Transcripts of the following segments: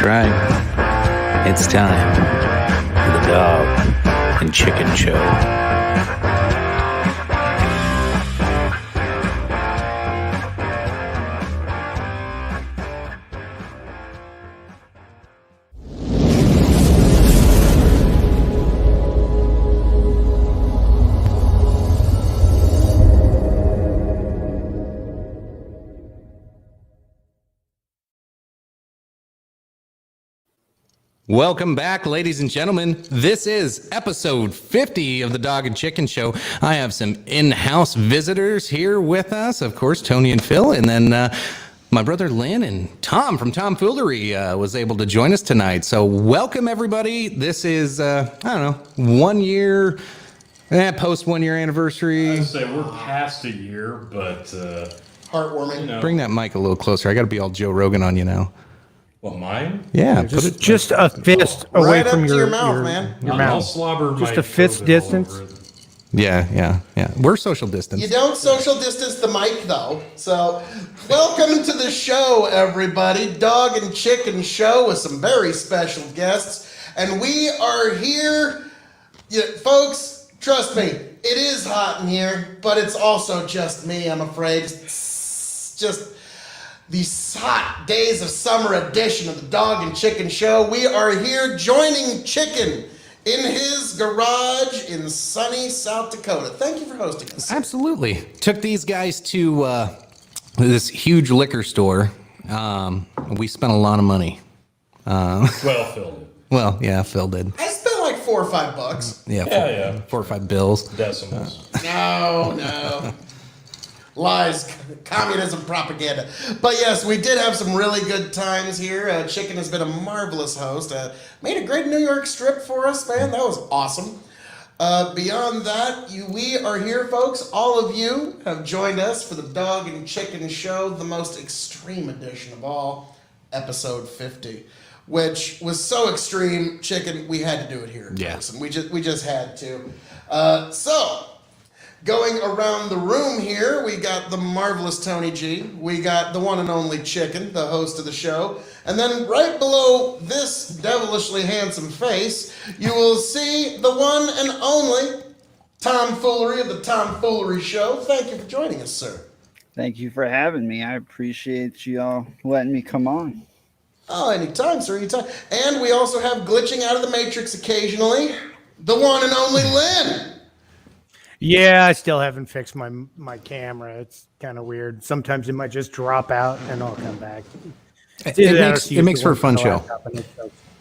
right. It's time for the Dog and Chicken Show. Welcome back, ladies and gentlemen. This is episode 50 of the Dog and Chicken Show. I have some in-house visitors here with us. Of course, Tony and Phil, and then my brother Lynn and Tom from Tomfoolery was able to join us tonight. So welcome, everybody. This is, 1 year, post 1 year anniversary. I'd say we're past a year, but... heartwarming. You know. Bring that mic a little closer. I got to be all Joe Rogan on you now. Well, mine? Yeah, just a fist away right from up to your your mouth, man. Your I'll mouth. slobber Just my a fist COVID all distance? over it. Yeah. We're social distance. You don't social distance the mic, though. So, welcome to the show, everybody. Dog and Chicken Show with some very special guests. And we are here, folks, trust me, it is hot in here, but it's also just me, I'm afraid. It's just these hot days of summer edition of the Dog and Chicken Show. We are here joining Chicken in his garage in sunny South Dakota. Thank you for hosting us. Absolutely. Took these guys to this huge liquor store. We spent a lot of money. Well, Phil did. Well, yeah, Phil did. I spent like $4 or $5. Yeah, 4 or 5 bills. Decimals. No. Lies, communism propaganda. But yes, we did have some really good times here. Chicken has been a marvelous host. Made a great New York strip for us, man. That was awesome. Beyond that, we are here, folks. All of you have joined us for the Dog and Chicken Show, the most extreme edition of all, episode 50, which was so extreme, Chicken, we had to do it here in person. We just had to. Going around the room here, we got the marvelous Tony G. We got the one and only Chicken, the host of the show. And then right below this devilishly handsome face, you will see the one and only Tomfoolery of the Tomfoolery Show. Thank you for joining us, sir. Thank you for having me. I appreciate you all letting me come on. Oh, anytime, sir, anytime. And we also have glitching out of the Matrix occasionally, the one and only Lynn. Yeah, I still haven't fixed my camera. It's kind of weird. Sometimes it might just drop out and I'll come back. It makes for a fun show.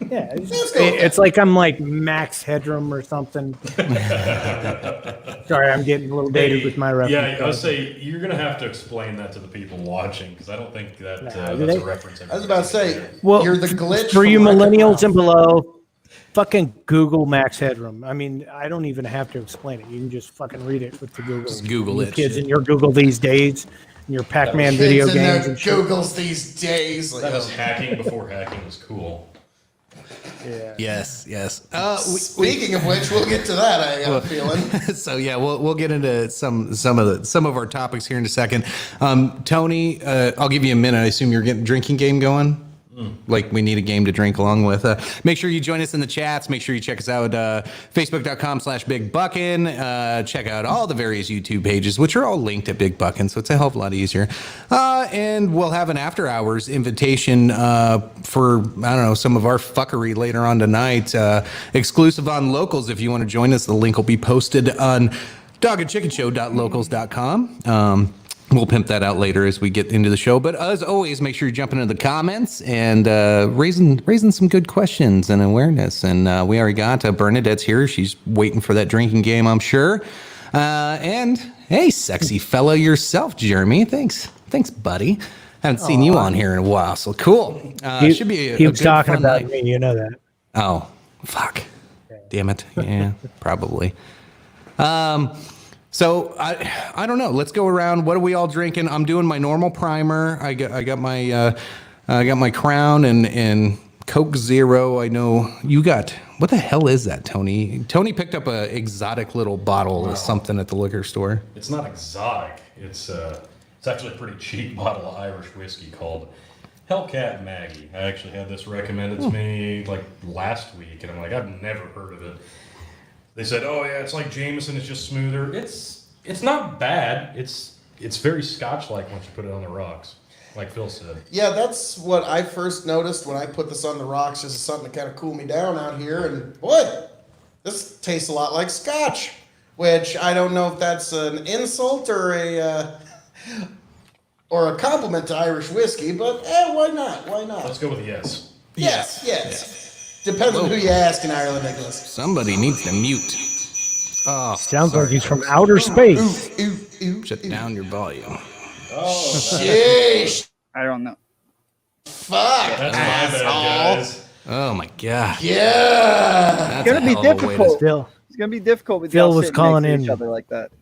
Yeah, it's like I'm like Max Headroom or something. Sorry, I'm getting a little dated with my reference. Yeah, I would say you're going to have to explain that to the people watching because I don't think that that's a reference. I was about to say, well, you're the glitch. For you millennials and below, fucking Google Max Headroom. I mean, I don't even have to explain it. You can just fucking read it with the Google. Just Google it. Kids in your Google these days, and your Pac-Man video games and shit. Googles these days. That was hacking before hacking was cool. Yeah. Yes. Speaking of which, we'll get to that. I have a feeling. So yeah, we'll get into some of our topics here in a second. Tony, I'll give you a minute. I assume you're getting a drinking game going. Like we need a game to drink along with. Make sure you join us in the chats. Make sure you check us out, facebook.com/BigBuckin. Check out all the various YouTube pages, which are all linked at Big Buckin, so it's a hell of a lot easier. And we'll have an after hours invitation for, some of our fuckery later on tonight. Exclusive on Locals. If you want to join us, the link will be posted on dogandchickenshow.locals.com. We'll pimp that out later as we get into the show. But as always, make sure you jump into the comments and raising some good questions and awareness. And we already got Bernadette's here. She's waiting for that drinking game, I'm sure. And hey, sexy fellow yourself, Jeremy. Thanks, buddy. Haven't seen you on here in a while, so cool. Should be a he was good, talking fun about night. me, you know that. Oh, fuck. Damn it. Yeah, probably. So I don't know. Let's go around. What are we all drinking? I'm doing my normal primer. I got my Crown and Coke Zero. I know you got. What the hell is that, Tony? Tony picked up a exotic little bottle of something at the liquor store. It's not exotic. It's actually a pretty cheap bottle of Irish whiskey called Hellcat Maggie. I actually had this recommended to me like last week, and I'm like, I've never heard of it. They said, oh yeah, it's like Jameson, it's just smoother. It's not bad. It's very Scotch-like once you put it on the rocks, like Phil said. Yeah, that's what I first noticed when I put this on the rocks, just as something to kind of cool me down out here. And boy, this tastes a lot like Scotch, which I don't know if that's an insult or a compliment to Irish whiskey, but why not? Why not? Let's go with yes. Yes. Depends on who you ask in Ireland, Nicholas. Somebody needs to mute. Oh, Sounds sorry, like he's from folks. outer space. Shut down your volume. Oh, Sheesh. I don't know. Fuck. that's my asshole. bad, guys. Oh my god. Yeah. That's It's gonna be a hell of a way to- difficult. Phil. It's gonna be difficult with Phil y'all was sitting calling next to in. each other like that.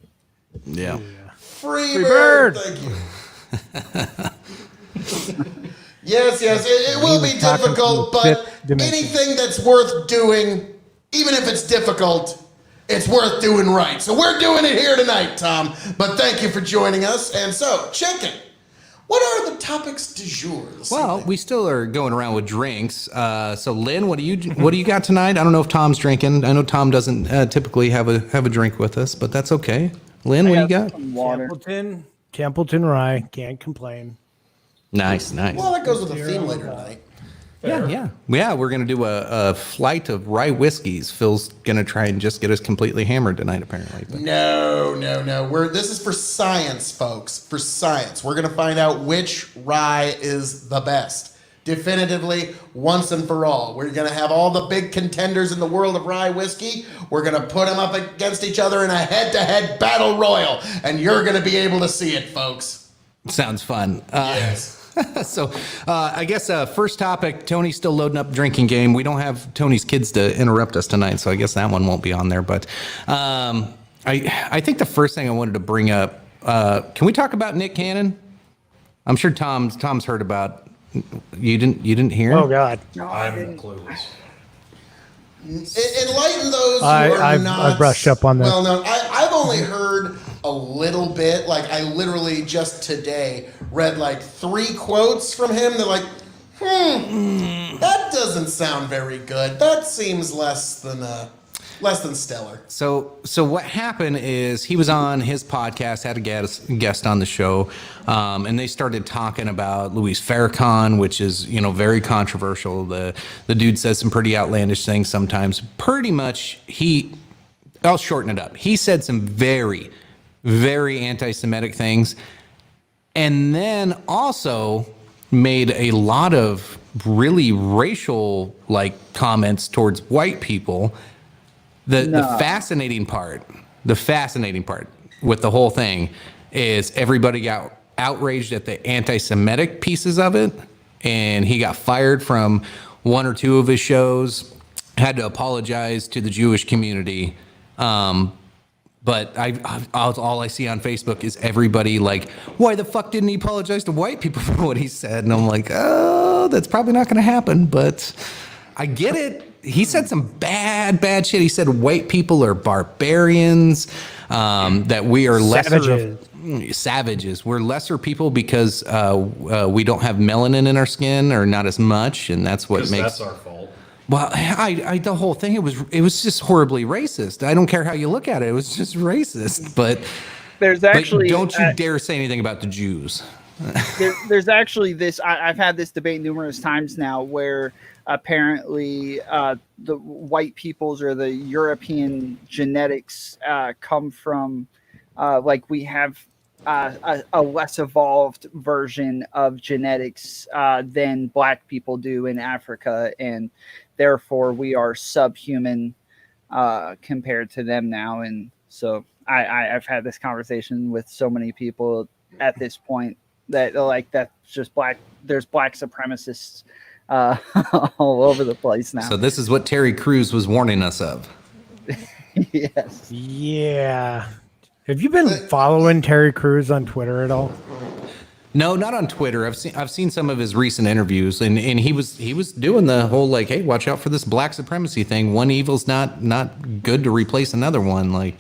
Yeah. Free bird. bird. Thank you. Yes, it will be was talking difficult, from the but fifth dimension. anything that's worth doing, even if it's difficult, it's worth doing right. So we're doing it here tonight, Tom. But thank you for joining us. And so, Chicken, what are the topics du jour? Well, we still are going around with drinks. So, Lynn, what do you got tonight? I don't know if Tom's drinking. I know Tom doesn't typically have a drink with us, but that's okay. Lynn, what do you got? Some water. Templeton Rye. Can't complain. Nice. Well, that goes with the theme later tonight. Yeah. We're gonna do a flight of rye whiskeys. Phil's gonna try and just get us completely hammered tonight, apparently. But No. This is for science, folks. For science. We're going to find out which rye is the best. Definitively, once and for all. We're going to have all the big contenders in the world of rye whiskey. We're going to put them up against each other in a head-to-head battle royal. And you're going to be able to see it, folks. sounds fun. Yes. So I guess first topic, Tony's still loading up drinking game. We don't have Tony's kids to interrupt us tonight, so I guess that one won't be on there. But I think the first thing I wanted to bring up, can we talk about Nick Cannon? I'm sure Tom's heard about. You didn't hear? Oh God. I'm clueless. Enlighten those who are I've not brushed up on that. Well, no, I've only heard a little bit. Like, I literally just today read like 3 quotes from him. They're like, that doesn't sound very good. That seems less than stellar. So what happened is he was on his podcast, had a guest on the show, and they started talking about Louis Farrakhan, which is, very controversial. The dude says some pretty outlandish things sometimes. Pretty much, I'll shorten it up. He said some very, very anti-Semitic things, and then also made a lot of really racial comments towards white people. The fascinating part with the whole thing is everybody got outraged at the anti-Semitic pieces of it, and he got fired from 1 or 2 of his shows, had to apologize to the Jewish community. But all I see on Facebook is everybody like, why the fuck didn't he apologize to white people for what he said? And I'm like, oh, that's probably not going to happen, but I get it. He said some bad shit. He said white people are barbarians, that we are savages. We're lesser people because we don't have melanin in our skin, or not as much, and that's what makes. That's our fault. Well, the whole thing, it was just horribly racist. I don't care how you look at it. It was just racist. But There's actually don't you dare say anything about the Jews. there's actually this. I've had this debate numerous times now, where apparently the white peoples or the European genetics come from we have a less evolved version of genetics than black people do in Africa, and therefore we are subhuman compared to them now. And so I've had this conversation with so many people at this point that that's just black. There's black supremacists all over the place now. So this is what Terry Crews was warning us of. Yes. Yeah. Have you been following Terry Crews on Twitter at all? No, not on Twitter. I've seen some of his recent interviews, and he was doing the whole hey, watch out for this black supremacy thing. One evil's not good to replace another one.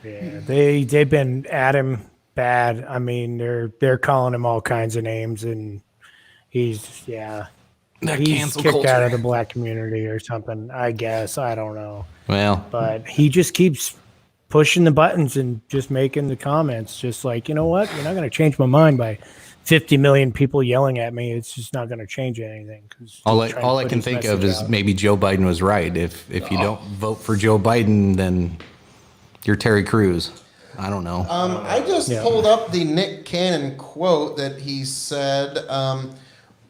Yeah, they've been at him bad. I mean, they're calling him all kinds of names, and He's That he's cancel kicked out of culture. the black community or something. I guess I don't know, Well, but he just keeps pushing the buttons and just making the comments. Just like, you know what? You're not going to change my mind by 50 million people yelling at me. It's just not going to change anything. Cause all he's trying to I put can his think of message is out. maybe Joe Biden was right. If you don't vote for Joe Biden, then you're Terry Crews. I don't know. I just pulled up the Nick Cannon quote that he said.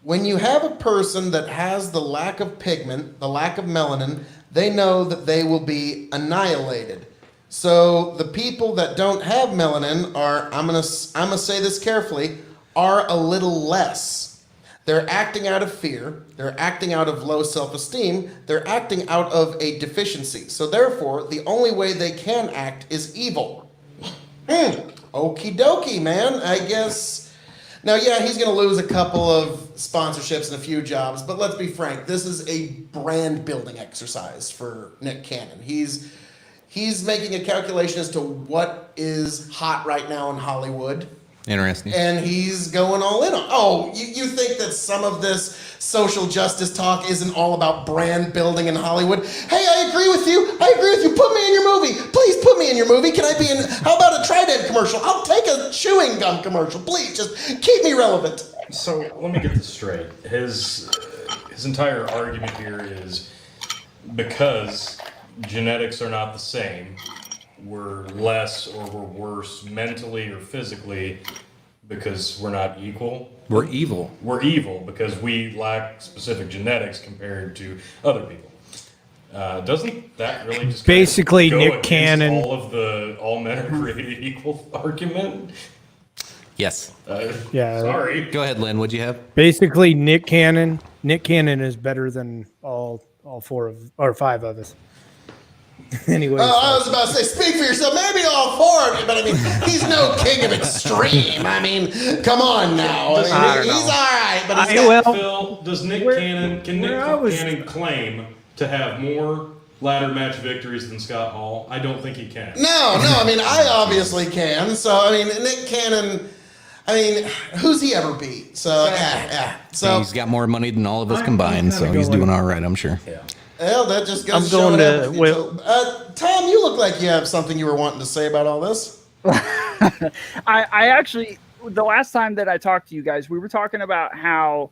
When you have a person that has the lack of pigment, the lack of melanin, they know that they will be annihilated. So the people that don't have melanin are, I'm gonna say this carefully, are a little less. They're acting out of fear. They're acting out of low self-esteem. They're acting out of a deficiency. So therefore, the only way they can act is evil. Okie dokie, man. I guess. Now, yeah, he's going to lose a couple of sponsorships and a few jobs, but let's be frank. This is a brand building exercise for Nick Cannon. He's making a calculation as to what is hot right now in Hollywood. Interesting. And he's going all in on. Oh, you think that some of this social justice talk isn't all about brand building in Hollywood? Hey, I agree with you. Put me in your movie. Please put me in your movie. Can I be in? How about a Trident commercial? I'll take a chewing gum commercial. Please, just keep me relevant. So let me get this straight. His entire argument here is because genetics are not the same, we're less or we're worse mentally or physically because we're not equal. We're evil. We're evil because we lack specific genetics compared to other people. Doesn't that really just Basically, go Nick against Cannon- all men are created equal argument? Yes. Yeah. Sorry. Go ahead, Lynn. What'd you have? Basically, Nick Cannon is better than all four of or five of us. Anyway, I was about to say, speak for yourself. Maybe all four of you, but I mean, he's no king of extreme. I mean, come on now. I mean, he's all right, but he's got, Phil, does Nick Cannon claim to have more ladder match victories than Scott Hall? I don't think he can. No, I mean, I obviously can. So, I mean, Nick Cannon, I mean, who's he ever beat? So, yeah. So, He's got more money than all of us combined, so he's doing all right, I'm sure. Yeah. well, that just goes I'm to show going it to- up with you. well- Tom, you look like you have something you were wanting to say about all this. I actually, the last time that I talked to you guys, we were talking about how,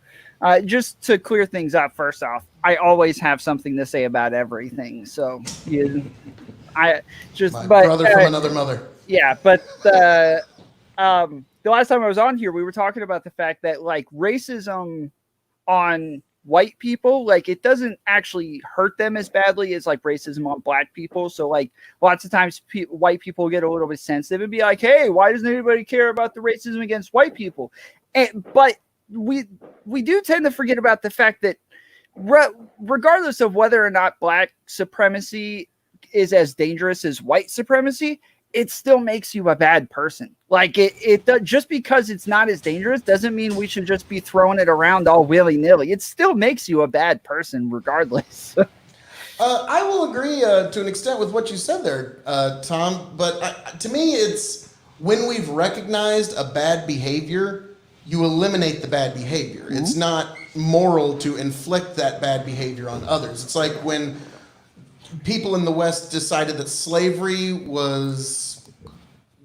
just to clear things up, first off, I always have something to say about everything. So, My brother from another mother. yeah, but the last time I was on here, we were talking about the fact that like racism on white people, like it doesn't actually hurt them as badly as like racism on black people. So like lots of times white people get a little bit sensitive and be like, hey, why doesn't anybody care about the racism against white people? But we do tend to forget about the fact that regardless of whether or not black supremacy is as dangerous as white supremacy, it still makes you a bad person. Like it just because it's not as dangerous doesn't mean we should just be throwing it around all willy-nilly. It still makes you a bad person regardless. I will agree to an extent with what you said there, Tom. But to me, it's when we've recognized a bad behavior, you eliminate the bad behavior. Mm-hmm. It's not moral to inflict that bad behavior on others. It's like when people in the West decided that slavery was,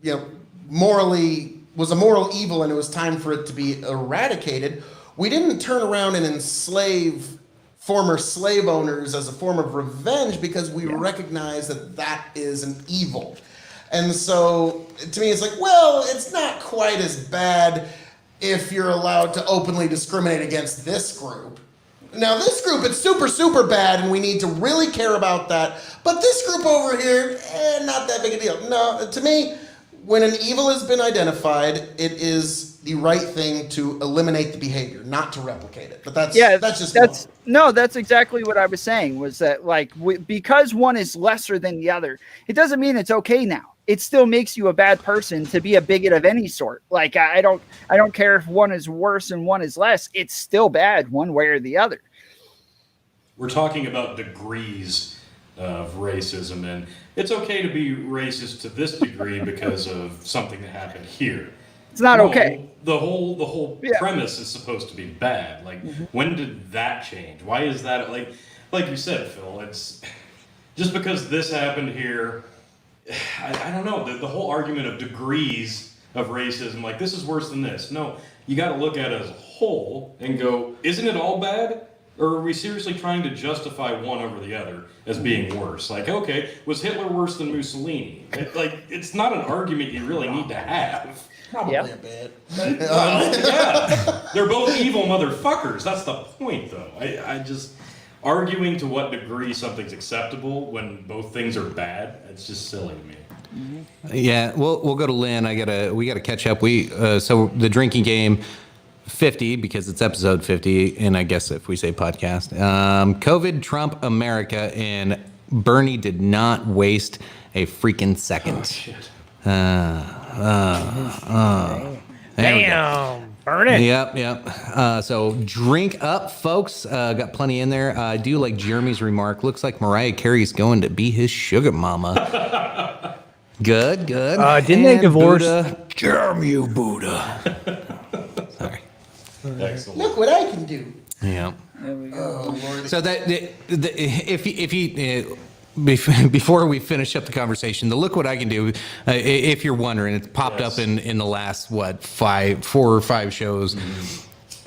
was a moral evil and it was time for it to be eradicated. We didn't turn around and enslave former slave owners as a form of revenge because we recognize that that is an evil. And so to me, it's like, well, it's not quite as bad if you're allowed to openly discriminate against this group. Now, this group, it's super, super bad, and we need to really care about that. But this group over here, not that big a deal. No, to me, when an evil has been identified, it is the right thing to eliminate the behavior, not to replicate it. But that's that's exactly what I was saying. Was that like because one is lesser than the other, it doesn't mean it's okay now. It still makes you a bad person to be a bigot of any sort. Like I don't care if one is worse and one is less. It's still bad one way or the other. We're talking about degrees of racism, and it's okay to be racist to this degree because of something that happened here. It's not No, okay. The whole Yeah. premise is supposed to be bad. Like, when did that change? Why is that like you said, Phil? It's just because this happened here. I don't know. The whole argument of degrees of racism, like this is worse than this. No, you got to look at it as a whole and go, isn't it all bad? Or are we seriously trying to justify one over the other as being worse? Like, okay, was Hitler worse than Mussolini? It's not an argument you really need to have. Probably Yep. a bit. Yeah, they're both evil motherfuckers. That's the point, though. I just arguing to what degree something's acceptable when both things are bad. It's just silly to me. Yeah, we'll go to Lynn. We gotta catch up. So the drinking game 50 because it's episode 50, and I guess if we say podcast, COVID, Trump, America, and Bernie did not waste a freaking second. Oh, shit. There we go. Damn, burn it. Yep. So drink up, folks. Got plenty in there. I do like Jeremy's remark. Looks like Mariah Carey's going to be his sugar mama. Good. Didn't they And divorce? Buddha, Jeremy, you Buddha. Sorry. Excellent. Look what I can do. Yeah. There we go. Oh, Lord. So that if you before we finish up the conversation, the look what I can do. If you're wondering, it's popped up in the last 4 or 5 shows.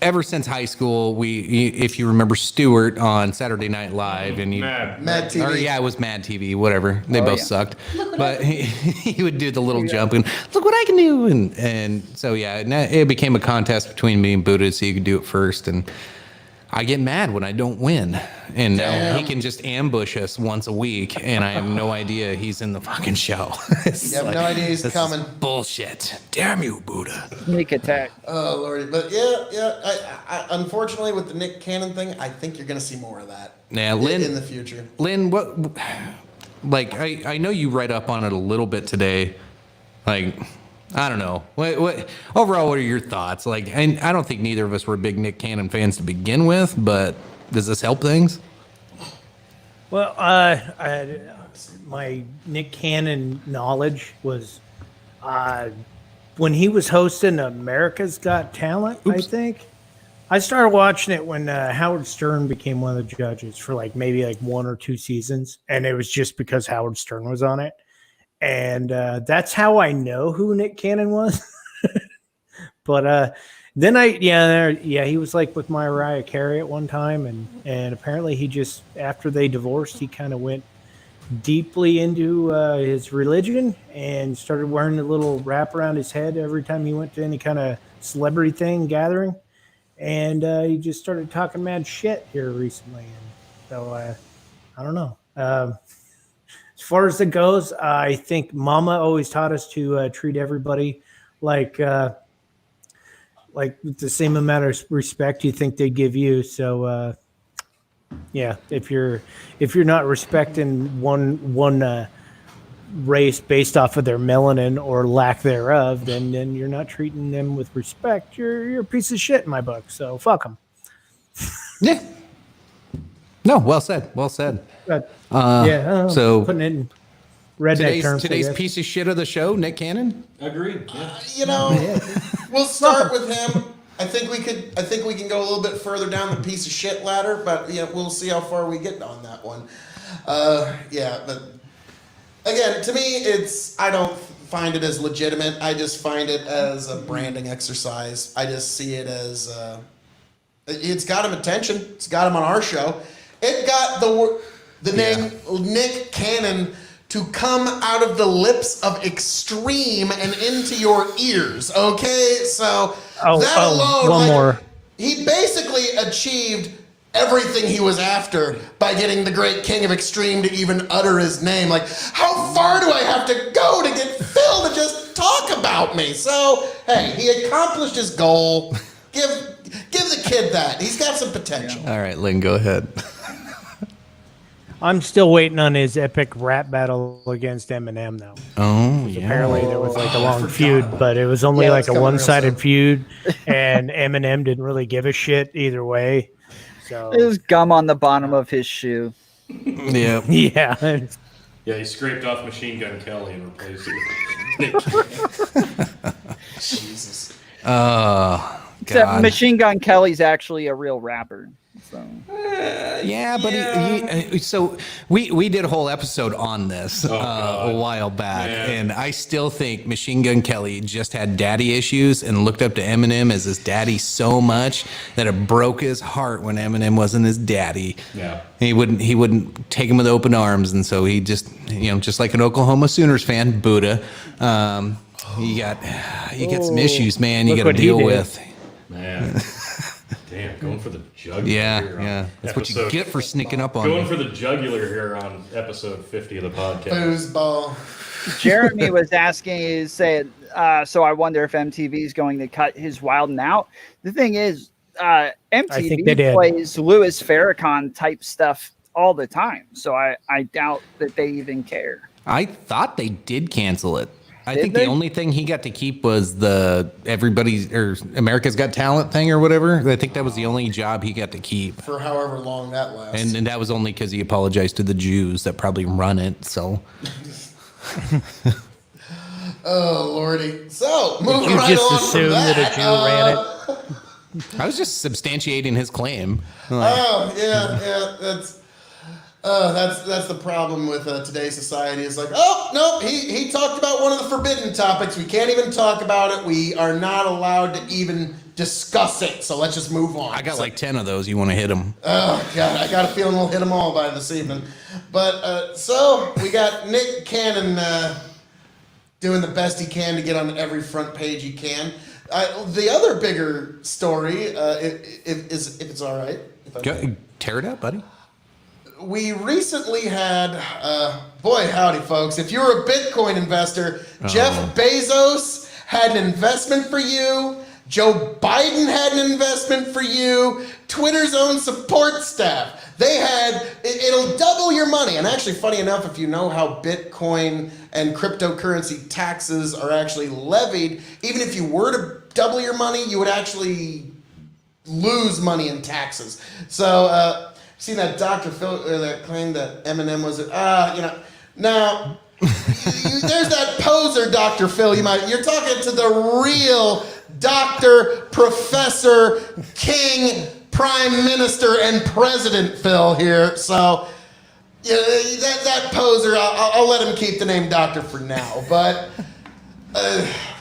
Ever since high school, if you remember Stewart on Saturday Night Live, and Mad. Mad TV. Or, yeah, it was Mad TV, whatever. They both yeah. sucked. But he would do the little jump and look what I can do. And so, yeah, it became a contest between me and Buddha, so you could do it first. And I get mad when I don't win. And now he can just ambush us once a week, and I have no idea he's in the fucking show. You have no idea he's this is coming. bullshit. Damn you, Buddha. Sneak attack. Oh, Lordy. But yeah. I unfortunately, with the Nick Cannon thing, I think you're going to see more of that Yeah, Lynn. in the future. Lynn, I know you read up on it a little bit today. Like, I don't know. What overall, what are your thoughts? Like, and I don't think neither of us were big Nick Cannon fans to begin with, but does this help things? Well, my Nick Cannon knowledge was when he was hosting America's Got Talent, I think. I started watching it when Howard Stern became one of the judges for maybe 1 or 2 seasons. And it was just because Howard Stern was on it. And that's how I know who Nick Cannon was. But then he was with Mariah Carey at one time. And apparently he just, after they divorced, he kind of went deeply into his religion and started wearing a little wrap around his head every time he went to any kind of celebrity thing, gathering. And he just started talking mad shit here recently. And so I don't know. As far as it goes, I think Mama always taught us to treat everybody like with the same amount of respect you think they give you. So yeah, if you're not respecting one race based off of their melanin or lack thereof, then you're not treating them with respect. You're a piece of shit in my book. So fuck them. Yeah. No, well said. So putting it in redneck terms. today's piece of shit of the show, Nick Cannon. Agreed. Yeah. We'll start with him. I think we can go a little bit further down the piece of shit ladder, but we'll see how far we get on that one. But again, to me, I don't find it as legitimate. I just find it as a branding exercise. I just see it as it's got him attention. It's got him on our show. It got the name Nick Cannon to come out of the lips of Extreme and into your ears. Okay, so that alone, one more. He basically achieved everything he was after by getting the great king of Extreme to even utter his name. Like, how far do I have to go to get Phil to just talk about me? So, hey, he accomplished his goal. Give the kid that. He's got some potential. All right, Lynn, go ahead. I'm still waiting on his epic rap battle against Eminem, though. Oh, yeah. Apparently there was a long feud, but it was only Yeah, a it's coming real one-sided soon. feud, and Eminem didn't really give a shit either way. So There's gum on the bottom of his shoe. Yeah. yeah, Yeah, he scraped off Machine Gun Kelly and replaced it with Nick Cannon. Jesus. Except God. Machine Gun Kelly's actually a real rapper. So. Yeah, but so we did a whole episode on this a while back, and I still think Machine Gun Kelly just had daddy issues and looked up to Eminem as his daddy so much that it broke his heart when Eminem wasn't his daddy. Yeah. He wouldn't take him with open arms, and so he just just like an Oklahoma Sooners fan, Buddha. You got some issues, man. You Look got to what he deal did. with. Man. Damn, going for the jugular. Yeah, here on yeah. That's what you episode- get for sneaking up on Going me. for the jugular here on episode 50 of the podcast. Foosball. Jeremy was asking, so I wonder if MTV is going to cut his Wild 'N Out. The thing is, think they MTV did. plays Louis Farrakhan type stuff all the time, so I doubt that they even care. I thought they did cancel it. I Did think they? the only thing he got to keep was the America's Got Talent thing or whatever. I think that was the only job he got to keep. For however long that lasts. And that was only because he apologized to the Jews that probably run it. So Oh, Lordy. So, moving You right just on from assumed that a Jew ran it. I was just substantiating his claim. Oh, yeah. That's the problem with today's society. Is like, oh no, he talked about one of the forbidden topics. We can't even talk about it. We are not allowed to even discuss it. So let's just move on. I got like 10 of those. You want to hit them? Oh God, I got a feeling we'll hit them all by this evening. But so we got Nick Cannon doing the best he can to get on every front page he can. The other bigger story, if it's all right. Go, tear it up, buddy. We recently had, boy howdy folks, if you're a Bitcoin investor, Jeff Bezos had an investment for you, Joe Biden had an investment for you, Twitter's own support staff, they had, it'll double your money. And actually, funny enough, if you know how Bitcoin and cryptocurrency taxes are actually levied, even if you were to double your money, you would actually lose money in taxes. So, seen that Dr. Phil that claimed that Eminem was now there's that poser Dr. Phil. You're talking to the real Dr. Professor King Prime Minister and President Phil here. So that poser, I'll let him keep the name Doctor for now. But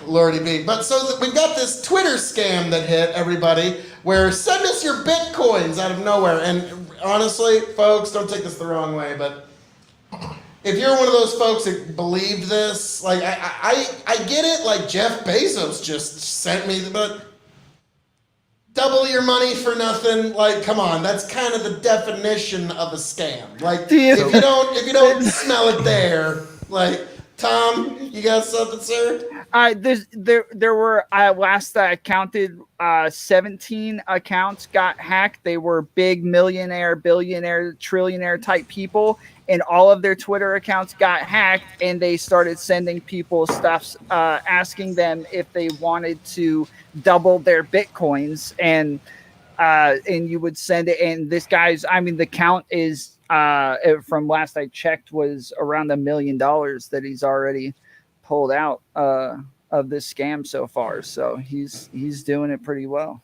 Lordy be. But so we've got this Twitter scam that hit everybody where send us your Bitcoins out of nowhere. And honestly, folks, don't take this the wrong way, but if you're one of those folks that believed this, like I get it, like Jeff Bezos just sent me, but double your money for nothing, like come on, that's kind of the definition of a scam. Like if you don't smell it there, like Tom, you got something, sir? There were last I counted, 17 accounts got hacked. They were big millionaire, billionaire, trillionaire type people, and all of their Twitter accounts got hacked. And they started sending people stuff, asking them if they wanted to double their Bitcoins, and you would send it. And this guy's, the count is. From last I checked, was around $1 million that he's already pulled out of this scam so far. So he's doing it pretty well.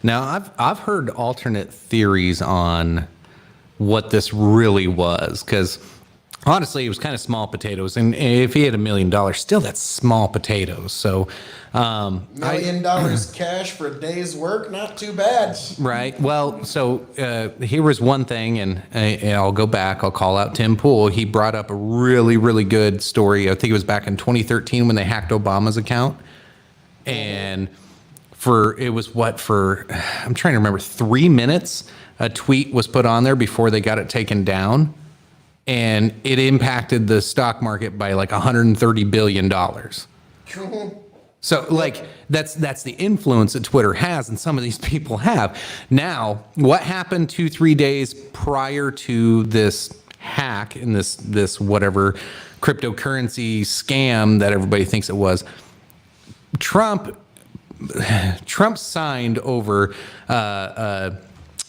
Now I've heard alternate theories on what this really was, because honestly, it was kind of small potatoes. And if he had $1 million, still that's small potatoes. So $1 million cash for a day's work, not too bad. Right. Well, so here was one thing, and I'll go back. I'll call out Tim Pool. He brought up a really, really good story. I think it was back in 2013 when they hacked Obama's account. And I'm trying to remember, 3 minutes, a tweet was put on there before they got it taken down. And it impacted the stock market by like $130 billion. So like that's the influence that Twitter has, and some of these people have. Now, what happened 2-3 days prior to this hack and this whatever cryptocurrency scam that everybody thinks it was? Trump signed over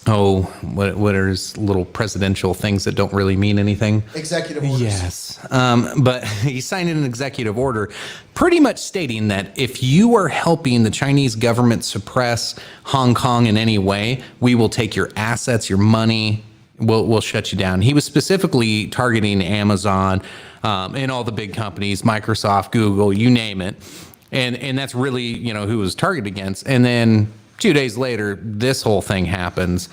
Oh, what are his little presidential things that don't really mean anything? Executive orders. Yes. But he signed an executive order pretty much stating that if you are helping the Chinese government suppress Hong Kong in any way, we will take your assets, your money, we'll shut you down. He was specifically targeting Amazon and all the big companies, Microsoft, Google, you name it. And that's really, who it was targeted against. And then 2 days later, this whole thing happens.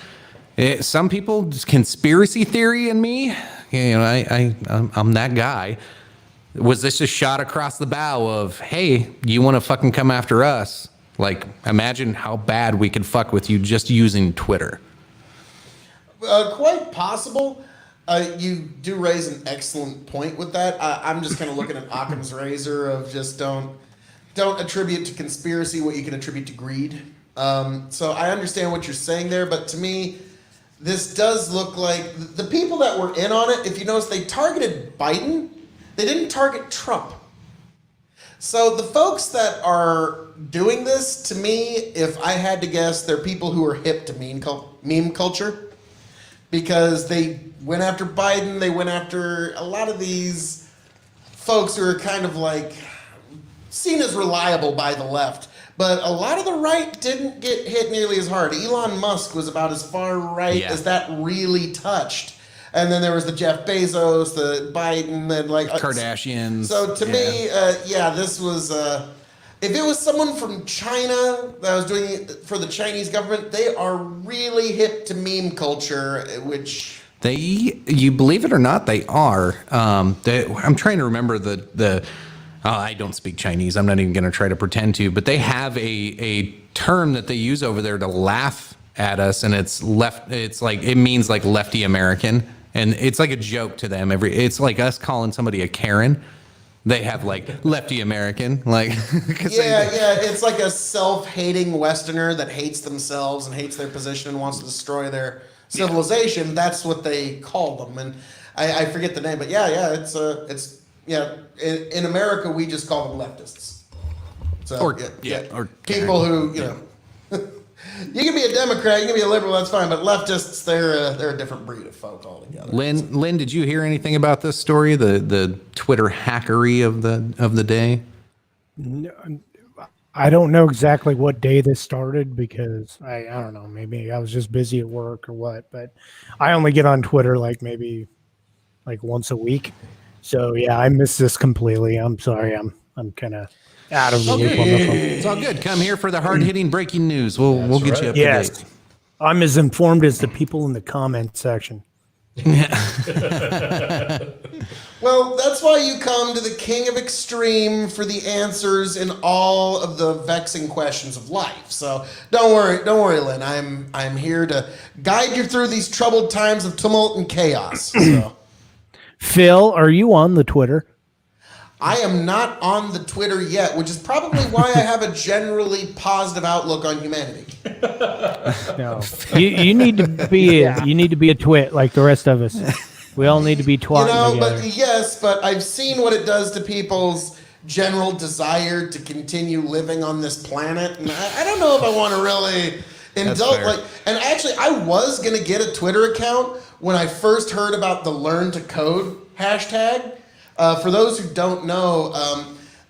Some people, conspiracy theory in me, I'm that guy. Was this a shot across the bow of, hey, you want to fucking come after us? Like, imagine how bad we could fuck with you just using Twitter. Quite possible. You do raise an excellent point with that. I'm just kind of looking at Occam's razor of just don't attribute to conspiracy what you can attribute to greed. So I understand what you're saying there, but to me, this does look like the people that were in on it. If you notice, they targeted Biden. They didn't target Trump. So the folks that are doing this, to me, if I had to guess, they're people who are hip to meme culture, because they went after Biden. They went after a lot of these folks who are kind of like seen as reliable by the left. But a lot of the right didn't get hit nearly as hard. Elon Musk was about as far right as that really touched. And then there was the Jeff Bezos, the Biden, and like Kardashians. So to me, this was if it was someone from China that was doing it for the Chinese government, they are really hip to meme culture, which you believe it or not, they are. I'm trying to remember the I don't speak Chinese. I'm not even going to try to pretend to, but they have a term that they use over there to laugh at us, and it's like it means like lefty American, and it's like a joke to them. It's like us calling somebody a Karen. They have like lefty American, like it's like a self-hating Westerner that hates themselves and hates their position and wants to destroy their civilization. Yeah. That's what they call them, and I forget the name, but it's. Yeah, in America, we just call them leftists. So, or people who, you can be a Democrat, you can be a liberal, that's fine, but leftists, they're a different breed of folk altogether. Lynn, did you hear anything about this story, the Twitter hackery of the day? No, I don't know exactly what day this started because I don't know, maybe I was just busy at work or what, but I only get on Twitter maybe once a week. So yeah, I missed this completely. I'm sorry. I'm kind of out of the loop on the phone. It's all good. Come here for the hard-hitting breaking news. We'll get you up to date. I'm as informed as the people in the comment section. Well, that's why you come to the King of Extreme for the answers in all of the vexing questions of life. So don't worry, Lynn. I'm here to guide you through these troubled times of tumult and chaos. So. Phil, are you on the Twitter? I am not on the Twitter yet, which is probably why I have a generally positive outlook on humanity. No, you need to be you need to be a twit like the rest of us. We all need to be twatting together. But I've seen what it does to people's general desire to continue living on this planet, and I don't know if I want to really indulge. And actually, I was gonna get a Twitter account when I first heard about the Learn to Code hashtag. For those who don't know,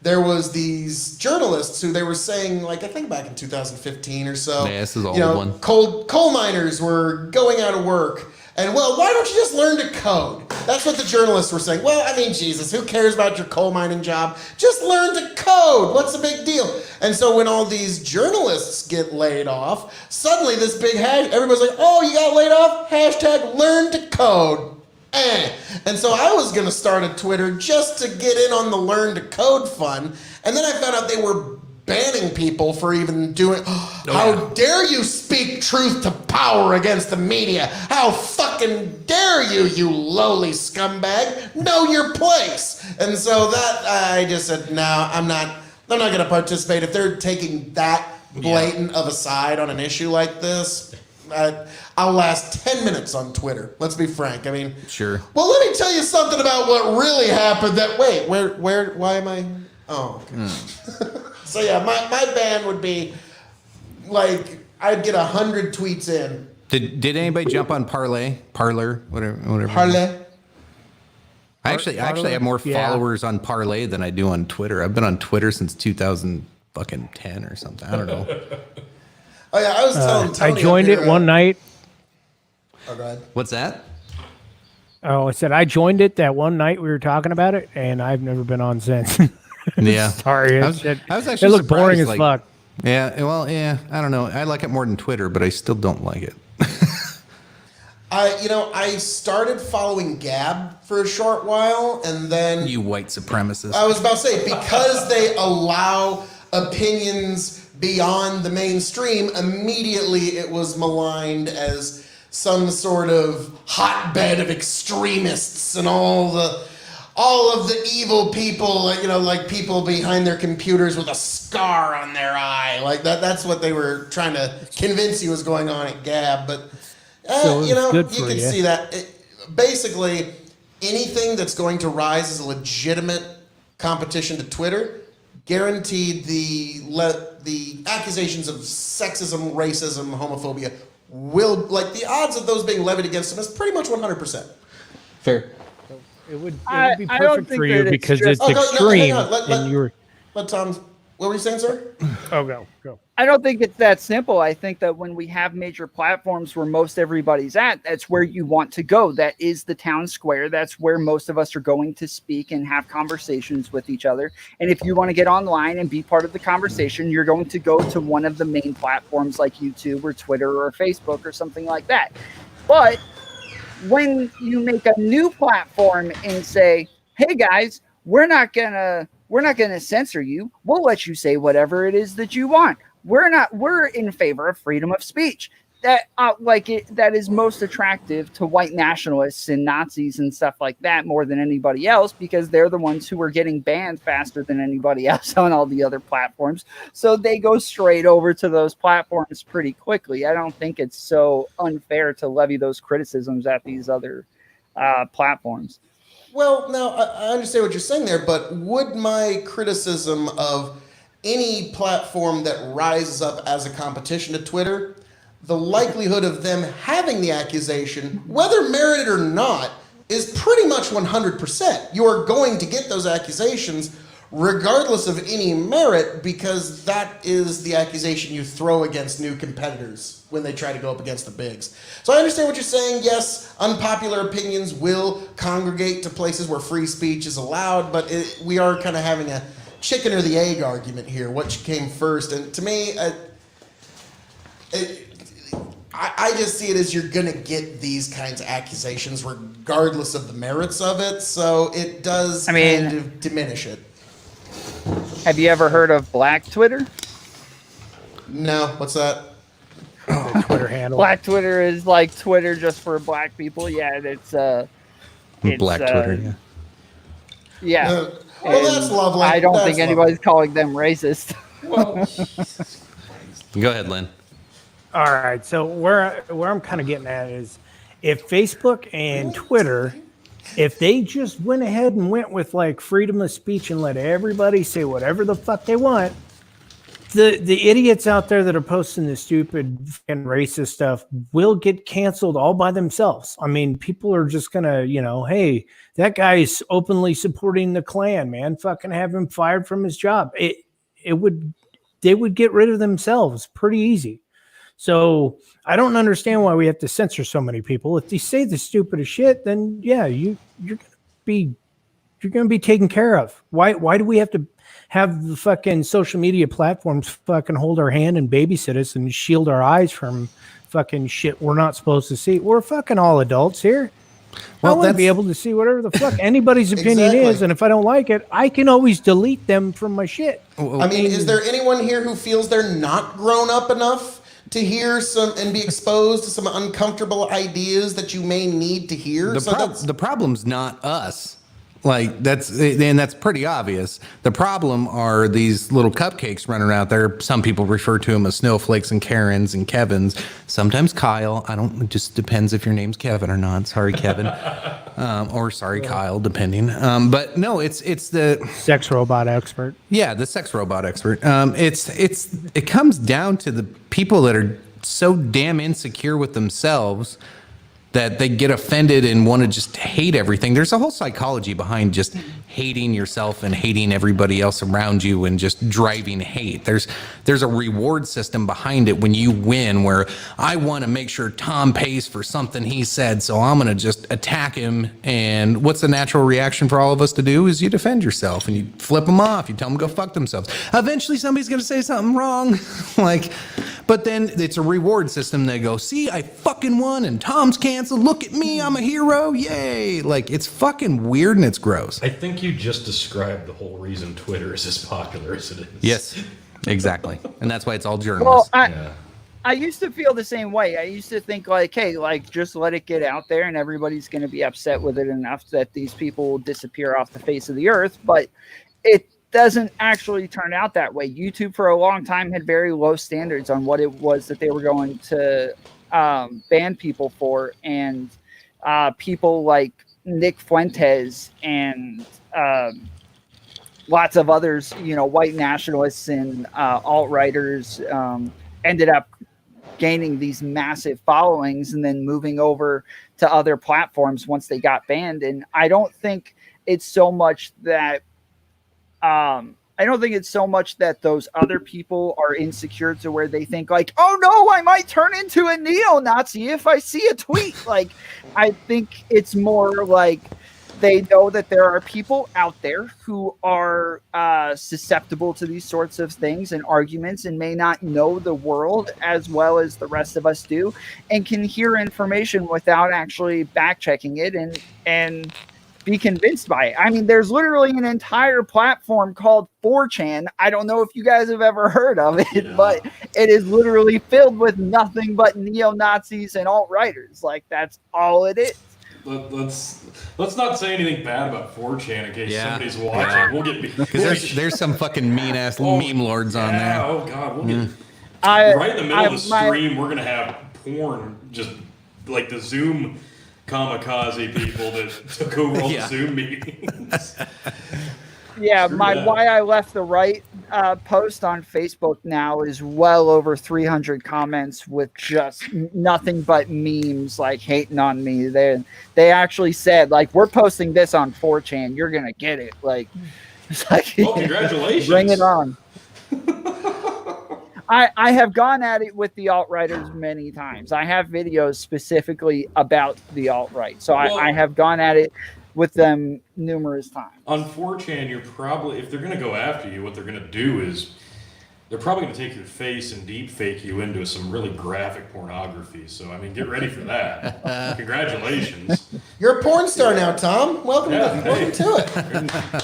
there was these journalists who they were saying, I think back in 2015 or so. Yeah, this is an old one. Coal miners were going out of work. And, why don't you just learn to code? That's what the journalists were saying. Well, I mean, Jesus, who cares about your coal mining job? Just learn to code. What's the big deal? And so when all these journalists get laid off, suddenly this big everybody's like, oh, you got laid off? Hashtag learn to code. And so I was going to start a Twitter just to get in on the Learn to Code fun. And then I found out they were banning people for even doing, how dare you speak truth to power against the media? How fucking dare you, you lowly scumbag? Know your place. And so that, I just said, no, I'm not going to participate. If they're taking that blatant of a side on an issue like this, I'll last 10 minutes on Twitter. Let's be frank. I mean, sure. Well, let me tell you something about what really happened. Why am I? Oh, okay. So yeah, my ban would be I'd get 100 tweets in, Did anybody jump on Parler, whatever? Parlay. I actually have more followers on Parlay than I do on Twitter. I've been on Twitter since 2010 or something. I don't know. Oh yeah, I was telling Tony. I joined it one night. Oh, go ahead. What's that? Oh, I said I joined it that one night we were talking about it, and I've never been on since. Yeah. Sorry. I was actually it looked boring as surprised, fuck. Yeah, well, yeah, I don't know. I like it more than Twitter, but I still don't like it. I started following Gab for a short while, and then You white supremacist. I was about to say, because they allow opinions beyond the mainstream, immediately it was maligned as some sort of hotbed of extremists and all of the evil people, like people behind their computers with a scar on their eye. Like that's what they were trying to convince you was going on at Gab. But, So it was good you for can you. see that. Basically, anything that's going to rise as a legitimate competition to Twitter, guaranteed the accusations of sexism, racism, homophobia will, like, the odds of those being levied against them is pretty much 100%. Fair. It would I be don't perfect think for that you it's because just- it's Oh, no, hang extreme. on. And you're Let Tom. What were you saying, sir? go. I don't think it's that simple. I think that when we have major platforms where most everybody's at, that's where you want to go. That is the town square. That's where most of us are going to speak and have conversations with each other. And if you want to get online and be part of the conversation, you're going to go to one of the main platforms like YouTube or Twitter or Facebook or something like that. But when you make a new platform and say, hey guys, we're not gonna censor you. We'll let you say whatever it is that you want. We're in favor of freedom of speech. That is most attractive to white nationalists and Nazis and stuff like that more than anybody else, because they're the ones who are getting banned faster than anybody else on all the other platforms. So they go straight over to those platforms pretty quickly. I don't think it's so unfair to levy those criticisms at these other platforms. Well, now I understand what you're saying there, but would my criticism of any platform that rises up as a competition to Twitter, the likelihood of them having the accusation, whether merited or not, is pretty much 100%. You are going to get those accusations regardless of any merit, because that is the accusation you throw against new competitors when they try to go up against the bigs. So I understand what you're saying. Yes, unpopular opinions will congregate to places where free speech is allowed, but we are kind of having a chicken or the egg argument here. What came first? And to me, I just see it as you're going to get these kinds of accusations regardless of the merits of it, so it does kind of diminish it. Have you ever heard of Black Twitter? No, what's that? The Twitter handle. Black Twitter is like Twitter just for black people. Yeah, it's Black Twitter, yeah. Yeah. Well, that's lovely. I don't That's think anybody's calling them racist. Go ahead, Lynn. All right. So where I'm kind of getting at is, if Facebook and Twitter, if they just went ahead and went with like freedom of speech and let everybody say whatever the fuck they want, the idiots out there that are posting the stupid and racist stuff will get canceled all by themselves. I mean, people are just gonna, hey, that guy's openly supporting the Klan, man. Fucking have him fired from his job. They would get rid of themselves pretty easy. So I don't understand why we have to censor so many people. If they say the stupidest shit, then yeah, you're gonna be taken care of. Why do we have to have the fucking social media platforms fucking hold our hand and babysit us and shield our eyes from fucking shit we're not supposed to see? We're fucking all adults here. I want to be able to see whatever the fuck anybody's opinion is, and if I don't like it, I can always delete them from my shit. I mean, is there anyone here who feels they're not grown up enough to hear some and be exposed to some uncomfortable ideas that you may need to hear? The problem's not us. Like, that's pretty obvious. The problem are these little cupcakes running out there. Some people refer to them as snowflakes and Karens and Kevins. Sometimes Kyle. It just depends if your name's Kevin or not. Sorry, Kevin. Or sorry, Kyle, depending. But no, it's the Sex robot expert. Yeah, the sex robot expert. It comes down to the people that are so damn insecure with themselves that they get offended and want to just hate everything. There's a whole psychology behind just hating yourself and hating everybody else around you and just driving hate. There's a reward system behind it when you win, where I want to make sure Tom pays for something he said, so I'm going to just attack him. And what's the natural reaction for all of us to do is you defend yourself and you flip them off. You tell them to go fuck themselves. Eventually somebody's going to say something wrong. But then it's a reward system. They go, see, I fucking won and Tom's canceled. Look at me, I'm a hero. Yay. Like, it's fucking weird and it's gross. I think you just described the whole reason Twitter is as popular as it is. Yes, exactly. And that's why it's all journalists. Well, I used to feel the same way. I used to think like, hey, like just let it get out there and everybody's going to be upset with it enough that these people will disappear off the face of the earth. But it doesn't actually turn out that way. YouTube for a long time had very low standards on what it was that they were going to ban people for, and people like Nick Fuentes and lots of others, white nationalists and alt-righters ended up gaining these massive followings and then moving over to other platforms once they got banned. And I don't think it's so much that those other people are insecure to where they think like, oh no, I might turn into a neo-Nazi if I see a tweet. Like, I think it's more like they know that there are people out there who are susceptible to these sorts of things and arguments and may not know the world as well as the rest of us do, and can hear information without actually back checking it and be convinced by it. I mean, there's literally an entire platform called 4chan. I don't know if you guys have ever heard of it, but it is literally filled with nothing but neo-Nazis and alt-righters. Like, that's all it is. Let's not say anything bad about 4chan in case somebody's watching. We'll get because there's some fucking mean ass meme lords on there. Oh god, we'll get right in the middle of the stream. We're gonna have porn, just like the Zoom kamikaze people that took over all the Zoom meetings. Why I left the right post on Facebook now is well over 300 comments with just nothing but memes like hating on me. They actually said like, we're posting this on 4chan, you're gonna get it. Like, it's like, well, congratulations. Bring it on. I have gone at it with the alt-righters many times. I have videos specifically about the alt-right. So I have gone at it with them numerous times. On 4chan, you're probably, if they're going to go after you, what they're going to do is they're probably going to take your face and deep fake you into some really graphic pornography. So, I mean, get ready for that. Congratulations. You're a porn star now, Tom. Welcome to it.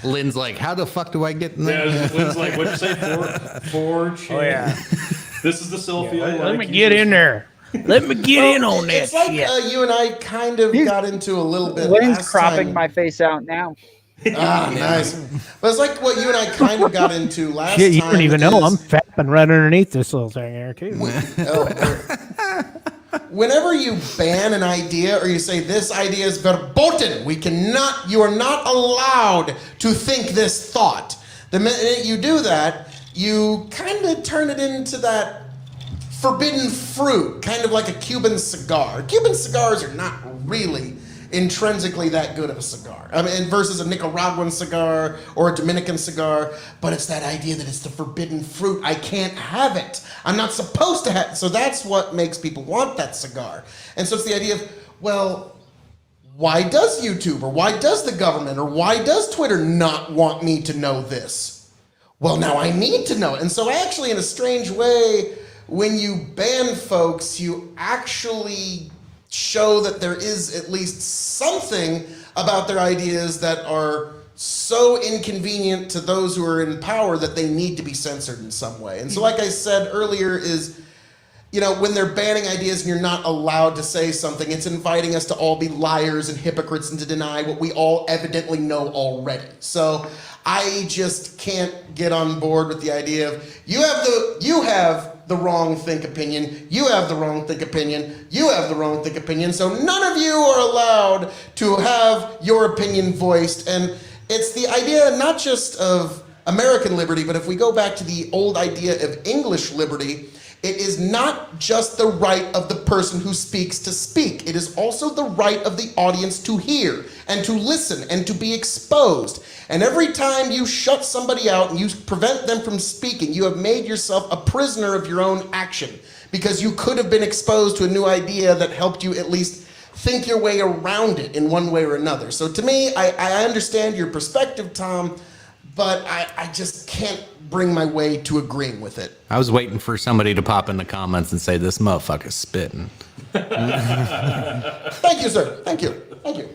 Lynn's like, how the fuck do I get in there? Yeah, Lynn's like, what'd you say? 4chan. Oh, yeah. This is the selfie I like. Let me get in there. Let me get in on that it's like, shit. you and I kind of got into a little bit. Lynn's cropping my face out now. Nice. But it's like what you and I kind of got into last Shit, you time. don't even know. I'm fapping right underneath this little thing here, too. Whenever you ban an idea or you say this idea is verboten, you are not allowed to think this thought. The minute you do that, you kind of turn it into that forbidden fruit, kind of like a Cuban cigar. Cuban cigars are not really intrinsically that good of a cigar. I mean, versus a Nicaraguan cigar or a Dominican cigar, but it's that idea that it's the forbidden fruit. I can't have it. I'm not supposed to have it. So that's what makes people want that cigar. And so it's the idea of, well, why does YouTube or why does the government or why does Twitter not want me to know this? Well, now I need to know it. And so actually, in a strange way, when you ban folks, you actually show that there is at least something about their ideas that are so inconvenient to those who are in power that they need to be censored in some way. And so like I said earlier is, when they're banning ideas and you're not allowed to say something, it's inviting us to all be liars and hypocrites and to deny what we all evidently know already. So I just can't get on board with the idea of you have the wrong think opinion, you have the wrong think opinion, you have the wrong think opinion, so none of you are allowed to have your opinion voiced. And it's the idea not just of American liberty, but if we go back to the old idea of English liberty, it is not just the right of the person who speaks to speak. It is also the right of the audience to hear and to listen and to be exposed. And every time you shut somebody out and you prevent them from speaking, you have made yourself a prisoner of your own action, because you could have been exposed to a new idea that helped you at least think your way around it in one way or another. So to me, I understand your perspective, Tom, but I just can't bring my way to agreeing with it. I was waiting for somebody to pop in the comments and say, this motherfucker's spitting. Thank you, sir. Thank you. Thank you.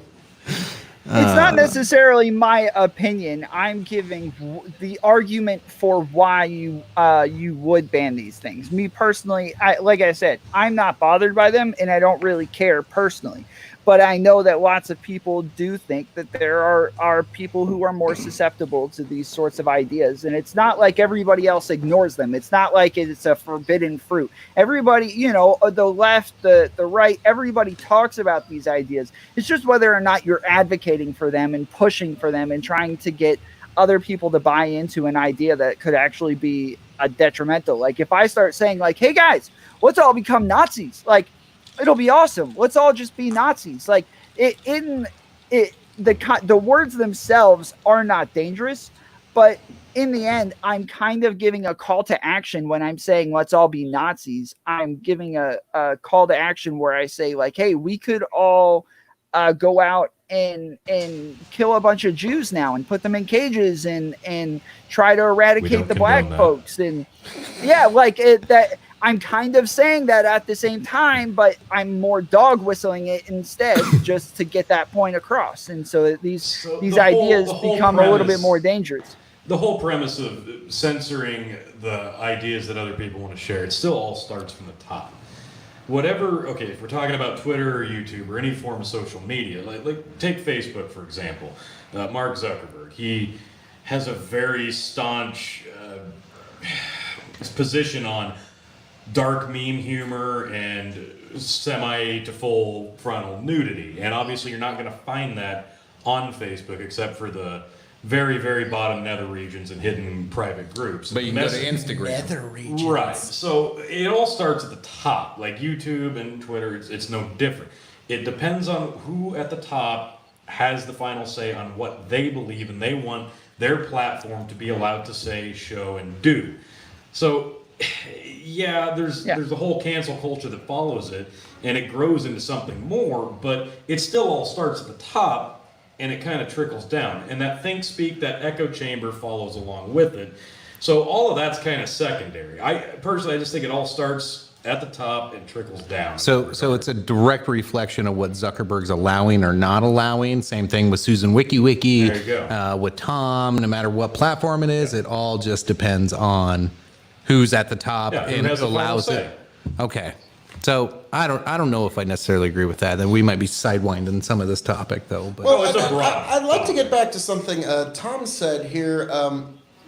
It's not necessarily my opinion. I'm giving the argument for why you would ban these things. Me personally, like I said, I'm not bothered by them, and I don't really care personally. But I know that lots of people do think that there are people who are more susceptible to these sorts of ideas. And it's not like everybody else ignores them. It's not like it's a forbidden fruit. Everybody, the left, the right, everybody talks about these ideas. It's just whether or not you're advocating for them and pushing for them and trying to get other people to buy into an idea that could actually be detrimental. Like if I start saying like, hey guys, let's all become Nazis. Like, it'll be awesome. Let's all just be Nazis. Like the words themselves are not dangerous, but in the end, I'm kind of giving a call to action when I'm saying let's all be Nazis. I'm giving a call to action where I say like, hey, we could all go out and kill a bunch of Jews now and put them in cages and try to eradicate the black folks. And yeah, like that. I'm kind of saying that at the same time, but I'm more dog whistling it instead just to get that point across. And so these ideas become a little bit more dangerous. The whole premise of censoring the ideas that other people want to share, it still all starts from the top. If we're talking about Twitter or YouTube or any form of social media, like take Facebook, for example, Mark Zuckerberg, he has a very staunch position on dark meme humor and semi to full frontal nudity. And obviously you're not going to find that on Facebook except for the very, very bottom nether regions and hidden private groups. But you can go to Instagram. Nether regions. Right. So it all starts at the top. Like YouTube and Twitter, it's no different. It depends on who at the top has the final say on what they believe and they want their platform to be allowed to say, show, and do. So yeah, there's a whole cancel culture that follows it, and it grows into something more, but it still all starts at the top, and it kind of trickles down. And that think, speak, that echo chamber follows along with it. So all of that's kind of secondary. I just think it all starts at the top and trickles down. So it's a direct reflection of what Zuckerberg's allowing or not allowing. Same thing with Susan WikiWiki, There you go. with Tom. No matter what platform it is, it all just depends on who's at the top and has the final allows say. it. Okay. So I don't know if I necessarily agree with that. And we might be sidewinding some of this topic though. But Well, it's a broad. I'd like to get back to something Tom said here.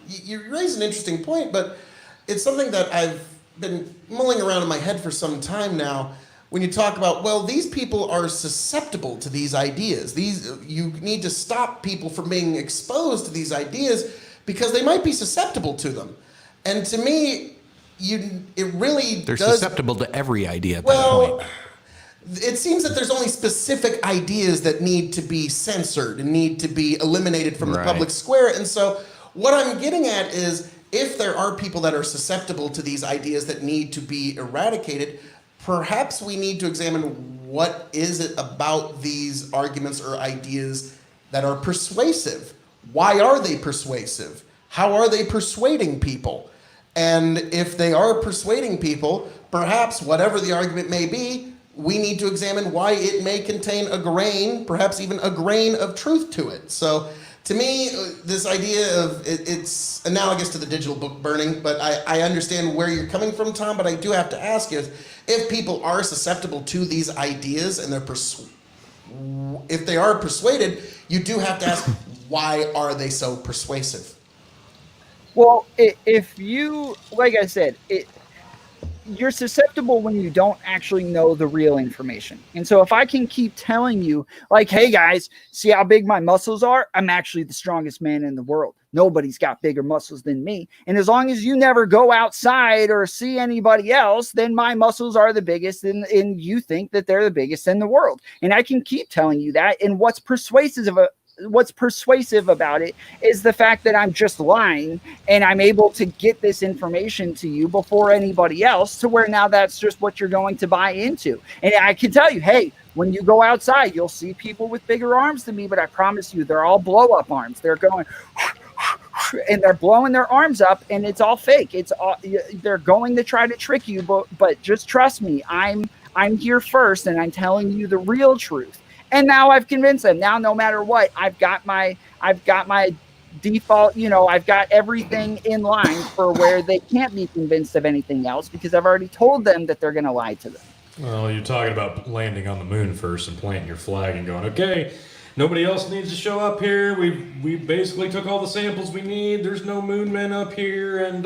You raise an interesting point, but it's something that I've been mulling around in my head for some time now. When you talk about, well, these people are susceptible to these ideas. You need to stop people from being exposed to these ideas because they might be susceptible to them. And to me, it really they're does. susceptible to every idea at that point. It seems that there's only specific ideas that need to be censored and need to be eliminated from the Right. public square. And so what I'm getting at is if there are people that are susceptible to these ideas that need to be eradicated, perhaps we need to examine what is it about these arguments or ideas that are persuasive. Why are they persuasive? How are they persuading people? And if they are persuading people, perhaps whatever the argument may be, we need to examine why it may contain a grain, perhaps even a grain of truth to it. So to me, this idea of it's analogous to the digital book burning, but I understand where you're coming from, Tom, but I do have to ask you, if people are susceptible to these ideas and if they are persuaded, you do have to ask, why are they so persuasive? Well, if you, like I said, you're susceptible when you don't actually know the real information. And so if I can keep telling you, like, hey guys, see how big my muscles are? I'm actually the strongest man in the world. Nobody's got bigger muscles than me. And as long as you never go outside or see anybody else, then my muscles are the biggest, and you think that they're the biggest in the world. And I can keep telling you that. And what's persuasive about it is the fact that I'm just lying, and I'm able to get this information to you before anybody else, to where now that's just what you're going to buy into. And I can tell you, hey, when you go outside, you'll see people with bigger arms than me, but I promise you, they're all blow up arms. They're going and they're blowing their arms up, and it's all fake. It's all, they're going to try to trick you, but just trust me, I'm here first, and I'm telling you the real truth. And now I've convinced them. Now, no matter what, I've got my default, I've got everything in line for where they can't be convinced of anything else, because I've already told them that they're going to lie to them. Well, you're talking about landing on the moon first and planting your flag and going, okay, nobody else needs to show up here. We basically took all the samples we need. There's no moon men up here. And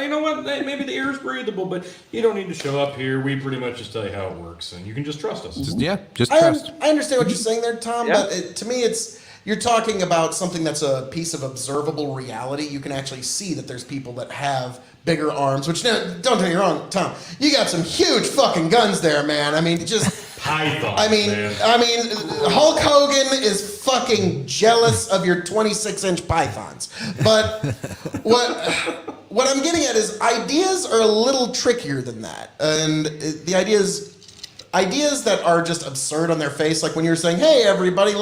you know what? Maybe the air is breathable, but you don't need to show up here. We pretty much just tell you how it works, and you can just trust us. Just trust. I understand what you're saying there, Tom, Yeah. but to me you're talking about something that's a piece of observable reality. You can actually see that there's people that have bigger arms, which, now, don't get me wrong, Tom, you got some huge fucking guns there, man. I mean, just... Python. I mean, Hulk Hogan is fucking jealous of your 26-inch pythons. But what I'm getting at is ideas are a little trickier than that. And the ideas that are just absurd on their face, like when you're saying, hey, everybody,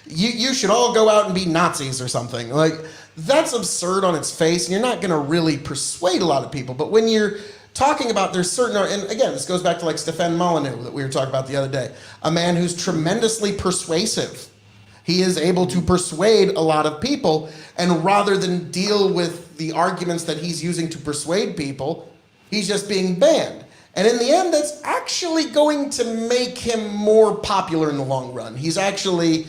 you should all go out and be Nazis or something. Like, that's absurd on its face, and you're not going to really persuade a lot of people. But when you're talking about, there's certain, and again, this goes back to like Stefan Molyneux that we were talking about the other day, a man who's tremendously persuasive. He is able to persuade a lot of people, and rather than deal with the arguments that he's using to persuade people, he's just being banned. And in the end, that's actually going to make him more popular in the long run. He's actually,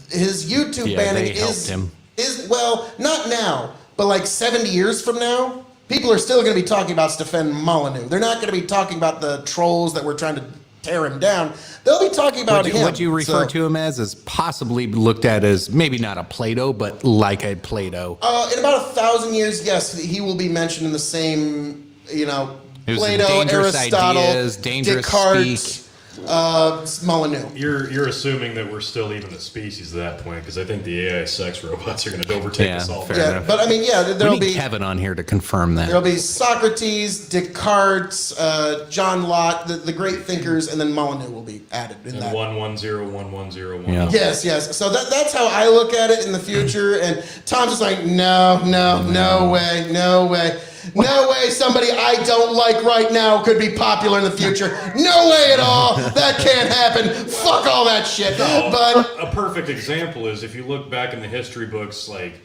his YouTube banning is, well, not now, but like 70 years from now, people are still going to be talking about Stefan Molyneux. They're not going to be talking about the trolls that were trying to tear him down. They'll be talking about him. What you refer to him as is possibly looked at as maybe not a Plato, but like a Plato. In about 1,000 years, yes, he will be mentioned in the same, Plato, dangerous Aristotle, ideas, dangerous Descartes, speak. Molyneux. You're assuming that we're still even a species at that point, because I think the AI sex robots are going to overtake us all. fair enough. But I mean, there'll We need be Kevin on here to confirm that. There'll be Socrates, Descartes, John Locke, the great thinkers, and then Molyneux will be added in And that. 1101101101. Yeah. Yes. So that's how I look at it in the future. And Tom's just like, no way. No way somebody I don't like right now could be popular in the future. No way at all. That can't happen. Fuck all that shit. But A perfect example is if you look back in the history books, like,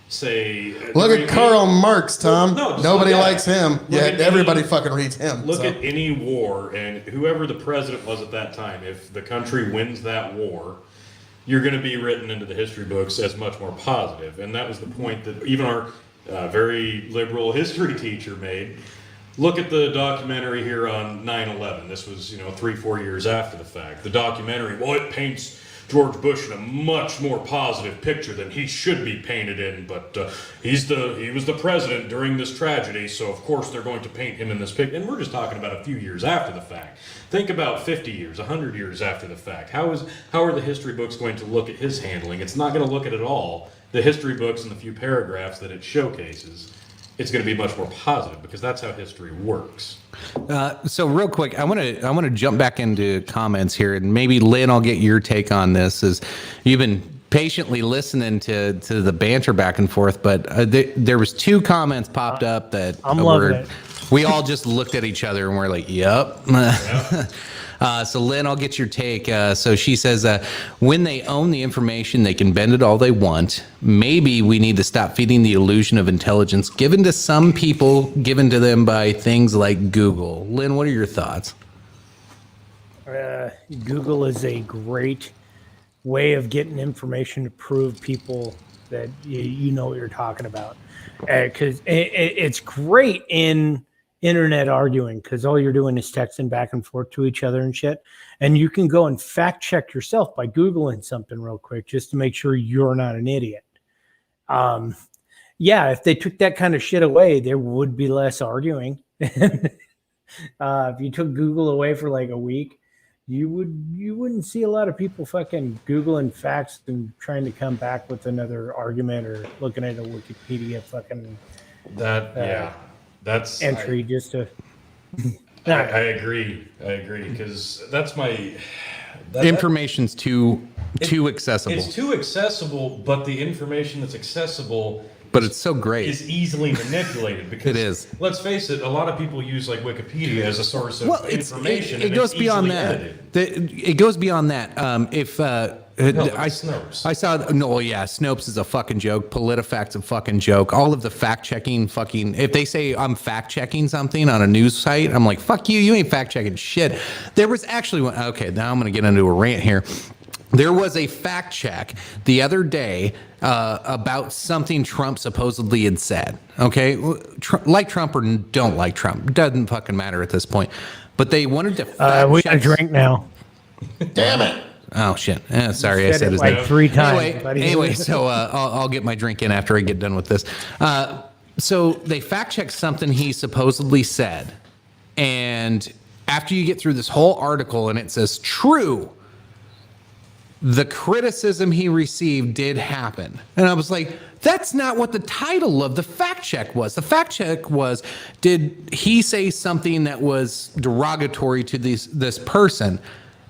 say... look at Karl Marx, Tom. No, just Nobody look at likes him. Look at Everybody any- fucking reads him. Look so. at any war, and whoever the president was at that time, if the country wins that war, you're going to be written into the history books as much more positive. And that was the point that even our very liberal history teacher made. Look at the documentary here on 9/11. This was, 3-4 years after the fact. The documentary, well, it paints George Bush in a much more positive picture than he should be painted in, but he was the president during this tragedy, so of course they're going to paint him in this picture. And we're just talking about a few years after the fact. Think about 50 years, 100 years after the fact. How are the history books going to look at his handling? It's not going to look at all the history books and the few paragraphs that it showcases. It's going to be much more positive, because that's how history works. So real quick, I want to jump back into comments here, and maybe Lynn, I'll get your take on this. Is you've been patiently listening to the banter back and forth, but there was 2 comments popped up that I'm loving it. We all just looked at each other and we're like, "Yep." Yeah. So Lynn, I'll get your take. So she says, when they own the information, they can bend it all they want. Maybe we need to stop feeding the illusion of intelligence given to some people, given to them by things like Google. Lynn, what are your thoughts? Google is a great way of getting information to prove people that you know what you're talking about. Because it's great in internet arguing, because all you're doing is texting back and forth to each other and shit. And you can go and fact check yourself by Googling something real quick just to make sure you're not an idiot. yeah, if they took that kind of shit away, there would be less arguing. If you took Google away for like a week, you wouldn't see a lot of people fucking Googling facts and trying to come back with another argument or looking at a Wikipedia fucking that's entry just to. I agree because that's my Information's too accessible. It's too accessible, but the information that's accessible. But it's so great. Is easily manipulated because it is. Let's face it, a lot of people use like Wikipedia as a source of information. It goes beyond that. It goes beyond that. Snopes. I saw Snopes is a fucking joke. PolitiFact's a fucking joke. All of the fact checking fucking. If they say I'm fact checking something on a news site, I'm like, fuck you. You ain't fact checking shit. There was actually one. Okay, now I'm gonna get into a rant here. There was a fact check the other day about something Trump supposedly had said. Okay, like Trump or don't like Trump, doesn't fucking matter at this point. But they wanted to. We got a drink now. Damn it! Oh shit! Sorry, I said his like name 3 times. Anyway, so I'll get my drink in after I get done with this. So they fact checked something he supposedly said, and after you get through this whole article and it says true. The criticism he received did happen. And I was like, that's not what the title of the fact check was. The fact check was, did he say something that was derogatory to this person?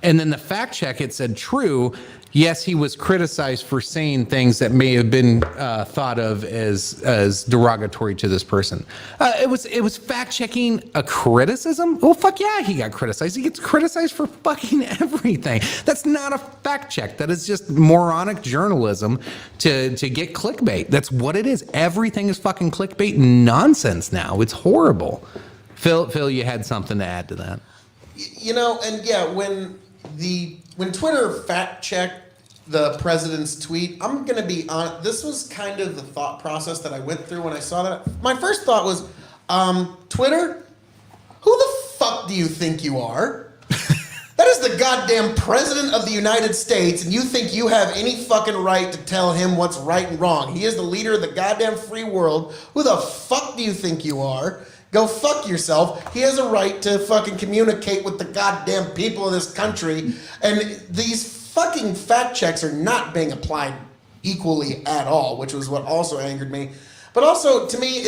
And then the fact check, it said true. Yes, he was criticized for saying things that may have been thought of as derogatory to this person. It was fact checking a criticism. Well, fuck yeah, he got criticized. He gets criticized for fucking everything. That's not a fact check. That is just moronic journalism to get clickbait. That's what it is. Everything is fucking clickbait nonsense now. It's horrible. Phil, you had something to add to that. You know, and yeah, when Twitter fact checked the president's tweet, I'm going to be honest, this was kind of the thought process that I went through when I saw that. My first thought was, Twitter, who the fuck do you think you are? That is the goddamn president of the United States, and you think you have any fucking right to tell him what's right and wrong. He is the leader of the goddamn free world. Who the fuck do you think you are? Go fuck yourself. He has a right to fucking communicate with the goddamn people of this country, and these fucking fact checks are not being applied equally at all, which was what also angered me. But also, to me,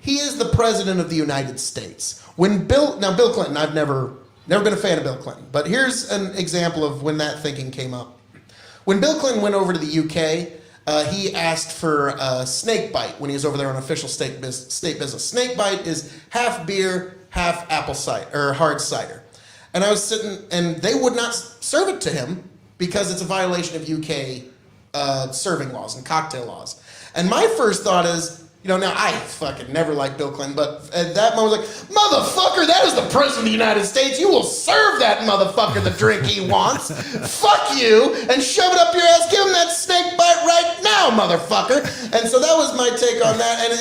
he is the president of the United States. Bill Clinton, I've never been a fan of Bill Clinton, but here's an example of when that thinking came up. When Bill Clinton went over to the UK, he asked for a snake bite when he was over there on official state business. Snake bite is half beer, half apple cider, or hard cider. And I was sitting, and they would not serve it to him, because it's a violation of UK serving laws and cocktail laws. And my first thought is, now I fucking never liked Bill Clinton, but at that moment I was like, motherfucker, that is the president of the United States. You will serve that motherfucker the drink he wants. Fuck you, and shove it up your ass. Give him that snake bite right now, motherfucker. And so that was my take on that. And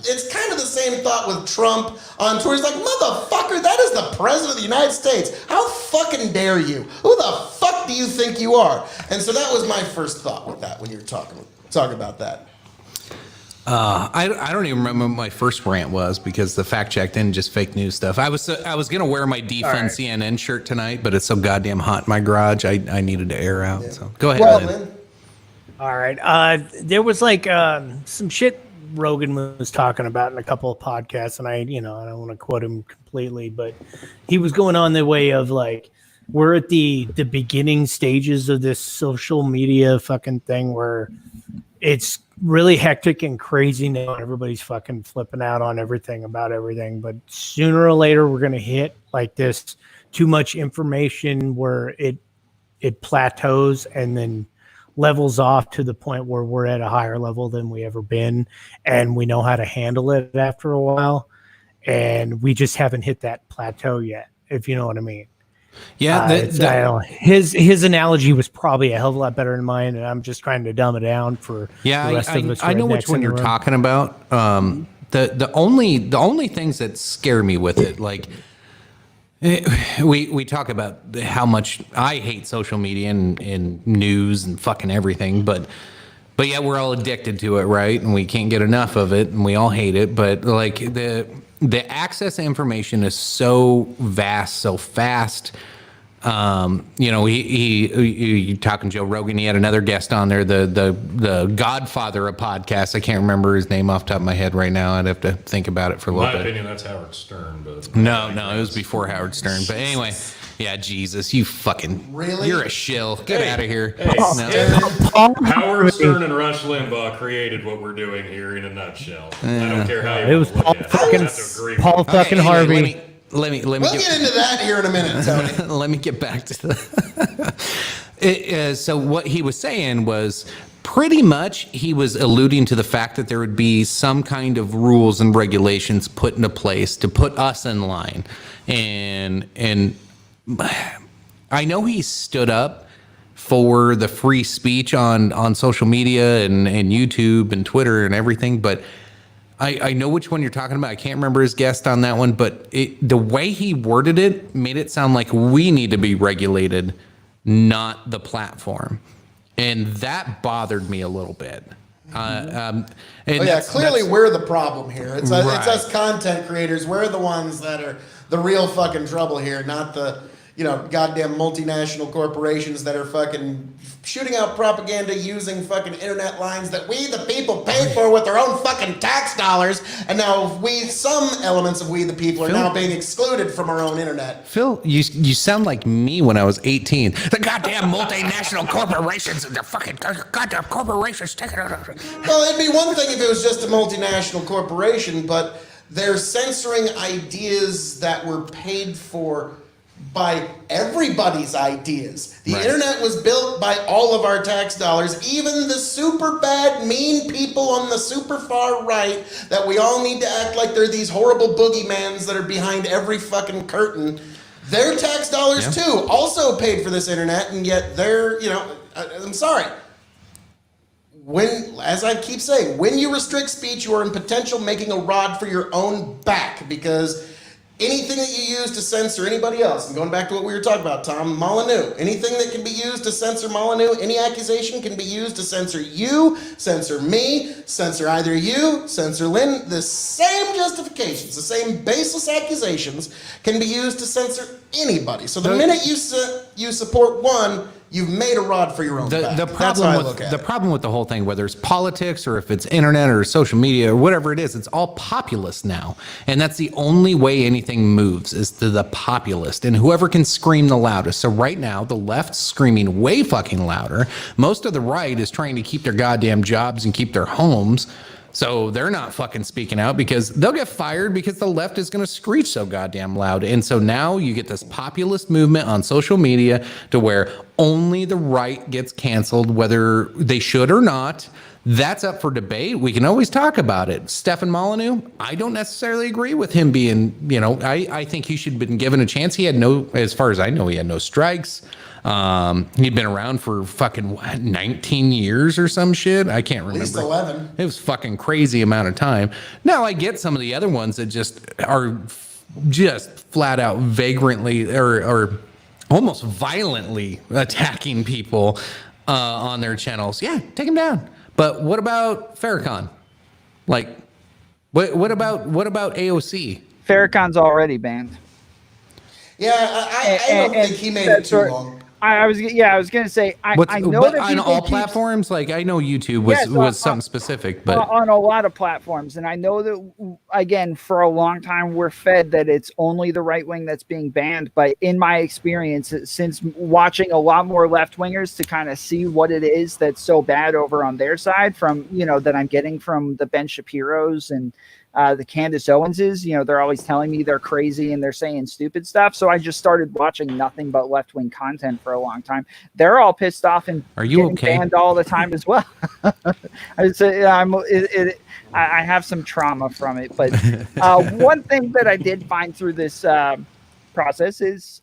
it's kind of the same thought with Trump on Twitter. It's like, motherfucker, that is the president of the United States. How fucking dare you? Who the fuck do you think you are? And so that was my first thought with that when you were talking about that. I don't even remember what my first rant was because the fact check didn't just fake news stuff. I was gonna wear my defund CNN shirt tonight, but it's so goddamn hot in my garage. I needed to air out. Yeah. So go ahead, Lynn. All right. There was like some shit Rogan was talking about in a couple of podcasts, and I don't want to quote him completely, but he was going on the way of like, we're at the beginning stages of this social media fucking thing where it's really hectic and crazy now. Everybody's fucking flipping out on everything about everything, but sooner or later we're going to hit like this too much information where it plateaus and then levels off to the point where we're at a higher level than we ever been, and we know how to handle it after a while, and we just haven't hit that plateau yet, if you know what I mean. Yeah, his analogy was probably a hell of a lot better than mine, and I'm just trying to dumb it down for the rest of us. I know which one you're talking about. The only things that scare me with it, like we talk about how much I hate social media and news and fucking everything, but but yet we're all addicted to it, right? And we can't get enough of it, and we all hate it. But like the access to information is so vast, so fast. You know, you talking Joe Rogan. He had another guest on there, the Godfather of podcasts. I can't remember his name off the top of my head right now. I'd have to think about it for a In little my bit. opinion, that's Howard Stern. But No, it was before Howard Stern. But anyway, yeah, Jesus, you fucking Really? you're a shill. Get Hey, out of here. hey, No. Howard Stern and Rush Limbaugh created what we're doing here in a nutshell. I don't care how you It was look Paul at it. fucking- I have to agree with Paul you. fucking Anyway, Harvey. Let me We'll get into that here in a minute, Tony. let me get back to the. So what he was saying was pretty much he was alluding to the fact that there would be some kind of rules and regulations put into place to put us in line, and I know he stood up for the free speech on social media and YouTube and Twitter and everything, but I know which one you're talking about. I can't remember his guest on that one, but the way he worded it made it sound like we need to be regulated, not the platform. And that bothered me a little bit. And Oh yeah, clearly we're the problem here. It's Right. us content creators. We're the ones that are the real fucking trouble here, not the goddamn multinational corporations that are fucking shooting out propaganda using fucking internet lines that we the people pay for with our own fucking tax dollars, and now some elements of we the people are now being excluded from our own internet. Phil, you sound like me when I was 18. The goddamn multinational corporations and the fucking goddamn corporations taking it. Well, it'd be one thing if it was just a multinational corporation, but they're censoring ideas that were paid for by everybody's ideas. The Right. internet was built by all of our tax dollars, even the super bad, mean people on the super far right that we all need to act like they're these horrible boogeymans that are behind every fucking curtain. Their tax dollars Yeah. too also paid for this internet, and yet they're, I'm sorry. As I keep saying, when you restrict speech, you are in potential making a rod for your own back, because anything that you use to censor anybody else, and going back to what we were talking about, Tom, Molyneux, anything that can be used to censor Molyneux, any accusation can be used to censor you, censor me, censor either you, censor Lynn. The same justifications, the same baseless accusations can be used to censor anybody. So the minute you support one, you've made a rod for your own back. That's how I look at it. Problem with the whole thing, whether it's politics or if it's internet or social media or whatever it is, it's all populist now. And that's the only way anything moves is to the populist and whoever can scream the loudest. So right now, the left's screaming way fucking louder. Most of the right is trying to keep their goddamn jobs and keep their homes. So they're not fucking speaking out because they'll get fired because the left is going to screech so goddamn loud. And so now you get this populist movement on social media to where only the right gets canceled, whether they should or not. That's up for debate. We can always talk about it. Stefan Molyneux, I don't necessarily agree with him being, I think he should have been given a chance. He had as far as I know, he had no strikes. He'd been around for fucking 19 years or some shit. I can't remember. At least 11. It was fucking crazy amount of time. Now I get some of the other ones that just are just flat out vagrantly or almost violently attacking people on their channels. Yeah, take them down. But what about Farrakhan? Like, what about AOC? Farrakhan's already banned. Yeah, I don't think he made it too long. I was gonna say I know but that on people all keep- platforms, like I know YouTube Yes, was something specific, but on a lot of platforms, and I know that again for a long time we're fed that it's only the right wing that's being banned. But in my experience, since watching a lot more left wingers to kind of see what it is that's so bad over on their side, from that I'm getting from the Ben Shapiro's and the Candace Owenses, they're always telling me they're crazy and they're saying stupid stuff. So I just started watching nothing but left wing content for a long time. They're all pissed off and Are you getting okay? banned all the time as well. I have some trauma from it, but one thing that I did find through this process is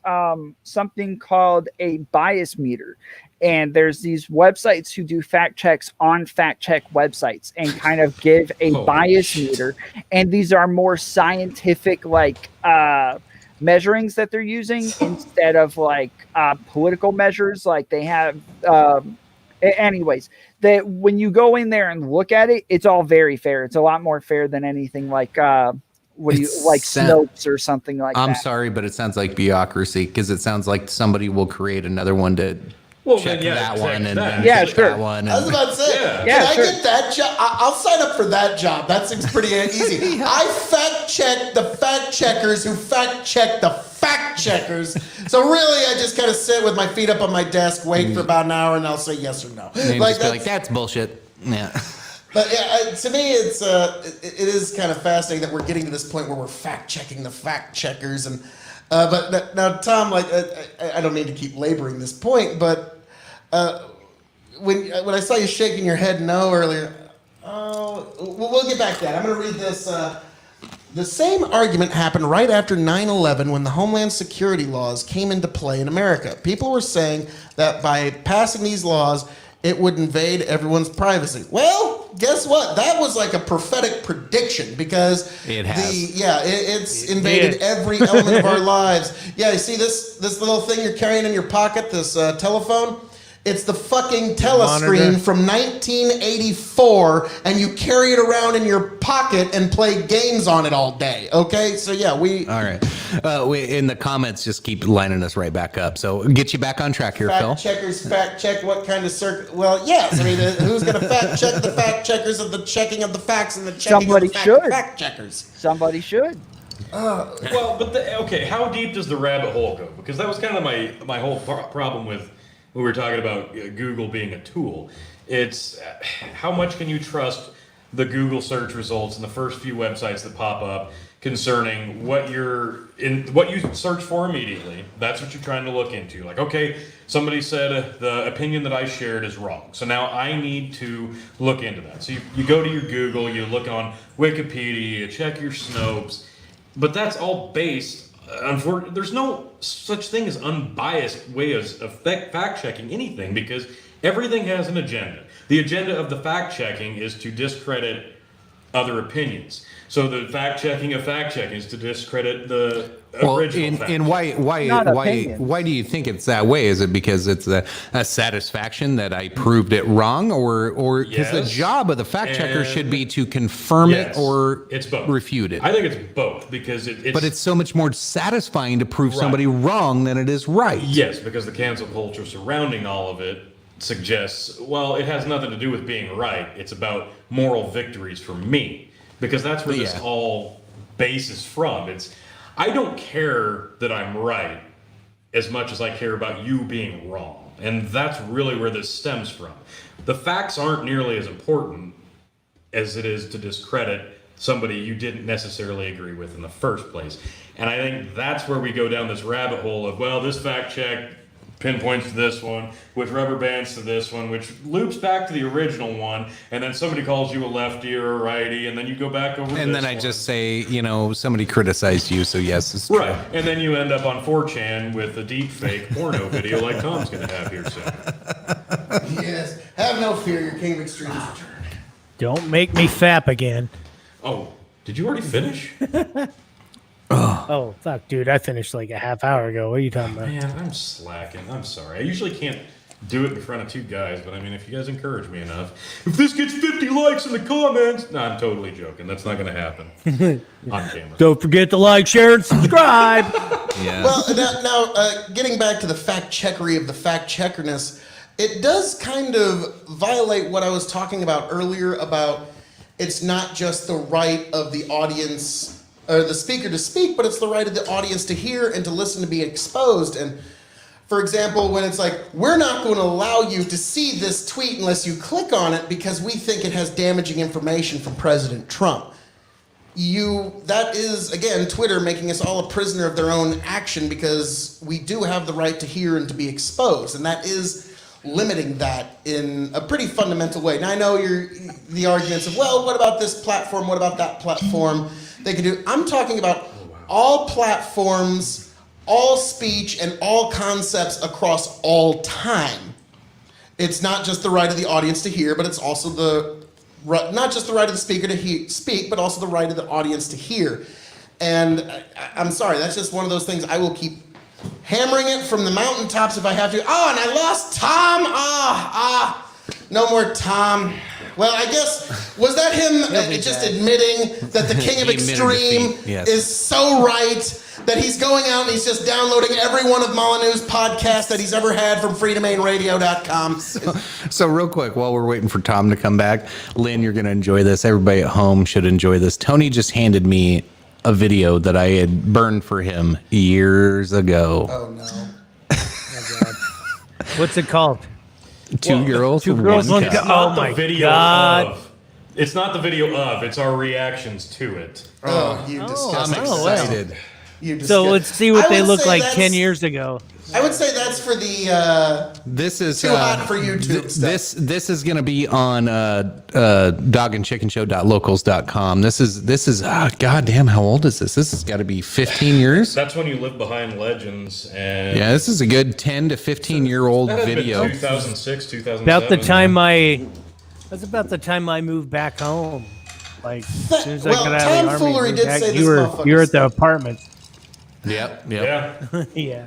something called a bias meter. And there's these websites who do fact checks on fact check websites and kind of give a bias meter. And these are more scientific, measurings that they're using instead of political measures. Like they have Anyways, that when you go in there and look at it, it's all very fair. It's a lot more fair than anything like Snopes or something like that. I'm sorry, but it sounds like bureaucracy because it sounds like somebody will create another one to check that one and then check that one. I was about to say, can I get that job? I'll sign up for that job. That seems pretty easy. I fact check the fact checkers who fact check the fact checkers. So really, I just kind of sit with my feet up on my desk, wait for about an hour, and I'll say yes or no. That's bullshit. Yeah. But yeah, to me, it is kind of fascinating that we're getting to this point where we're fact checking the fact checkers. And but now, Tom, I don't mean to keep laboring this point, but when I saw you shaking your head no earlier, we'll get back to that. I'm going to read this. The same argument happened right after 9/11 when the Homeland Security laws came into play in America. People were saying that by passing these laws, it would invade everyone's privacy. Well, guess what? That was like a prophetic prediction because it's invaded every element of our lives. Yeah, you see this little thing you're carrying in your pocket, this telephone? It's the fucking telescreen from 1984, and you carry it around in your pocket and play games on it all day. Okay, so yeah, all right. We in the comments just keep lining us right back up. So get you back on track here, Phil. Fact checkers fact check what kind of circuit? Well, yes. I mean, who's going to fact check the fact checkers of the checking of the facts and the checking of the fact checkers? Somebody should. Well, but how deep does the rabbit hole go? Because that was kind of my whole problem with. We were talking about Google being a tool. It's how much can you trust the Google search results and the first few websites that pop up concerning what you search for immediately. That's what you're trying to look into. Like, okay, somebody said the opinion that I shared is wrong. So now I need to look into that. So you go to your Google, you look on Wikipedia, you check your Snopes, but that's all based. Unfortunately, there's no such thing as unbiased way of fact checking anything because everything has an agenda. The agenda of the fact checking is to discredit other opinions. So the fact checking of fact checking is to discredit the original fact. And why do you think it's that way? Is it because it's a satisfaction that I proved it wrong, or because the job of the fact checker should be to confirm it or it's both. Refute it? I think it's both because but it's so much more satisfying to prove somebody wrong than it is right. Yes, because the cancel culture surrounding all of it suggests, well, it has nothing to do with being right. It's about moral victories for me. Because that's where this all bases from. I don't care that I'm right as much as I care about you being wrong. And that's really where this stems from. The facts aren't nearly as important as it is to discredit somebody you didn't necessarily agree with in the first place. And I think that's where we go down this rabbit hole of, well, this fact check pinpoints to this one, which rubber bands to this one, which loops back to the original one, and then somebody calls you a lefty or a righty, and then you go back over and this then I one. just say, somebody criticized you, so yes, it's true. Right, and then you end up on 4chan with a deep fake porno video like Tom's going to have here soon. Yes, have no fear, your King of Extremes return. Don't make me fap again. Oh, did you already finish? Oh, fuck, dude. I finished like a half hour ago. What are you talking about? Man, I'm slacking. I'm sorry. I usually can't do it in front of two guys, but I mean, if you guys encourage me enough, if this gets 50 likes in the comments, no, I'm totally joking. That's not going to happen on camera. Don't forget to like, share, and subscribe. Yeah. Well, now getting back to the fact checkery of the fact checkerness, it does kind of violate what I was talking about earlier about it's not just the right of the audience or the speaker to speak, but it's the right of the audience to hear and to listen, to be exposed. And for example, when it's like, we're not going to allow you to see this tweet unless you click on it because we think it has damaging information from President Trump. That is, again, Twitter making us all a prisoner of their own action because we do have the right to hear and to be exposed. And that is limiting that in a pretty fundamental way. Now, I know the arguments of, well, what about this platform? What about that platform? They can do. I'm talking about all platforms, all speech, and all concepts across all time. It's not just the right of the audience to hear, but it's also not just the right of the speaker to speak, but also the right of the audience to hear. And I'm sorry, that's just one of those things I will keep hammering it from the mountaintops if I have to. Oh, and I lost Tom. No more Tom. Well, I guess, was that him just admitting that the King of He admitted Extreme defeat, yes. is so right that he's going out and he's just downloading every one of Molyneux's podcasts that he's ever had from freedomainradio.com. So real quick, while we're waiting for Tom to come back, Lynn, you're going to enjoy this. Everybody at home should enjoy this. Tony just handed me a video that I had burned for him years ago. Oh, no. What's it called? Two girls, Two girls, one cup. cup. Not Oh the my video God. of. It's not the video of. It's our reactions to it. Oh, you I'm disgusting. wow. excited. You So disgust- let's see what I they would look say like that's- 10 years ago. I would say that's for the This is too hot for YouTube stuff. This is going to be on dogandchickenshow.locals.com. This is goddamn, how old is this? This has got to be 15 years. That's when you live behind legends, and Yeah, this is a good 10 to 15 year old that had video. been 2006, 2007. About the time that's about the time I moved back home. Like, as soon as I Well, got out of the tomfoolery army, moved did back, say this you were motherfucker's at the apartment. Yep. Yeah. Yeah.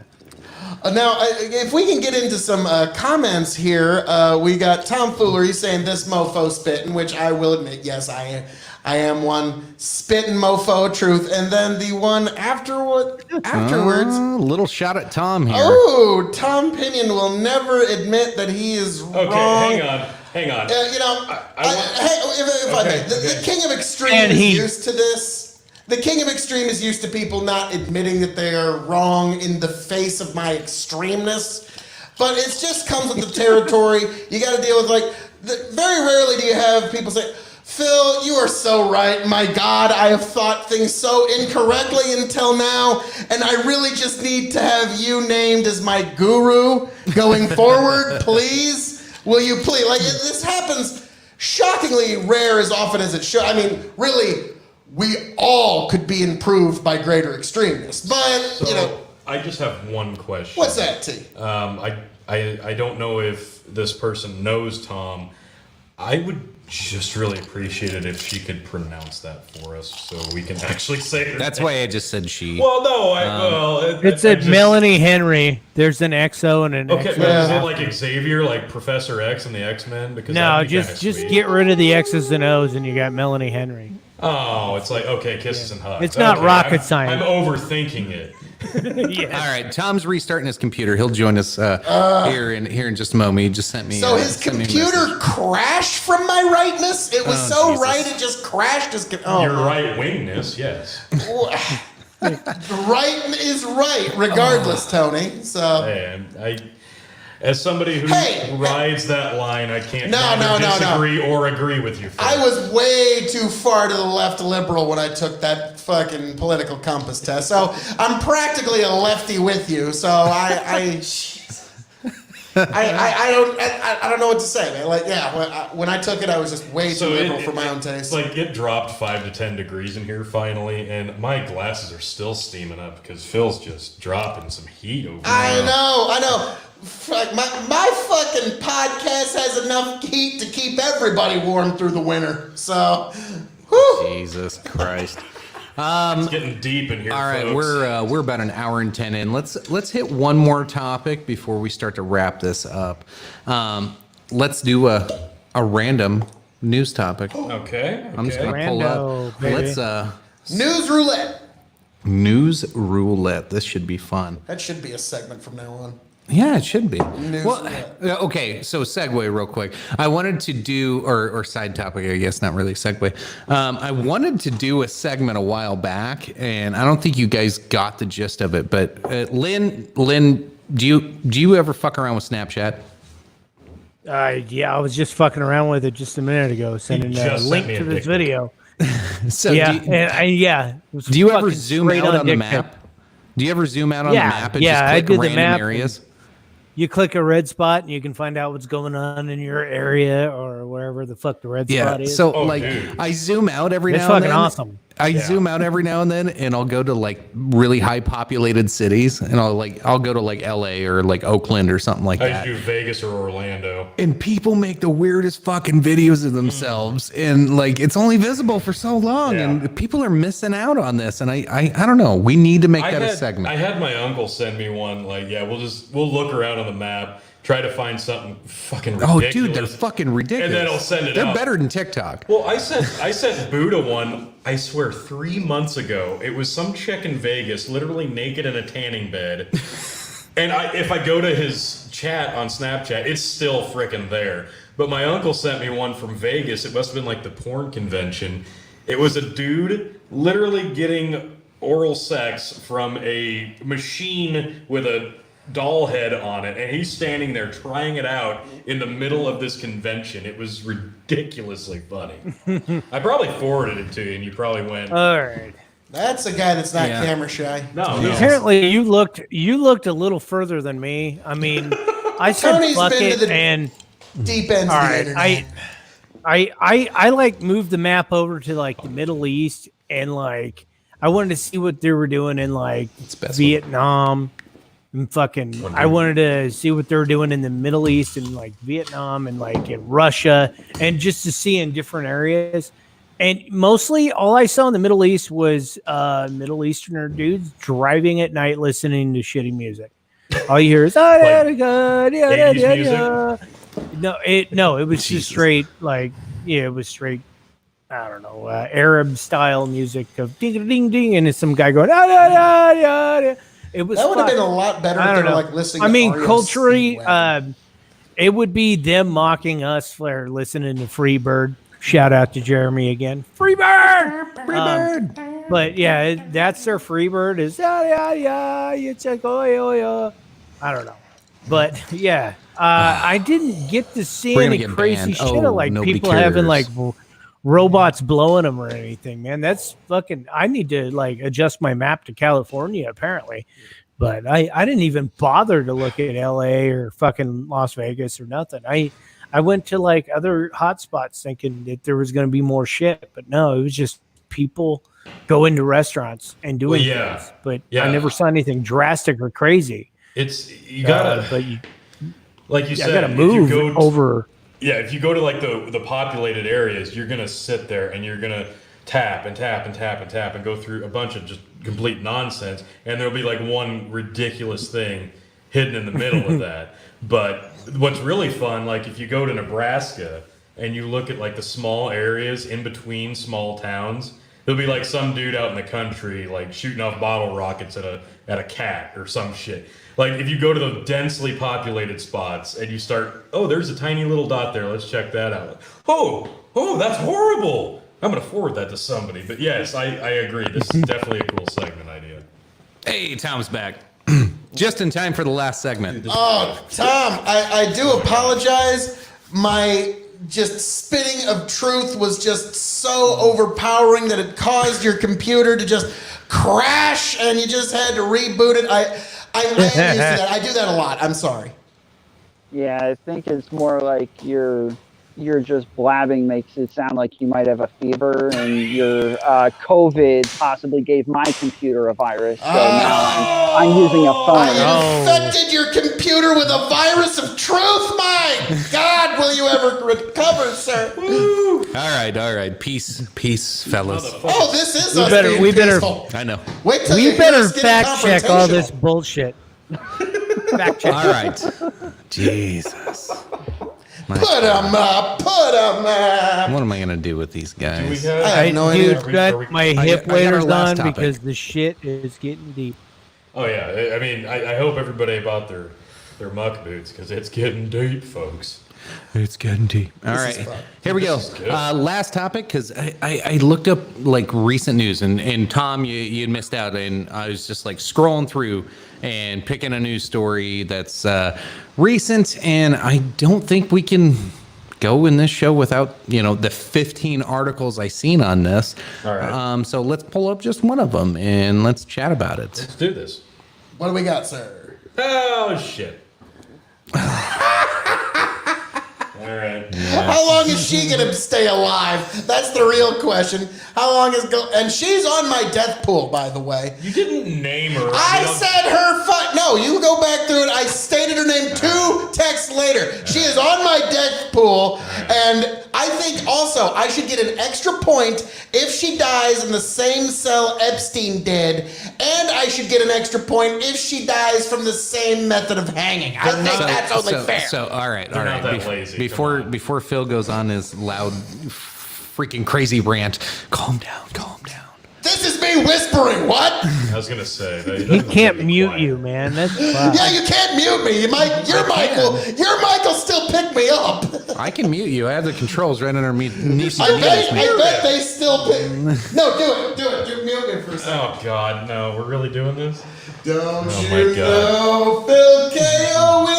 Now, if we can get into some comments here, we got tomfoolery saying this mofo spitting, which I will admit, yes, I am one spitting mofo, truth, and then the one afterwards. Little shot at Tom here. Oh, Tom Pinion will never admit that he is Okay, wrong. hang on. You know, if I may, the King of Extreme And is he- used to this. The King of Extreme is used to people not admitting that they are wrong in the face of my extremeness. But it just comes with the territory. You got to deal with, very rarely do you have people say, Phil, you are so right. My God, I have thought things so incorrectly until now, and I really just need to have you named as my guru going forward, please. Will you please? This happens shockingly rare as often as it should. I mean, really, we all could be improved by greater extremists. But, I just have one question. what's that, T? I don't know if this person knows Tom. I would just really appreciate it if she could pronounce that for us so we can actually say her That's name. why I just said she. Well, no, It's I at just- Melanie Henry. There's an XO and an Okay, XO. but is it like Xavier, like Professor X and the X-Men? Because No, that'd be kinda just sweet. get rid of the X's and O's and you got Melanie Henry. Oh, it's like, okay, kisses and hugs. It's not Okay, rocket I'm science. overthinking it. All right, Tom's restarting his computer. He'll join us here in just a moment. He just sent me. So his sent me a computer message. crashed from my rightness? It was Oh, so Jesus. right, it just crashed his oh, Your right wingness, yes. Right is right, regardless, Tony. So Hey, as somebody who Hey! rides that line, I can't No, neither no. disagree or agree with you. Phil. I was way too far to the left liberal when I took that fucking political compass test. So I'm practically a lefty with you. So I don't know what to say, man. When I took it, I was just way too liberal for my own taste. Like it dropped 5 to 10 degrees in here finally, and my glasses are still steaming up because Phil's just dropping some heat over I there. know. Fuck, my fucking podcast has enough heat to keep everybody warm through the winter. So, whew. Jesus Christ. It's getting deep in here. All right, folks. we're about an hour and 10 in. Let's hit one more topic before we start to wrap this up. Let's do a random news topic. Okay. I'm just okay. gonna pull Rando, up. baby. Let's News roulette. news roulette. This should be fun. That should be a segment from now on. Yeah, it should be. News roulette. Okay, so segue real quick. I wanted to do, or side topic, I guess, not really segue. I wanted to do a segment a while back, and I don't think you guys got the gist of it. But Lynn, do you ever fuck around with Snapchat? Yeah, I was just fucking around with it just a minute ago, sending a just link sent me to a this dick pic. video. So Yeah, do it was you ever fucking zoom straight out on the dick pic. map? Do you ever zoom out on Yeah, the map and yeah, I just click did the random map. areas? You click a red spot and you can find out what's going on in your area or wherever the fuck the red Yeah. spot is. So Oh, dude. I zoom out every It's now and fucking then. awesome. I zoom out every now and then, and I'll go to really high populated cities, and I'll go to LA or Oakland or something like I that. just do Vegas or Orlando. And people make the weirdest fucking videos of themselves, and it's only visible for so long, Yeah. and people are missing out on this. And I don't know. We need to make that a segment. I had my uncle send me one. We'll look around on the map, try to find something fucking ridiculous. Oh, dude, they're fucking ridiculous. And then I'll send it They're out. better than TikTok. Well, I sent Buddha one, I swear, 3 months ago. It was some chick in Vegas, literally naked in a tanning bed. And if I go to his chat on Snapchat, it's still freaking there. But my uncle sent me one from Vegas. It must have been like the porn convention. It was a dude literally getting oral sex from a machine with a doll head on it, and he's standing there trying it out in the middle of this convention. It was ridiculously funny. I probably forwarded it to you, and you probably went, All right. That's a guy that's not Yeah. camera shy. no. Apparently, you looked a little further than me. I mean, I said Tony's fuck been to it, the and deep ends all of the right, internet. I like moved the map over to like the Middle East, and like I wanted to see what they were doing in like best Vietnam and fucking. I wanted to see what they were doing in the Middle East and like Vietnam and like in Russia, and just to see in different areas. And mostly, all I saw in the Middle East was Middle Easterner dudes driving at night listening to shitty music. All you hear is No, it was just straight it was straight. I don't know, Arab style music of ding ding ding, and it's some guy going It was That would have fuck- been a lot better I if don't they were know. like listening I to mean, R.E.M. culturally, Speedwagon. it would be them mocking us for listening to Freebird. Shout out to Jeremy again. Freebird! Freebird! But yeah, that's their Freebird is it's like I don't know. But yeah, I didn't get to see We're gonna any get crazy banned. shit Oh, of like nobody people having like cares. robots blowing them or anything, man. That's fucking. I need to like adjust my map to California apparently. But I didn't even bother to look at LA or fucking Las Vegas or nothing. I went to like other hotspots thinking that there was going to be more shit, but no, it was just people going to restaurants and doing things. But I never saw anything drastic or crazy. It's, you gotta, but you, like you said, I gotta if you move go over. Yeah, if you go to like the populated areas, you're gonna sit there and you're gonna tap and tap and tap and tap and go through a bunch of just complete nonsense, and there'll be like one ridiculous thing hidden in the middle of that. But what's really fun, like if you go to Nebraska and you look at like the small areas in between small towns, there'll be like some dude out in the country like shooting off bottle rockets at a cat or some shit. Like if you go to the densely populated spots and you start, oh, there's a tiny little dot there, let's check that out. Oh, that's horrible. I'm gonna forward that to somebody. But yes, I agree. This is definitely a cool segment idea. Hey, Tom's back. Just in time for the last segment. Oh, Tom, I do apologize. My just spitting of truth was just so overpowering that it caused your computer to just crash and you just had to reboot it. I'm used to that. I do that a lot. I'm sorry. Yeah, I think it's more like you're just blabbing makes it sound like you might have a fever, and your COVID possibly gave my computer a virus. So now I'm using a phone. I infected your computer with a virus of truth. My God, will you ever recover, sir? All right. Peace, fellas. Oh, this is We us better- being we better- peaceful. I know. Wait till We you hear better us getting fact check all this confrontational. bullshit. Fact check. All right. Jesus. Put 'em up. Put 'em up. What am I gonna do with these Do we guys? have, I have no idea. Dude, got my I hip got our waders last on topic. because the shit is getting deep. oh yeah, I mean, I hope everybody bought their muck boots because it's getting deep, folks. It's getting deep. All This is right, fun. here we go. This is good. Last topic, because I looked up like recent news, and Tom, you missed out, and I was just like scrolling through and picking a news story that's recent, and I don't think we can go in this show without the 15 articles I seen on this. All right. So let's pull up just one of them and let's chat about it. Let's do this. What do we got, sir? Oh shit. All right. How long is she gonna stay alive? That's the real question. How long is and she's on my death pool, by the way. You didn't name her. I You know- said her. No, you go back through it. I stated her name 2 text text later. She is on my death pool, and I think also I should get an extra point if she dies in the same cell Epstein did, and I should get an extra point if she dies from the same method of hanging. I think that's only fair. So all right. not that lazy. Before Phil goes on his loud, freaking crazy rant, calm down. This is me whispering. What? I was gonna say He can't mute you, man. That's fine. Yeah, you can't mute me. Your mic will still pick me up. I can mute you. I have the controls right underneath me. I bet they still pick. No, do it. Mute me for a second. Oh God, no! We're really doing this? Don't Oh, you my God. know Phil KOE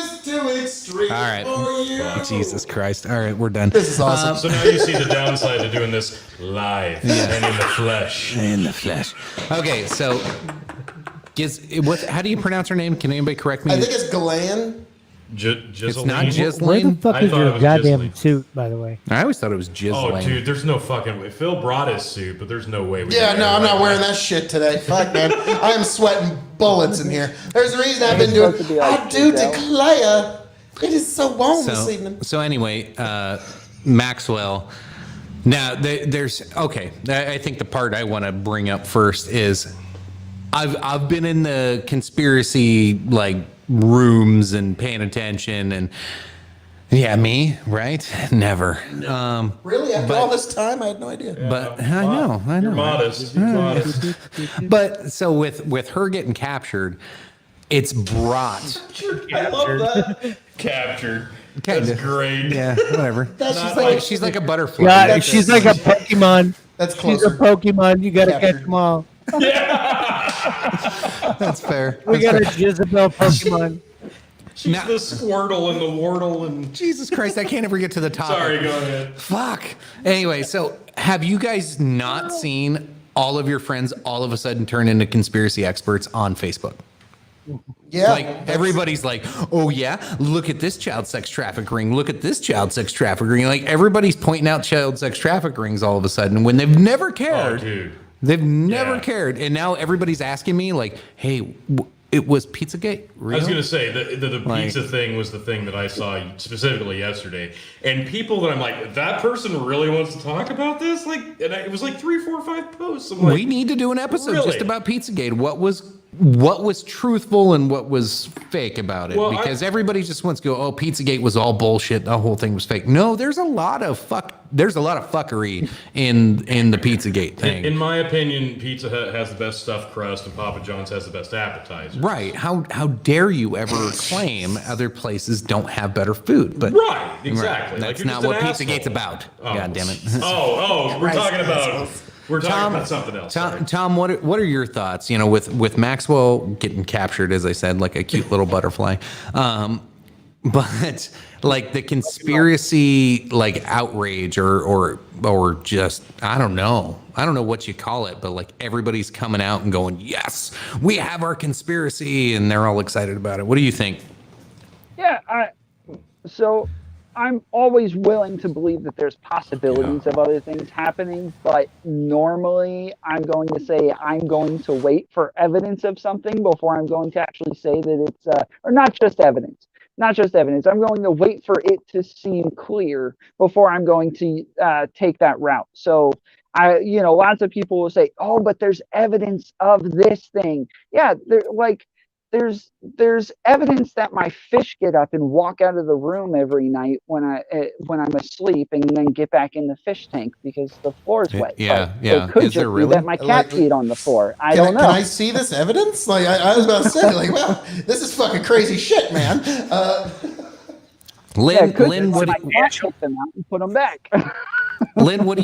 is too extreme All right. for you? Jesus Christ. All right, we're done. This is awesome. So now you see the downside to doing this live and in the flesh. In the flesh. Okay, so how do you pronounce her name? Can anybody correct me? I think it's Ghislaine. It's not Where the Ghislaine. fuck I is thought it your was goddamn Ghislaine. suit, by the way? I always thought it was Ghislaine. Oh, dude, there's no fucking way. Phil brought his suit, but there's no way we Yeah, can no, get it I'm not right. wearing that shit today. Fuck, man. I am sweating bullets in here. There's a reason I've been doing. supposed to be like I do Giselle. declare. It is so warm this evening. So anyway, Maxwell. Now there's okay. I think the part I want to bring up first is I've been in the conspiracy like rooms and paying attention and yeah, me right? Never. Really? After all this time, I had no idea. But I know. You're modest. You're modest. But so with her getting captured, it's brought. I love that. Captured. Kinda. That's great. Yeah, whatever. She's like a butterfly. Yeah, she's like a Pokemon. That's She's a closer. Pokemon. You gotta Captured. catch them all. That's fair. We got a Jezebel Pokemon. She's Now- the Squirtle and the Wardle and. Jesus Christ, I can't ever get to the topic. Sorry, go ahead. Fuck. Anyway, so have you guys not seen all of your friends all of a sudden turn into conspiracy experts on Facebook? Yeah. Like everybody's like, oh yeah, look at this child sex traffic ring. Look at this child sex traffic ring. Like everybody's pointing out child sex traffic rings all of a sudden when they've never Oh, cared. dude. They've never Yeah. cared. And now everybody's asking me like, hey, it was Pizzagate? Real? I was going to say, the Like- pizza thing was the thing that I saw specifically yesterday. And people that I'm like, that person really wants to talk about this? Like, and it was like 3, 4, 5 posts. I'm like, we need to do an episode really? just about Pizzagate. What was truthful and what was fake about it? Well, Because everybody just wants to go, oh, Pizzagate was all bullshit. The whole thing was fake. No, there's a lot of fuckery in the Pizzagate thing. In my opinion, Pizza Hut has the best stuffed crust and Papa John's has the best appetizer. Right. How dare you ever claim other places don't have better food? But Right, exactly. That's Like, you're not just what an Pizzagate's asshole. about. Oh. God damn it. We're talking about Tom, something else. sorry. Tom, what are your thoughts? You know, with Maxwell getting captured, as I said, like a cute little butterfly, but like the conspiracy, like outrage or just I don't know what you call it, but like everybody's coming out and going, yes, we have our conspiracy, and they're all excited about it. What do you think? Yeah, so I'm always willing to believe that there's possibilities of other things happening, but normally I'm going to say I'm going to wait for evidence of something before I'm going to actually say that it's, or not just evidence. I'm going to wait for it to seem clear before I'm going to take that route. So lots of people will say, oh, but there's evidence of this thing. Yeah, there's evidence that my fish get up and walk out of the room every night when I'm asleep and then get back in the fish tank because the floor is wet. Yeah, But yeah. It could Is there just be really? that my cat peed on the floor. I Can don't know. Can I see this evidence? Like I was about to say, like, wow, this is fucking crazy shit, man. Lynn, it could Lynn, just what, be my cat took them out and put them back. Lynn, what are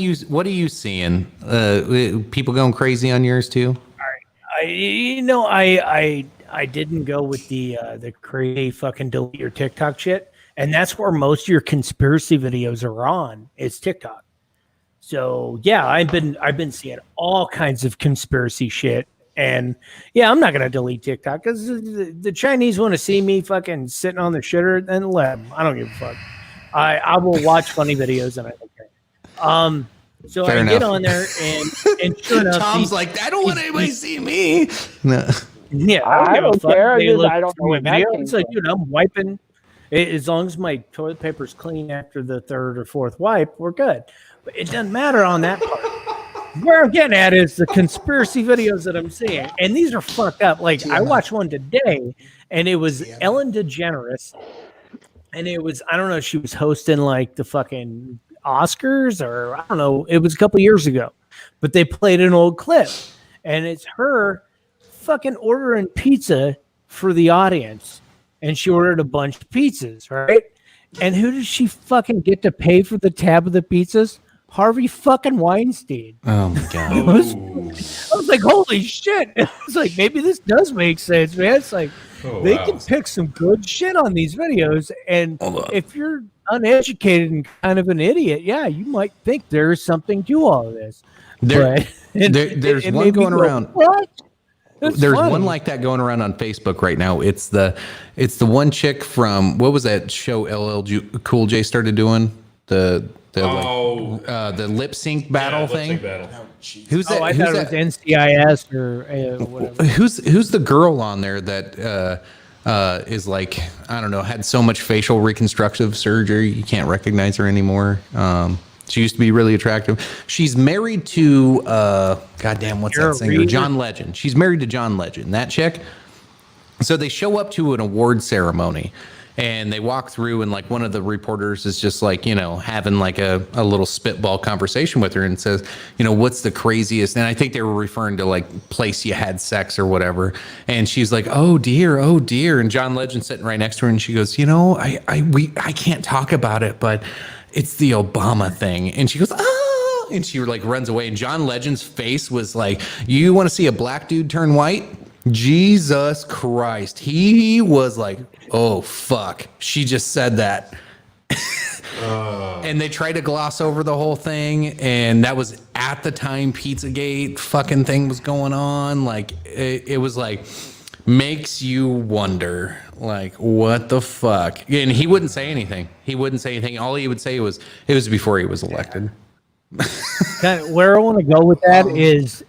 you seeing? People going crazy on yours too? I didn't go with the crazy fucking delete your TikTok shit, and that's where most of your conspiracy videos are on. It's TikTok. So yeah, I've been seeing all kinds of conspiracy shit, and yeah, I'm not gonna delete TikTok because the Chinese want to see me fucking sitting on the shitter, and let them. I don't give a fuck. I will watch funny videos and I don't care. So Fair I enough. get on there and sure enough, Tom's like, I don't want anybody to see me. No. yeah, I give a don't fuck. care. They look I don't know through where my that video. came It's like, from. dude, I'm wiping. As long as my toilet paper's clean after the third or fourth wipe, we're good. But it doesn't matter on that part. Where I'm getting at is the conspiracy videos that I'm seeing, and these are fucked up. Like I watched one today, and it was Ellen DeGeneres, and it was, I don't know, she was hosting like the fucking Oscars, or I don't know, it was a couple years ago, but they played an old clip, and it's her fucking ordering pizza for the audience, and she ordered a bunch of pizzas, right? And who does she fucking get to pay for the tab of the pizzas? Harvey fucking Weinstein. Oh my god! I was like, holy shit! I was like, maybe this does make sense, man. It's like they can pick some good shit on these videos, and if you're uneducated and kind of an idiot, yeah, you might think there's something to all of this. There's one going around. What? There's one like that going around on Facebook right now. It's the one chick from, what was that show LL Cool J started doing? The lip sync battle thing. Who's that? I thought it was NCIS or whatever. Who's the girl on there that is like, I don't know, had so much facial reconstructive surgery you can't recognize her anymore. She used to be really attractive. She's married to goddamn, what's that singer? John Legend. She's married to John Legend. That chick. So they show up to an award ceremony, and they walk through, and like one of the reporters is just like, you know, having like a little spitball conversation with her, and says, you know, what's the craziest? And I think they were referring to like place you had sex or whatever. And she's like, oh dear. And John Legend sitting right next to her, and she goes, you know, I can't talk about it, but it's the Obama thing. And she goes, ah, and she like runs away. And John Legend's face was like, you want to see a black dude turn white? Jesus Christ. He was like, oh fuck, she just said that. And they tried to gloss over the whole thing, and that was at the time Pizzagate fucking thing was going on. Like it was like, makes you wonder, like, what the fuck? And he wouldn't say anything. All he would say was, it was before he was elected. Kind of where I want to go with that is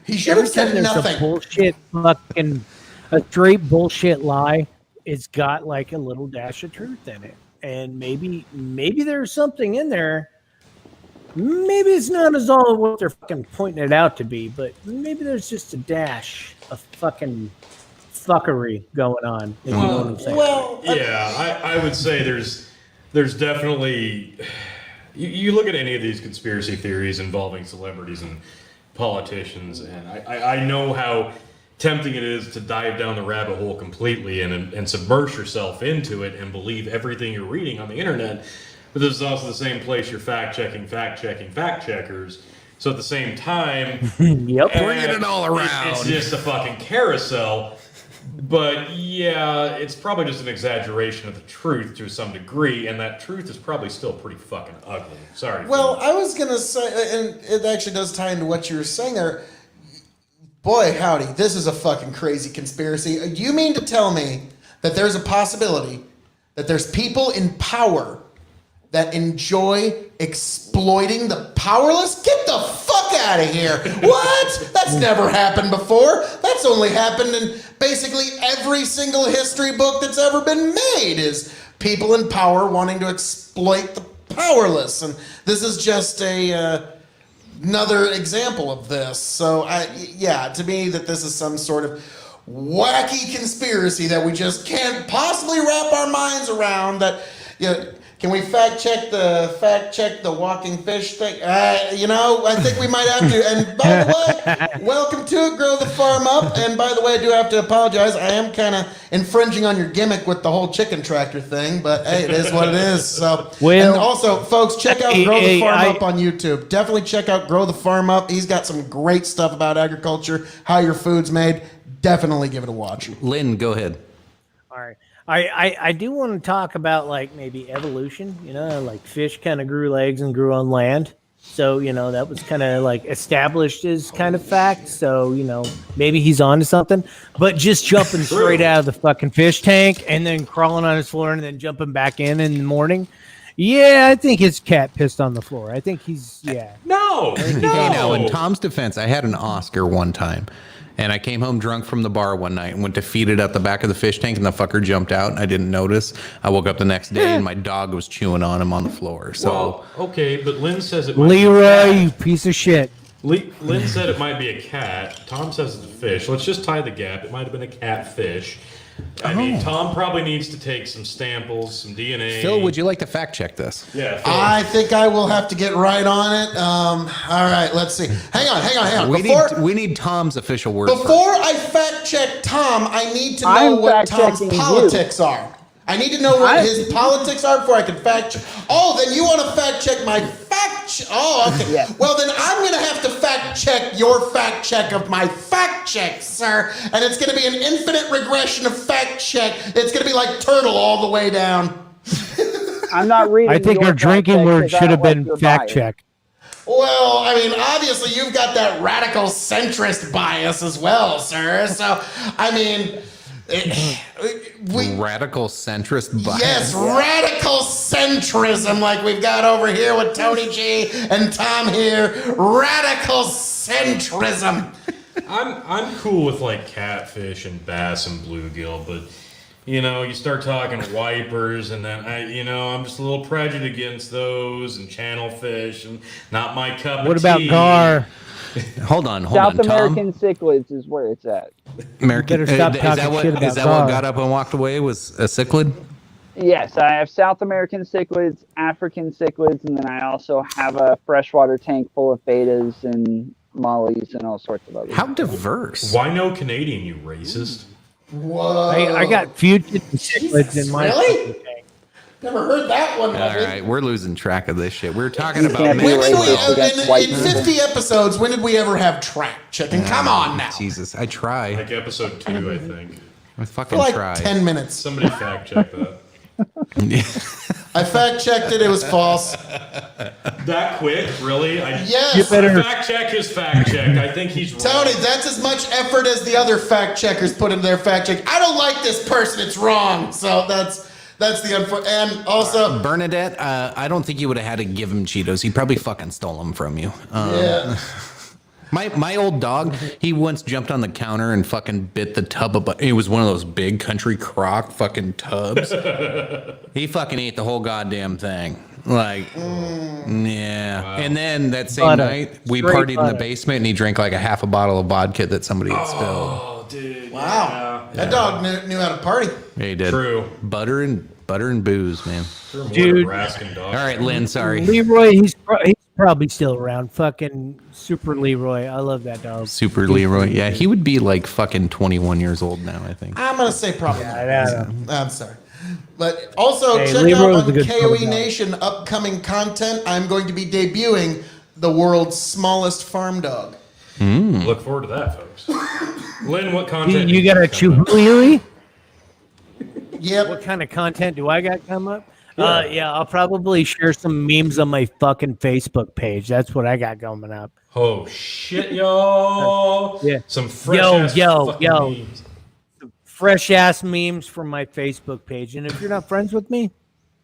he should have said there's nothing. a bullshit fucking a straight bullshit lie. It's got like a little dash of truth in it, and maybe there's something in there. Maybe it's not as all what they're fucking pointing it out to be, but maybe there's just a dash of fucking fuckery going on. If you know what I'm saying. Well, Yeah, I would say there's definitely. You look at any of these conspiracy theories involving celebrities and politicians, and I know how tempting it is to dive down the rabbit hole completely and submerge yourself into it and believe everything you're reading on the internet. But this is also the same place you're fact checking fact checkers. So at the same time, Yep. Bringing it all around. It's just a fucking carousel. But yeah, it's probably just an exaggeration of the truth to some degree, and that truth is probably still pretty fucking ugly. Sorry. Well, I was gonna say, and it actually does tie into what you were saying there. Boy, howdy, this is a fucking crazy conspiracy. You mean to tell me that there's a possibility that there's people in power that enjoy exploiting the powerless? Get the fuck out of here. What? That's never happened before. That's only happened in basically every single history book that's ever been made, is people in power wanting to exploit the powerless. And this is just another example of this. So, to me, that this is some sort of wacky conspiracy that we just can't possibly wrap our minds around. That, you know, can we fact check the walking fish thing? I think we might have to. And by the way, welcome to Grow the Farm Up. And by the way, I do have to apologize. I am kind of infringing on your gimmick with the whole chicken tractor thing, but hey, it is what it is. So, and also, folks, check out Grow the Farm Up on YouTube. Definitely check out Grow the Farm Up. He's got some great stuff about agriculture, how your food's made. Definitely give it a watch. Lynn, go ahead. All right. I do want to talk about like maybe evolution, like fish kind of grew legs and grew on land. So, that was kind of like established as kind of fact. So, maybe he's on to something, but just jumping straight out of the fucking fish tank and then crawling on his floor and then jumping back in the morning. Yeah, I think his cat pissed on the floor. I think he's, yeah. No. Hey, now, in Tom's defense, I had an Oscar one time. And I came home drunk from the bar one night and went to feed it at the back of the fish tank, and the fucker jumped out. And I didn't notice. I woke up the next day and my dog was chewing on him on the floor. So Well, okay, but Lynn says it might be a Leroy, cat. you piece of shit. Lynn said it might be a cat. Tom says it's a fish. Let's just tie the gap. It might have been a catfish. I mean, Tom probably needs to take some samples, some DNA. Phil, would you like to fact check this? Yeah, Phil. I think I will have to get right on it. All right, let's see. Hang on. We need Tom's official word. first. Before I fact check Tom, I need to know I'm what Tom's fact-checking politics are. I need to know what his politics are before I can fact check. Oh, then you want to fact check my fact check? Oh, okay. Yeah. Well, then I'm going to have to fact check your fact check of my fact check, sir. And it's going to be an infinite regression of fact check. It's going to be like Turtle all the way down. I'm not reading. I think your our fact drinking check word 'cause I should don't have like been your fact bias. check. Well, I mean, obviously you've got that radical centrist bias as well, sir. So, I mean, we... Radical centrist bias. Yes, radical centrism like we've got over here with Tony G and Tom here. Radical centrism. I'm cool with like catfish and bass and bluegill, but you know, you start talking wipers, and then I'm just a little prejudiced against those, and channel fish, and not my cup What of about tea. gar? Hold on, South Tom. American cichlids is where it's at. American. Better stop is talking that what, shit about is that what gar. got up and walked away? Was a cichlid? Yes, I have South American cichlids, African cichlids, and then I also have a freshwater tank full of betas and mollies and all sorts of others. How diverse. Why no Canadian, you racist? Whoa. I got fugitive cichlids in my Really? fucking tank. Never heard that one. All right, we're losing track of this shit. We're talking about can't be When did racist we, against white in people. 50 episodes, when did we ever have track chicken? Come on now. Jesus, I try. Like episode 2, I think. I For fucking like try. 10 minutes. Somebody fact check that. I fact checked it. It was false. That quick, really? Yes. You better- Fact check his fact check. I think he's wrong. Tony, that's as much effort as the other fact checkers put into their fact check. I don't like this person. It's wrong. So that's the and also Bernadette, I don't think you would have had to give him Cheetos. He probably fucking stole them from you. yeah. My old dog, he once jumped on the counter and fucking bit the tub of, it was one of those big country crock fucking tubs. He fucking ate the whole goddamn thing. Like, yeah. Wow. And then that same Butter. night, we Straight partied in the butter. basement and he drank like a half a bottle of vodka that somebody had spilled. Oh, dude. Wow. That dog knew how to party. Yeah, he did. True. Butter and booze, man. You're more Dude. Nebraskan dog. All right, Lynn, sorry. Leroy, he's probably still around. Fucking Super Leroy. I love that dog. Super Leroy. Yeah, he would be like fucking 21 years old now, I think. I'm gonna say probably. I not. know. I'm sorry. But also Hey, check Leroy was out a on good KOE dog. Nation upcoming content. I'm going to be debuting the world's smallest farm dog. Look forward to that, folks. Lynn, what content? You got a coming up? Chihuahua? Yep. What kind of content do I got come up? Yeah, I'll probably share some memes on my fucking Facebook page. That's what I got coming up. Oh shit, y'all! Yeah. Some fresh Yo. memes. Fresh ass memes from my Facebook page. And if you're not friends with me,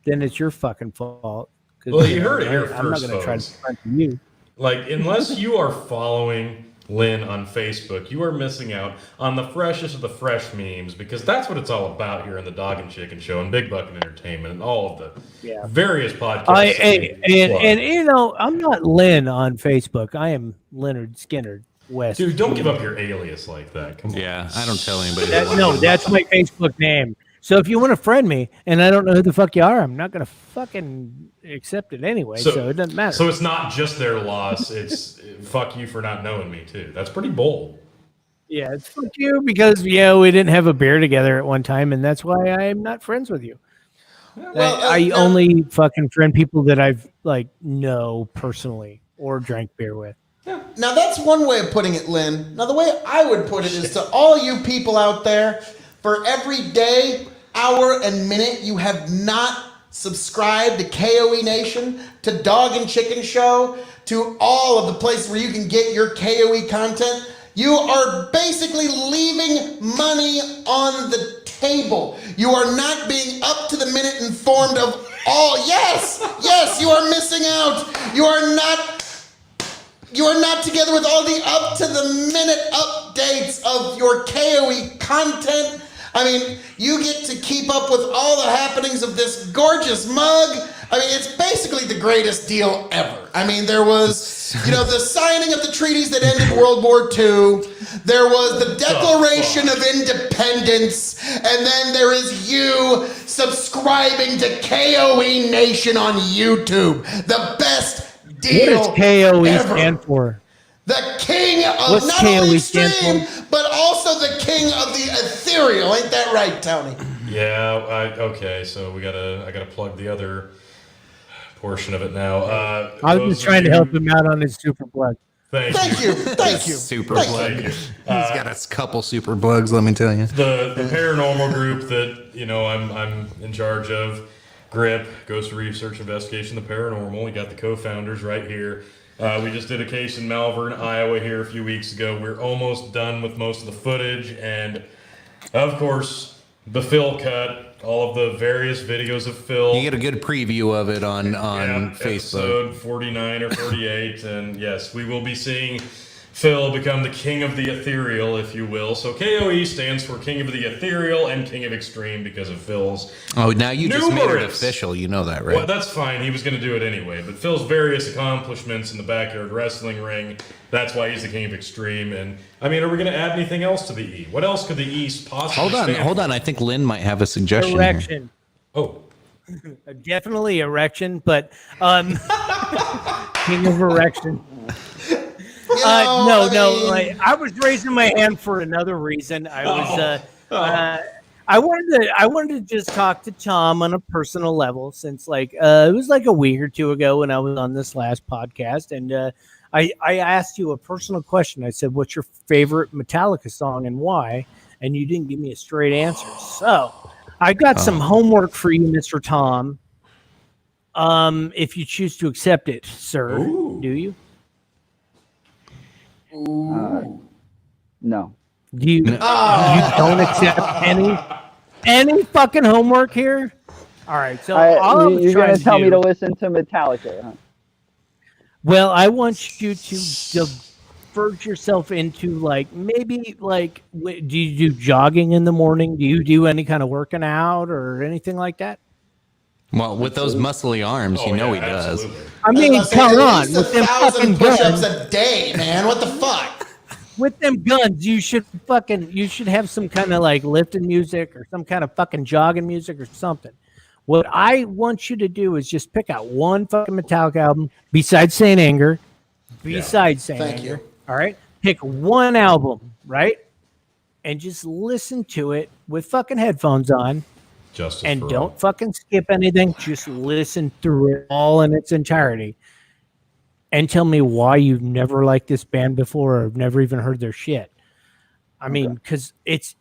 then it's your fucking fault. 'Cause, Well, you heard it here I'm not first, gonna try to folks. be friends with you. Like, unless you are following Lynn on Facebook, you are missing out on the freshest of the fresh memes, because that's what it's all about here in the Dog and Chicken Show and Big Bucket Entertainment and all of the Yeah. various podcasts. And you know, I'm not Lynn on Facebook. I am Leonard Skinner West. Dude, don't give up your alias like that. Come on. Yeah, I don't tell anybody. No, that's my Facebook name. So if you want to friend me and I don't know who the fuck you are, I'm not gonna fucking accept it anyway. So it doesn't matter. So it's not just their loss; it's fuck you for not knowing me too. That's pretty bold. Yeah, it's fuck you because we didn't have a beer together at one time, and that's why I'm not friends with you. Well, I now- only fucking friend people that I've like know personally or drank beer with. Now that's one way of putting it, Lynn. Now the way I would put it is to all you people out there, for every day, hour, and minute you have not subscribed to KOE Nation, to Dog and Chicken Show, to all of the places where you can get your KOE content, you are basically leaving money on the table. You are not being up to the minute informed of all. Yes, you are missing out. You are not You are not together with all the up-to-the-minute updates of your KOE content. I mean, you get to keep up with all the happenings of this gorgeous mug. I mean, it's basically the greatest deal ever. I mean, there was, the signing of the treaties that ended World War II. There was the Declaration of Independence. And then there is you subscribing to KOE Nation on YouTube. The best deal What does KOE ever. stand for? The king of What's not KOE only stand stream, but also the king of the ethereal. Ain't that right, Tony? Yeah. Okay. So I gotta plug the other portion of it now. I was just trying to help him out on his super plug. Thank you. Thank you. Super Thank plug. you. He's got a couple super plugs, let me tell you. The paranormal group that I'm in charge of, GRIP, Ghost Research Investigation, the Paranormal. We got the co-founders right here. We just did a case in Malvern, Iowa here a few weeks ago. We're almost done with most of the footage, and of course, the Phil cut, all of the various videos of Phil. You get a good preview of it on Facebook. Episode 49 or 48, and yes, we will be seeing Phil become the king of the ethereal, if you will. So KOE stands for King of the Ethereal and King of Extreme because of Phil's. Oh, now you just made it numerous- official. You know that, right? Well, that's fine. He was going to do it anyway. But Phil's various accomplishments in the backyard wrestling ring, that's why he's the King of Extreme. And, I mean, are we going to add anything else to the E? What else could the East possibly stand Hold for? on. I think Lynn might have a suggestion here. Erection. Oh, Definitely erection, but king of erection. I was raising my hand for another reason. I wanted to just talk to Tom on a personal level since it was like a week or two ago when I was on this last podcast, and I asked you a personal question. I said, "What's your favorite Metallica song and why?" And you didn't give me a straight answer. So I got some homework for you, Mr. Tom. If you choose to accept it, sir, do you? No. Do you don't accept any fucking homework here? All right, so all I was you're trying going to tell me do- to listen to Metallica, huh? Well, I want you to divert yourself into do you do jogging in the morning? Do you do any kind of working out or anything like that? Well, with those muscly arms, he does. absolutely. I mean, come on, at least with them 1,000 fucking push-ups guns, a day, man. What the fuck? with them guns, you should have some kind of lifting music or some kind of fucking jogging music or something. What I want you to do is just pick out one fucking Metallica album besides Saint Anger. Besides Saint Thank Anger. you. All right? Pick one album, right? And just listen to it with fucking headphones on. Justice And for don't all. fucking skip anything. Just listen through it all in its entirety. And tell me why you've never liked this band before or have never even heard their shit. I mean, because it's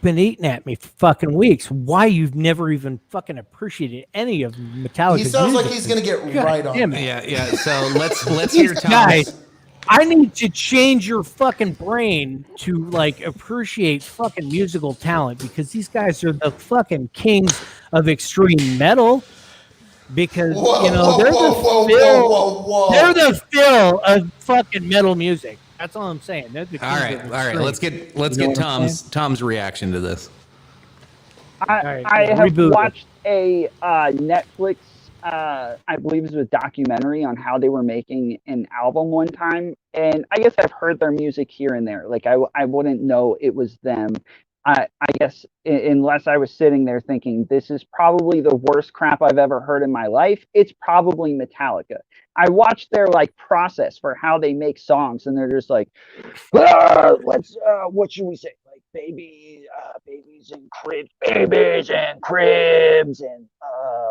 been eating at me for fucking weeks. Why you've never even fucking appreciated any of Metallica's He sounds like music. he's going to get God right on damn it. it. Yeah. So let's hear These Tom's. guys, I need to change your fucking brain to appreciate fucking musical talent because these guys are the fucking kings of extreme metal. Because they're the Phil of fucking metal music. That's all I'm saying. They're the kings All right. of All right. extreme. Let's You know get what I'm Tom's reaction to this. I yeah, have reboot it. watched a Netflix, I believe it was a documentary on how they were making an album one time. And I guess I've heard their music here and there. I wouldn't know it was them. I guess unless I was sitting there thinking, this is probably the worst crap I've ever heard in my life, it's probably Metallica. I watched their process for how they make songs, and they're just like, what should we say? Babies and cribs, and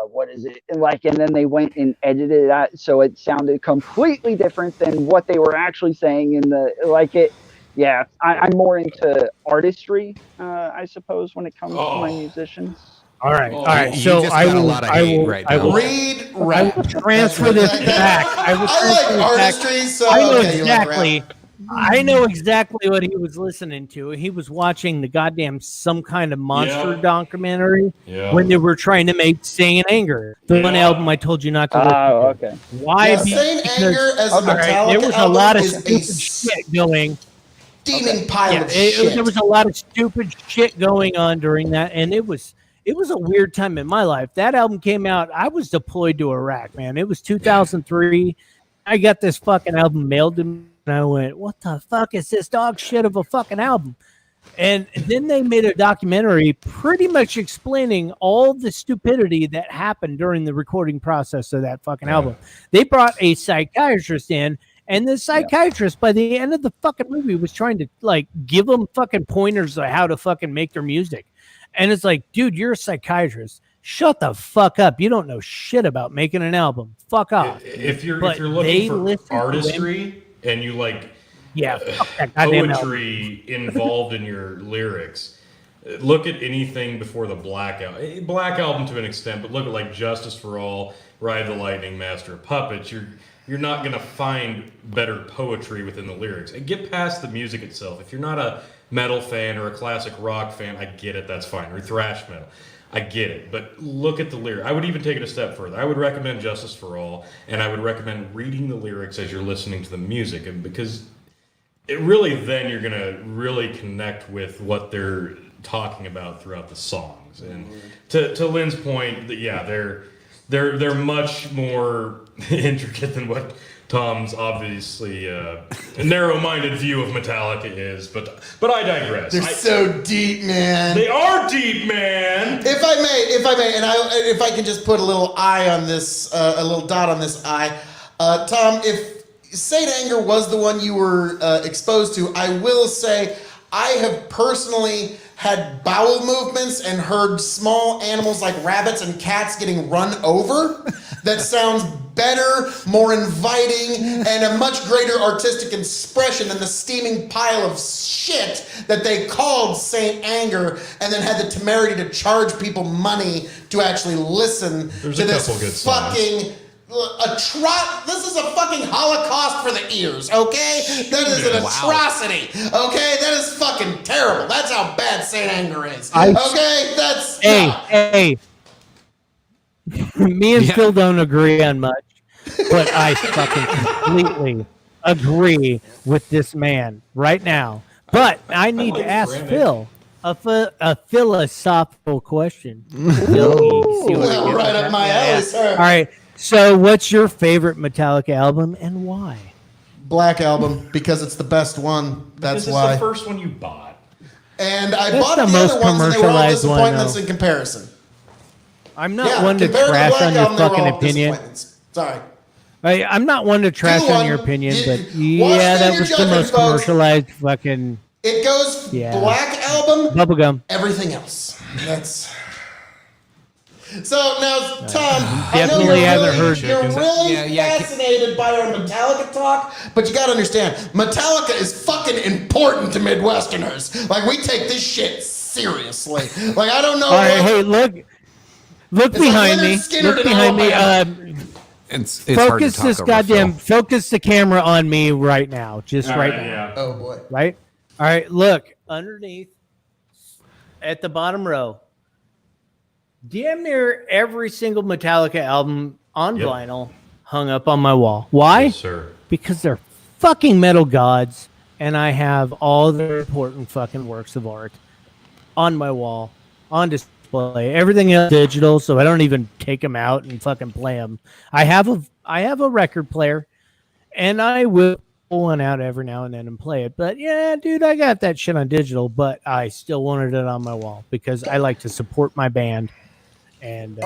what is it? And then they went and edited it out so it sounded completely different than what they were actually saying in the Yeah, I'm more into artistry, I suppose, when it comes to my musicians. All right. All right. You So just I got a will, lot of I hate will, right I now. will, Read I will rap. transfer this back. I will I transfer like this back. artistry, so I know okay, you like exactly. rap. I know exactly what he was listening to. He was watching the goddamn some kind of monster Yeah. documentary Yeah. when they were trying to make Sing in Anger, the one Yeah. album I told you not to listen to. Oh, okay. Why? Yeah, Saint Anger as a all right, there Metallica was a lot album of is a stupid shit going. steaming pile of There shit. was a lot of stupid shit going on during that, and it was a weird time in my life. That album came out. I was deployed to Iraq, man. It was 2003. I got this fucking album mailed to me, and I went, "What the fuck is this dog shit of a fucking album?" And then they made a documentary pretty much explaining all the stupidity that happened during the recording process of that fucking album. They brought a psychiatrist in, and the psychiatrist by the end of the fucking movie was trying to like give them fucking pointers on how to fucking make their music. And it's like, dude, you're a psychiatrist. Shut the fuck up. You don't know shit about making an album. Fuck off. If you're But looking they listened for to him. artistry and you like Yeah, fuck that goddamn album. poetry involved in your lyrics, look at anything before the Black Album. Black Album to an extent, but look at like Justice for All, Ride the Lightning, Master of Puppets. You're not gonna find better poetry within the lyrics. And get past the music itself. If you're not a metal fan or a classic rock fan, I get it. That's fine. Or thrash metal. I get it, but look at the lyrics. I would even take it a step further. I would recommend Justice for All, and I would recommend reading the lyrics as you're listening to the music, and because it really then you're gonna really connect with what they're talking about throughout the songs. And to Lynn's point, they're much more intricate than what Tom's obviously narrow-minded view of Metallica is, but I digress. They're so deep, man. They are deep, man. If I may, and if I can just put a little eye on this, a little dot on this eye, Tom, if Saint Anger was the one you were exposed to, I will say I have personally had bowel movements and heard small animals like rabbits and cats getting run over. That sounds better, more inviting, and a much greater artistic expression than the steaming pile of shit that they called Saint Anger and then had the temerity to charge people money to actually listen There's to a this couple good songs. fucking this is a fucking holocaust for the ears, okay? That is an atrocity, okay? That is fucking terrible. That's how bad Saint Anger is, okay? That's Hey. Me and Phil don't agree on much, but I fucking completely agree with this man right now. But I need to ask Phil a philosophical question. well, right up my alley, sir. All right. So, what's your favorite Metallica album and why? Black Album, because it's the best one. That's This why. is the first one you bought. And I That's bought the the most other ones, and they were all commercialized one, disappointments though. in comparison. I'm not one to compared trash Black on your Album, they were fucking all opinion. disappointments. Sorry. I'm not one to trash on your opinion, but watch yeah, that your was the judgment, most folks. commercialized fucking It goes Yeah. Black Album, bubblegum. everything else. That's. So now, Tom, Definitely I know you're haven't really, heard you're Chicken. really Yeah, fascinated by our Metallica talk, but you gotta understand, Metallica is fucking important to Midwesterners. Like, we take this shit seriously. Like, I don't know. All right, what- hey, look It's behind like me. Leonard Skinner Look in behind me. Alabama. It's hard to Focus talk this over goddamn. Phil. Focus the camera on me right now, just right now. Yeah. Oh boy. Right. All right. Look underneath, at the bottom row. Damn near every single Metallica album on Yep. vinyl hung up on my wall. Why? Yes, sir. Because they're fucking metal gods, and I have all their important fucking works of art on my wall, on display. Everything else digital, so I don't even take them out and fucking play them. I have a record player, and I will pull one out every now and then and play it. But yeah, dude, I got that shit on digital, but I still wanted it on my wall because I like to support my band. And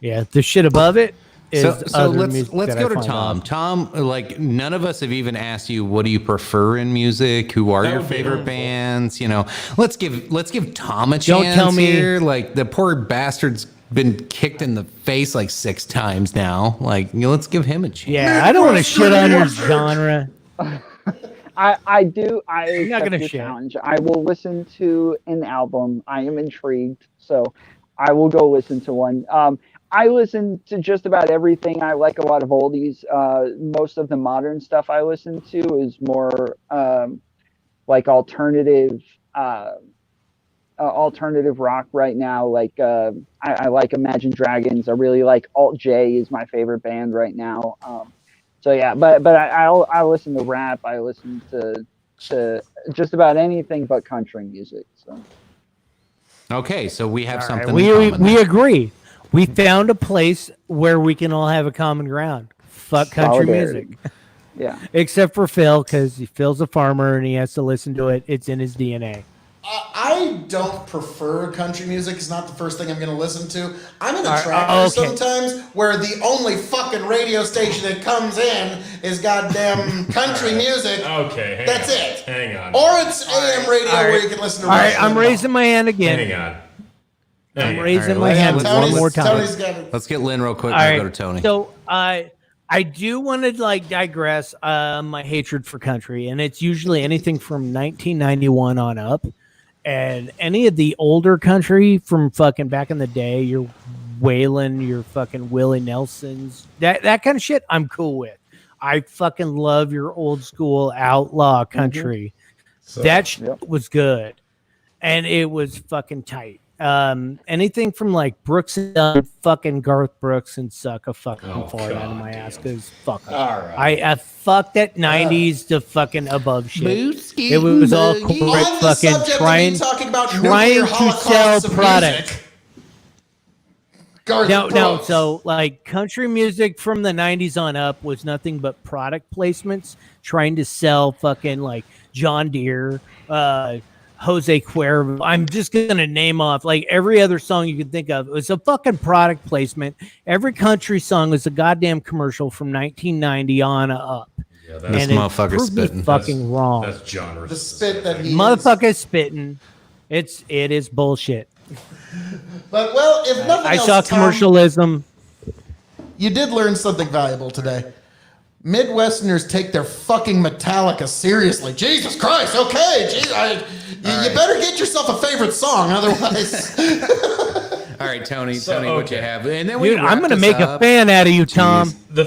yeah, the shit above it is So other let's music let's that I go to find Tom. on. Tom, like none of us have even asked you what do you prefer in music? Who are That your would be favorite helpful. bands? You know, let's give Tom a chance. Don't tell me- here. Like the poor bastard's been kicked in the face like 6 times now. Like let's give him a chance. Yeah, I don't want to shit on your genre. I do. I You're not accept gonna your shit. challenge. I will listen to an album. I am intrigued, so I will go listen to one. I listen to just about everything. I like a lot of oldies. Most of the modern stuff I listen to is more like alternative rock right now. Like I like Imagine Dragons. I really like Alt J is my favorite band right now. So yeah, but I listen to rap. I listen to just about anything but country music. So Okay, so we have All right, something we in common. we there. agree. We found a place where we can all have a common ground. Fuck country Solidarity. music, yeah. except for Phil, because Phil's a farmer and he has to listen to it. It's in his DNA. I don't prefer country music. It's not the first thing I'm going to listen to. I'm in a Alright, tractor okay. sometimes where the only fucking radio station that comes in is goddamn country music. Okay, hang That's on. it. Hang on. Or it's AM radio Alright. where you can listen to All right, Rush I'm Limbaugh. raising my hand again. Hang on. I'm Hang on. raising All my right, hand let's- one Tony's, more time. Tony's got it. Let's get Lynn real quick. All We'll right, go to Tony. so I do want to like digress my hatred for country, and it's usually anything from 1991 on up, and any of the older country from fucking back in the day, your Waylon, your fucking Willie Nelsons, that kind of shit, I'm cool with. I fucking love your old school outlaw country. So, That shit Yep. was good, and it was fucking tight. Anything from like Brooks and Dunn, fucking Garth Brooks and suck a fucking Oh, fart out of my God ass damn. because fuck 'em. all right. I fucked that 90s to fucking above shit. Booski It was all boogie. corporate On the fucking subject trying. of me talking about trying nuclear to holocausts sell of product. music. Garth No, Brooks. so like country music from the 90s on up was nothing but product placements trying to sell fucking like John Deere, Jose Cuervo. I'm just going to name off like every other song you can think of. It was a fucking product placement. Every country song was a goddamn commercial from 1990 on up. Yeah, This that's, And it motherfucker's proved me spitting. fucking wrong. that's genre. The spit that he Motherfucker spitting. It is bullshit. But well, if nothing I else, saw Tom, commercialism. you did learn something valuable today. Midwesterners take their fucking Metallica seriously. Jesus Christ! Okay, you better get yourself a favorite song, otherwise. All right, Tony. So, Tony, what you okay. have? And then we Dude, wrap I'm going to this make a up. fan out of you, Tom. The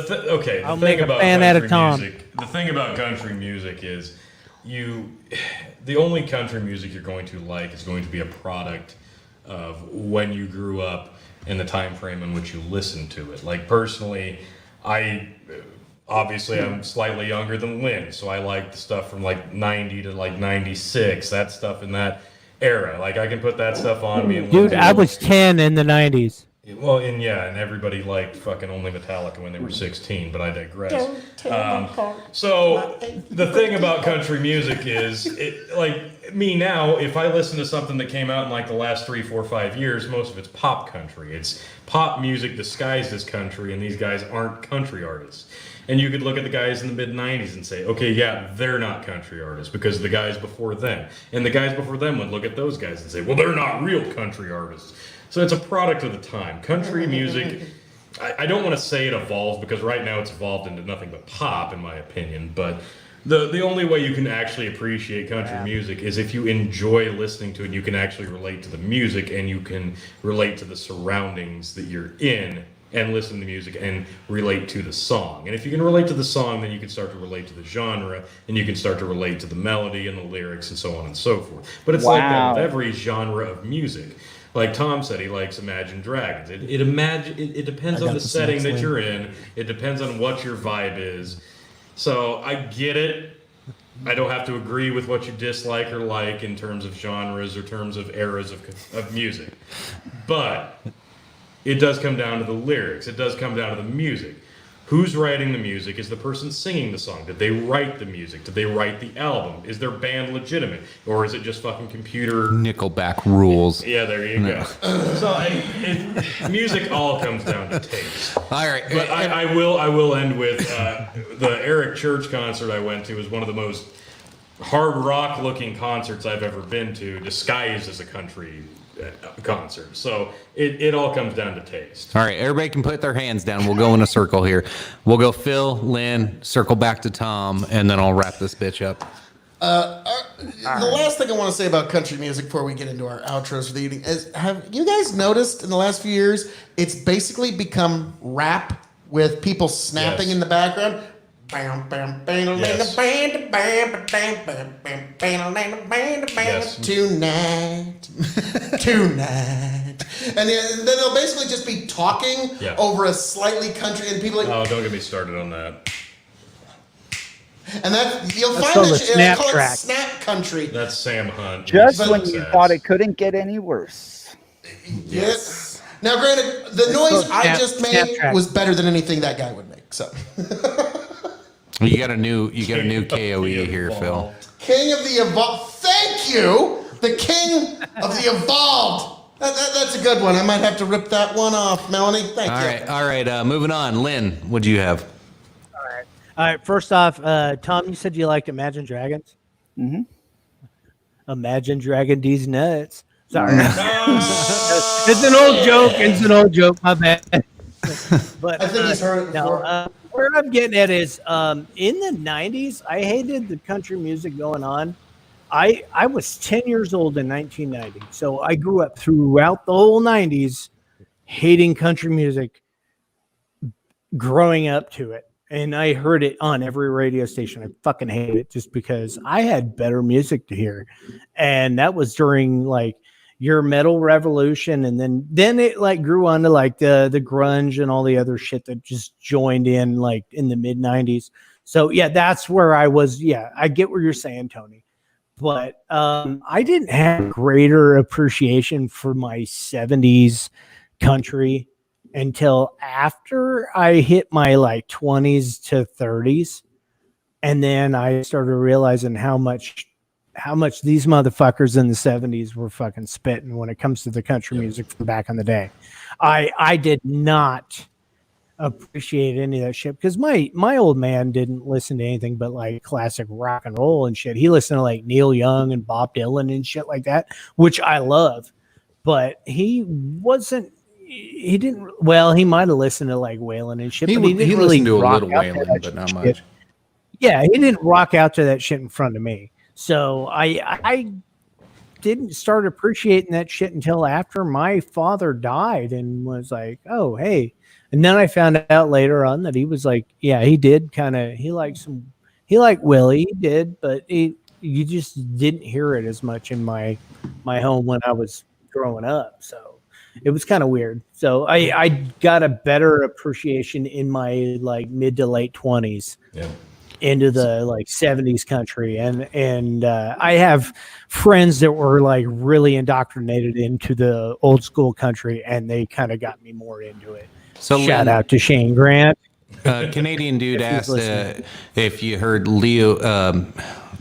I'll thing make a about fan out of country Tom. music. The thing about country music is the only country music you're going to like is going to be a product of when you grew up and the time frame in which you listened to it. Like personally, obviously I'm slightly younger than Lynn, so I like the stuff from like 90 to like 96, that stuff in that era. Like I can put that stuff on me. And Dude, listen I to was 10 in the 90s. well, and everybody liked fucking only Metallica when they were 16, but I digress. So the thing about country music is, like me now, if I listen to something that came out in like the last 3, 4, 5 years, most of it's pop country. It's pop music disguised as country, and these guys aren't country artists. And you could look at the guys in the mid-90s and say, okay, yeah, they're not country artists because the guys before them. And the guys before them would look at those guys and say, well, they're not real country artists. So it's a product of the time. Country music, I don't want to say it evolved because right now it's evolved into nothing but pop, in my opinion. But the only way you can actually appreciate country music is if you enjoy listening to it, you can actually relate to the music and you can relate to the surroundings that you're in and listen to music and relate to the song. And if you can relate to the song, then you can start to relate to the genre and you can start to relate to the melody and the lyrics and so on and so forth. But it's like that Wow. with every genre of music. Like Tom said, he likes Imagine Dragons. It depends I on got the the setting snacks, that Lynn. you're in. It depends on what your vibe is. So I get it. I don't have to agree with what you dislike or like in terms of genres or terms of eras of music. But it does come down to the lyrics. It does come down to the music. Who's writing the music? Is the person singing the song? Did they write the music? Did they write the album? Is their band legitimate? Or is it just fucking computer? Nickelback rules. Yeah, there you go. So music all comes down to taste. All right. But I will end with the Eric Church concert I went to was one of the most hard rock looking concerts I've ever been to, disguised as a country concert. So it all comes down to taste. All right, everybody can put their hands down. We'll go in a circle here. We'll go Phil, Lynn, circle back to Tom, and then I'll wrap this bitch up. The last thing I want to say about country music before we get into our outros for the evening is, have you guys noticed in the last few years, it's basically become rap with people snapping Yes. in the background? Yes. Tonight. And then they'll basically just be talking over a slightly country, and people like, Oh, don't get me started on that. and that you'll That's find called that a snap call it track. snap country. That's Sam Hunt. Just He's when sucks you ass. thought it couldn't get any worse. Yes. Now, granted, the noise I just made Snapchat. was better than anything that guy would make. So, You got a new KOE here, Phil. King of the Evolved. Thank you, the King of the Evolved. That's a good one. I might have to rip that one off, Melanie. Thank you. All right. Moving on. Lynn, what'd you have? All right. First off, Tom, you said you liked Imagine Dragons. Mhm. Imagine Dragon D's nuts. Sorry, it's an old joke. It's an old joke. My bad. But I think he's heard it before. where I'm getting at is, in the '90s, I hated the country music going on. I was 10 years old in 1990, so I grew up throughout the whole '90s hating country music, growing up to it. And I heard it on every radio station. I fucking hate it just because I had better music to hear. And that was during like your metal revolution. And then it like grew on to like the grunge and all the other shit that just joined in like in the mid 90s. So yeah, that's where I was. Yeah, I get what you're saying, Tony. But I didn't have greater appreciation for my 70s country until after I hit my like 20s to 30s. And then I started realizing how much these motherfuckers in the 70s were fucking spitting when it comes to the country music from back in the day. I did not appreciate any of that shit because my old man didn't listen to anything but like classic rock and roll and shit. He listened to like Neil Young and Bob Dylan and shit like that, which I love. But he didn't. Well, he might have listened to like Waylon and shit. He but he didn't listened to a rock little out to Waylon, that but not shit. much. Yeah, he didn't rock out to that shit in front of me. So I didn't start appreciating that shit until after my father died and was like, oh, hey. And then I found out later on that he was like, yeah, he did kind of, he liked Willie, he did, but you just didn't hear it as much in my home when I was growing up. So it was kind of weird. So I got a better appreciation in my like mid to late 20s. Yeah. Into the like 70s country, and I have friends that were like really indoctrinated into the old school country, and they kind of got me more into it. So Shout Lynn, out to Shane Grant. Canadian dude If he's asked listening. if you heard Leo.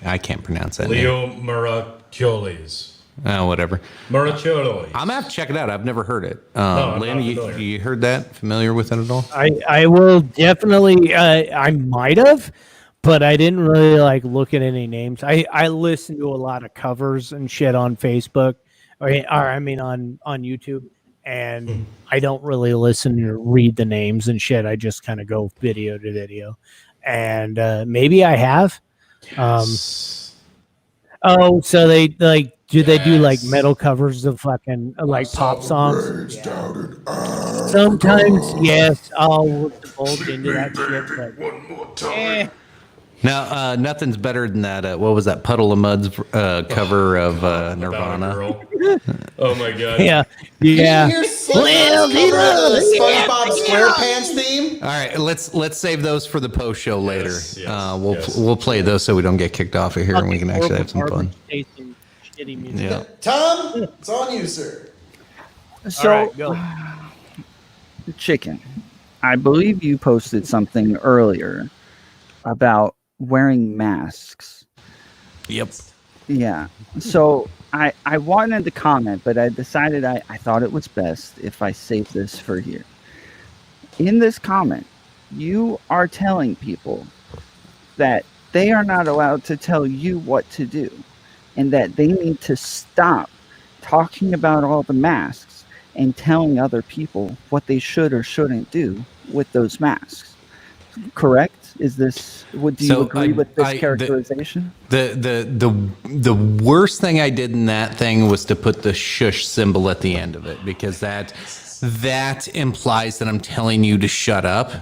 I can't pronounce that name. Leo Murachiolis. Oh, whatever. Murachiolis. I'm gonna have to check it out. I've never heard it. I'm Lynn, not you familiar. heard that? Familiar with it at all? I will definitely. I might have, but I didn't really like look at any names. I listen to a lot of covers and shit on Facebook, or I mean on YouTube, and I don't really listen or read the names and shit. I just kind of go video to video, and maybe I have. Oh, so they like do they do like metal covers of fucking like pop songs? Yeah. Sometimes, yes, I'll divulge into that shit, but Now, nothing's better than that. What was that Puddle of Mud's cover of About a Nirvana? girl. Oh my god. yeah. Did you hear Well, Slipknot's cover of the SpongeBob SquarePants theme? All right, let's save those for the post show later. Yes, We'll play those so we don't get kicked off of here and we can actually have some fun. Tasting shitty music. Yeah. Tom, it's on you, sir. So, All right, go. Chicken, I believe you posted something earlier about wearing masks. Yep. Yeah. So I wanted to comment, but I decided I thought it was best if I save this for here. In this comment, you are telling people that they are not allowed to tell you what to do and that they need to stop talking about all the masks and telling other people what they should or shouldn't do with those masks. correct? Is this? Do you agree with this characterization? The worst thing I did in that thing was to put the shush symbol at the end of it, because that implies that I'm telling you to shut up.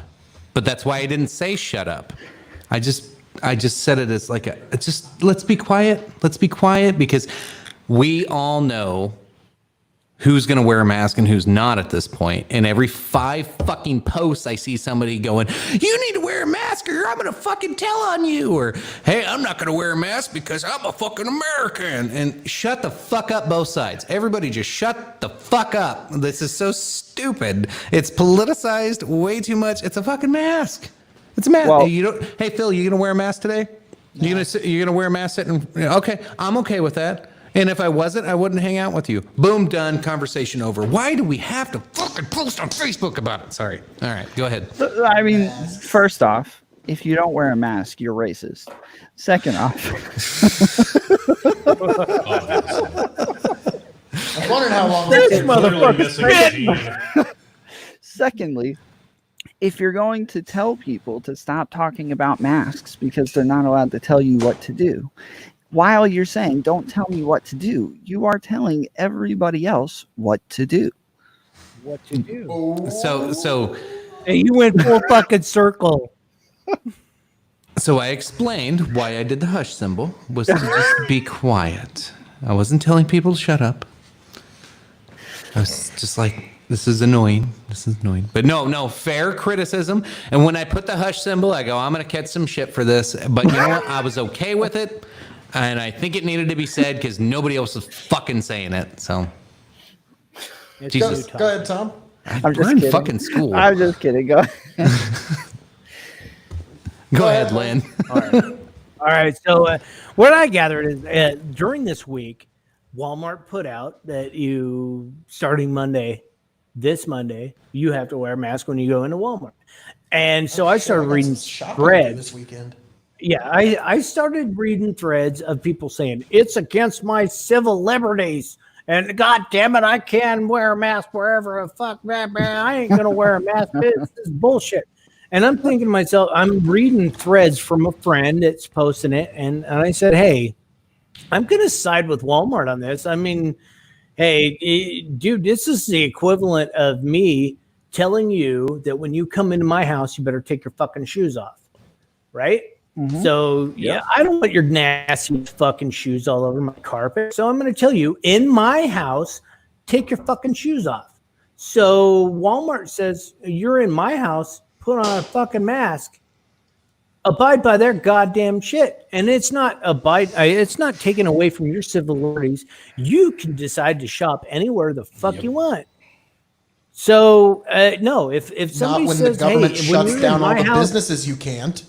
But that's why I didn't say shut up. I just said it as like let's be quiet. Let's be quiet, because we all know who's going to wear a mask and who's not at this point. And every 5 fucking posts I see somebody going, you need to wear a mask or I'm going to fucking tell on you. Or, hey, I'm not going to wear a mask because I'm a fucking American. And shut the fuck up, both sides. Everybody just shut the fuck up. This is so stupid. It's politicized way too much. It's a fucking mask. It's a mask. Well, Hey, Phil, you going to wear a mask today? No. You're going to wear a mask? Okay, I'm okay with that. And if I wasn't, I wouldn't hang out with you. Boom, done, conversation over. Why do we have to fucking post on Facebook about it? Sorry. All right, go ahead. I mean, first off, if you don't wear a mask, you're racist. Second off, I was wondering how long This Missing a gene. secondly, if you're going to tell people to stop talking about masks because they're not allowed to tell you what to do, while you're saying, don't tell me what to do, you are telling everybody else what to do. What to do? So Hey, you went full fucking circle. I explained why I did the hush symbol was to just be quiet. I wasn't telling people to shut up. I was just like, this is annoying. But no, fair criticism. And when I put the hush symbol, I go, I'm going to catch some shit for this. But you know what? I was okay with it. And I think it needed to be said because nobody else was fucking saying it. So, Jesus. Go ahead, Tom. I'm just We're in kidding. fucking school. I'm just kidding. Go ahead. Go ahead, Lynn. All right. So what I gathered is during this week, Walmart put out that starting this Monday, you have to wear a mask when you go into Walmart. And so I started reading threads this weekend. Yeah, I started reading threads of people saying it's against my civil liberties, and God damn it, I can wear a mask wherever the fuck, man, I ain't gonna wear a mask. This is bullshit. And I'm thinking to myself, I'm reading threads from a friend that's posting it, and I said, hey, I'm gonna side with Walmart on this. I mean, hey, dude, this is the equivalent of me telling you that when you come into my house, you better take your fucking shoes off, right? Mm-hmm. So, yeah, I don't want your nasty fucking shoes all over my carpet. So I'm going to tell you, in my house, take your fucking shoes off. So Walmart says, you're in my house, put on a fucking mask. Abide by their goddamn shit. And it's not taken away from your civil liberties. You can decide to shop anywhere the fuck you want. So, no, if somebody not when says, the government hey, shuts down all the house, businesses, you can't.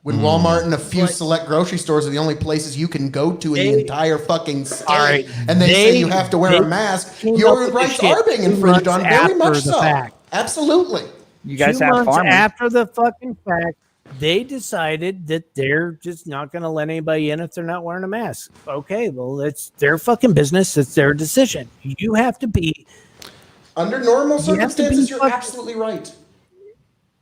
When Walmart and a few select grocery stores are the only places you can go to in the entire fucking state, right, and they say you have to wear a mask, your rights are being infringed on very much so. Absolutely. You guys 2 have months farmers. after the fucking fact, they decided that they're just not going to let anybody in if they're not wearing a mask. Okay, well, it's their fucking business. It's their decision. You have to be. Under normal circumstances, you're absolutely right.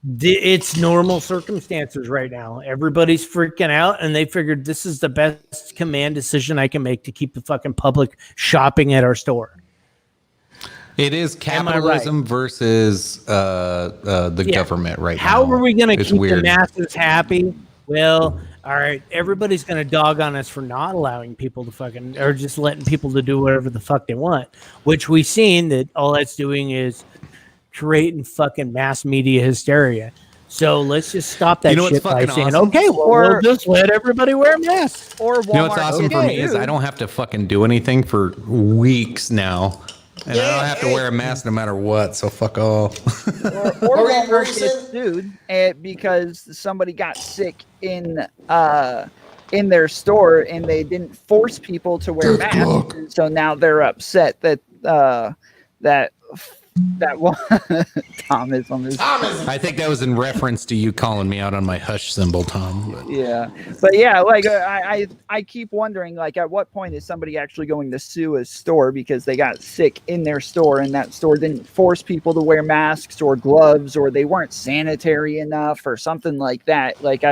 It's normal circumstances right now. Everybody's freaking out, and they figured this is the best command decision I can make to keep the fucking public shopping at our store. It is capitalism versus the government right now. How are we going to keep weird. the masses happy? Well, all right, everybody's going to dog on us for not allowing people to fucking, or just letting people to do whatever the fuck they want, which we've seen that all that's doing is creating fucking mass media hysteria. So let's just stop that shit by saying, awesome? okay, well, we'll just let everybody wear masks. Or Walmart. You know what's awesome for me is I don't have to fucking do anything for weeks now. And I don't have to wear a mask no matter what, so fuck all. or Walmart gets sued because somebody got sick in their store and they didn't force people to wear masks. So now they're upset that that one. Thomas on this. Thomas. I think that was in reference to you calling me out on my hush symbol, Tom. But. Yeah, but yeah, like I keep wondering, like, at what point is somebody actually going to sue a store because they got sick in their store and that store didn't force people to wear masks or gloves, or they weren't sanitary enough or something like that. Like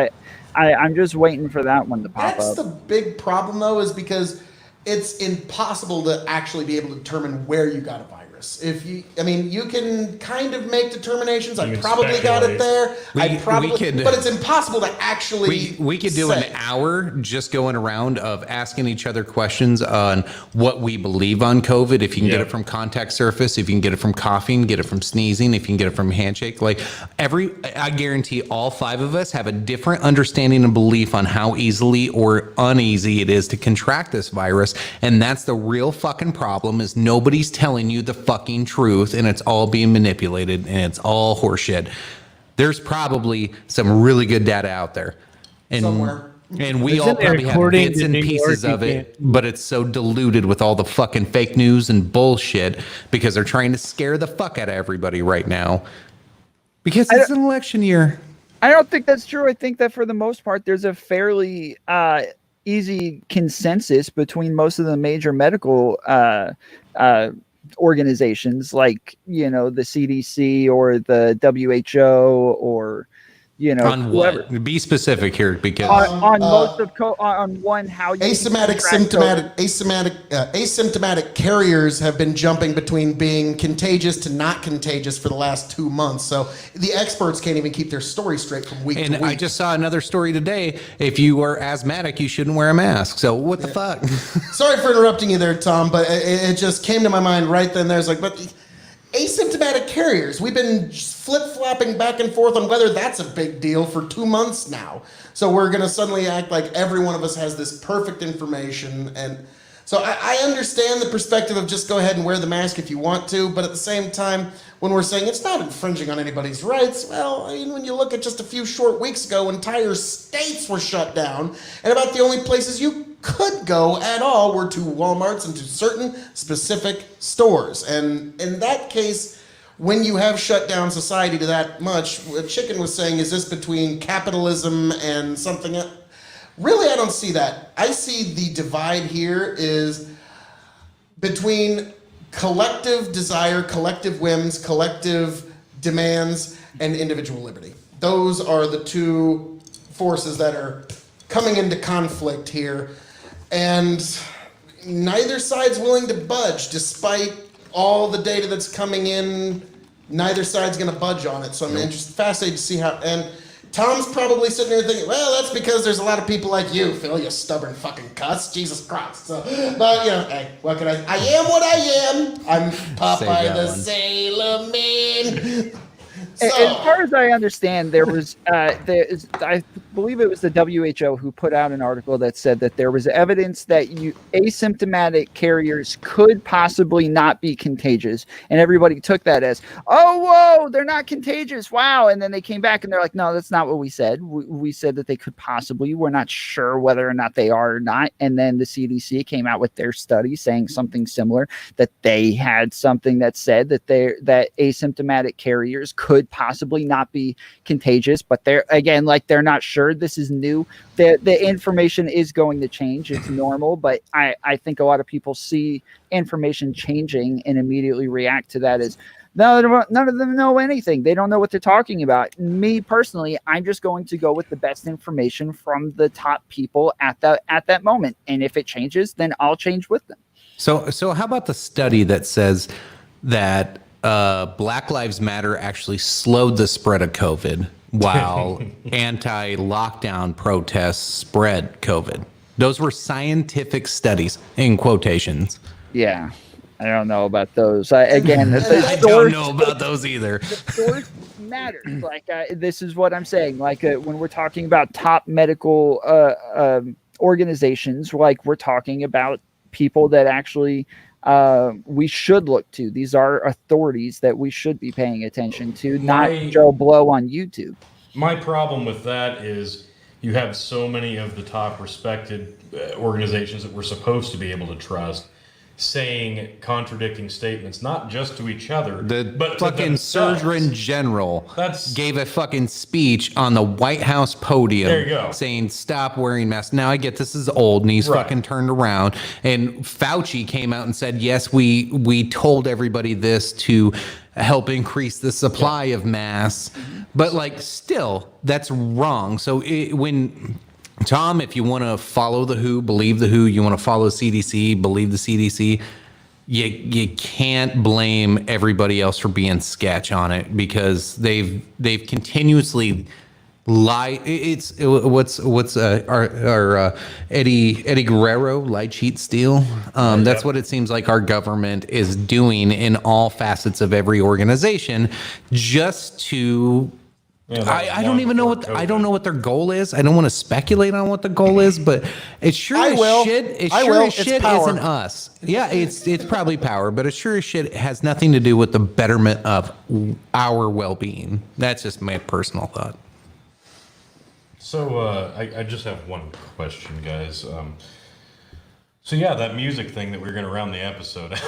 I'm just waiting for that one to pop That's up. the big problem, though, is because it's impossible to actually be able to determine where you got a virus. If you, I mean, you can kind of make determinations. I You can probably got it speculate. there. I probably, could- but it's impossible to actually. We could do say. an hour just going around of asking each other questions on what we believe on COVID. If you can get Yep. it from contact surface, if you can get it from coughing, get it from sneezing, if you can get it from handshake, like I guarantee all 5 of us have a different understanding and belief on how easily or uneasy it is to contract this virus. And that's the real fucking problem, is nobody's telling you the fucking truth, and it's all being manipulated, and it's all horseshit. There's probably some really good data out there, and Somewhere. and we Isn't all it probably have according bits to and New pieces York, of you it, but it's so diluted with all the fucking fake news and bullshit because they're trying to scare the fuck out of everybody right now because it's an election year. I don't think that's true. I think that for the most part, there's a fairly easy consensus between most of the major medical organizations, like, you know, the CDC or the WHO or, you know, On whoever. what? Be specific here, because On most of on one, how you Asymptomatic, contract asymptomatic carriers have been jumping between being contagious to not contagious for the last 2 months. So the experts can't even keep their story straight from week to and week. I just saw another story today. If you are asthmatic, you shouldn't wear a mask. So what the fuck? Sorry for interrupting you there, Tom, but it just came to my mind right then. There's like, but asymptomatic carriers, we've been flip-flopping back and forth on whether that's a big deal for 2 months now. So we're going to suddenly act like every one of us has this perfect information. And so I understand the perspective of just go ahead and wear the mask if you want to, but at the same time, when we're saying it's not infringing on anybody's rights, well, I mean, when you look at just a few short weeks ago, entire states were shut down, and about the only places you could go at all were to Walmarts and to certain specific stores. And in that case, when you have shut down society to that much, what Chicken was saying, is this between capitalism and something else? Really, I don't see that. I see the divide here is between collective desire, collective whims, collective demands, and individual liberty. Those are the two forces that are coming into conflict here. And neither side's willing to budge, despite all the data that's coming in. Neither side's going to budge on it. So I'm fascinated to see how. And Tom's probably sitting there thinking, well, that's because there's a lot of people like you, Phil, you stubborn fucking cuss. Jesus Christ. So, but, you know, hey, what can I am what I am. I'm Popeye that the one. Sailor Man. As far as I understand, there was, I believe it was the WHO who put out an article that said that there was evidence that asymptomatic carriers could possibly not be contagious, and everybody took that as, oh, whoa, they're not contagious, wow. And then they came back and they're like, no, that's not what we said. We said that they could possibly. We're not sure whether or not they are or not. And then the CDC came out with their study saying something similar, that they had something that said that that asymptomatic carriers could possibly not be contagious, but they're not sure. This is new. The information is going to change. It's normal, but I think a lot of people see information changing and immediately react to that as, no, none of them know anything. They don't know what they're talking about. Me personally, I'm just going to go with the best information from the top people at that moment. And if it changes, then I'll change with them. So how about the study that says that Black Lives Matter actually slowed the spread of COVID while anti-lockdown protests spread COVID? Those were scientific studies, in quotations. Yeah, I don't know about those. I don't know about those either. The source matters. Like this is what I'm saying. Like when we're talking about top medical organizations, like we're talking about people that actually we should look to. These are authorities that we should be paying attention to, not Joe Blow on YouTube. My problem with that is you have so many of the top respected organizations that we're supposed to be able to trust saying contradicting statements, not just to each other, The but to fucking themselves. Surgeon General That's- gave a fucking speech on the White House podium There you go. saying stop wearing masks. Now I get this is old and he's Right. fucking turned around. And Fauci came out and said, yes, we told everybody this to help increase the supply of masks. But like still, that's wrong. So when Tom, if you want to follow the WHO, believe the WHO, you want to follow CDC, believe the CDC, you can't blame everybody else for being sketch on it because they've continuously lied. It's what's our Eddie Guerrero lie, cheat, steal. That's what it seems like our government is doing in all facets of every organization, just to. Yeah, I don't even know what I don't know what their goal is. I don't want to speculate on what the goal is, but it sure I as will. shit. It I sure will. as It's shit power. isn't us. Yeah, it's probably power, but it sure as shit has nothing to do with the betterment of our well-being. That's just my personal thought. So I just have one question, guys. So yeah, that music thing that we were going to round the episode out.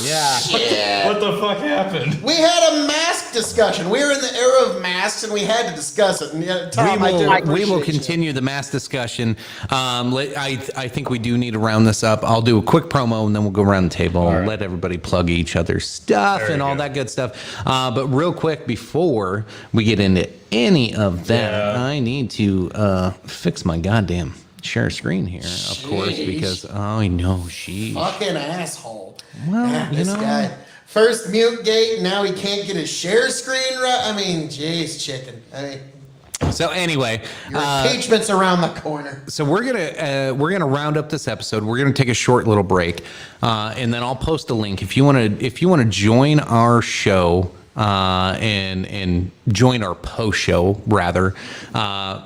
Yeah. What the fuck happened? We had a mask discussion. We were in the era of masks, and we had to discuss it. And yeah, Tom, I do We will appreciate you. continue the mass discussion. I think we do need to round this up. I'll do a quick promo and then we'll go around the table and right. let everybody plug each other's stuff There and you all go. that good stuff. But real quick, before we get into any of that, Yeah. I need to fix my goddamn share screen here, of course, Sheesh. because I know she. Fucking asshole. Well, Yeah, you this know. guy. First mute gate, now he can't get his share screen right. I mean, jeez, chicken. I mean, So anyway, your impeachment's around the corner. so we're gonna round up this episode. We're gonna take a short little break, and then I'll post a link if you wanna join our show. And join our post show rather.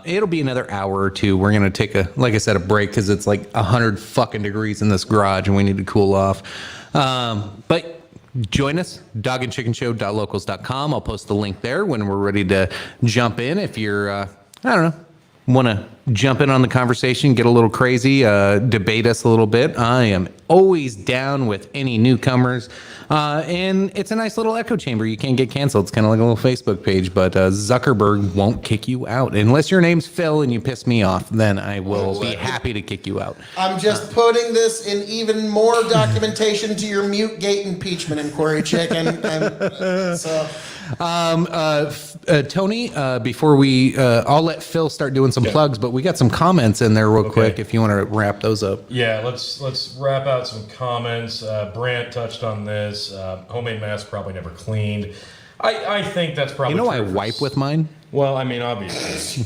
It'll be another hour or two. We're gonna take like I said, a break because it's like 100 fucking degrees in this garage and we need to cool off. But join us, dogandchickenshow.locals.com. I'll post the link there when we're ready to jump in. If you're, I don't know, want to jump in on the conversation, get a little crazy, debate us a little bit, I am always down with any newcomers. And it's a nice little echo chamber. You can't get canceled. It's kind of like a little Facebook page, but Zuckerberg won't kick you out. Unless your name's Phil and you piss me off, then I will be happy to kick you out. I'm just putting this in even more documentation to your mute gate impeachment inquiry, chicken. And so Tony, before we, I'll let Phil start doing some plugs, but we got some comments in there real quick if you want to wrap those up. Yeah, let's wrap out some comments. Brant touched on this. Homemade mask probably never cleaned. I think that's probably. You know, I true for wipe with mine. Well, I mean, obviously.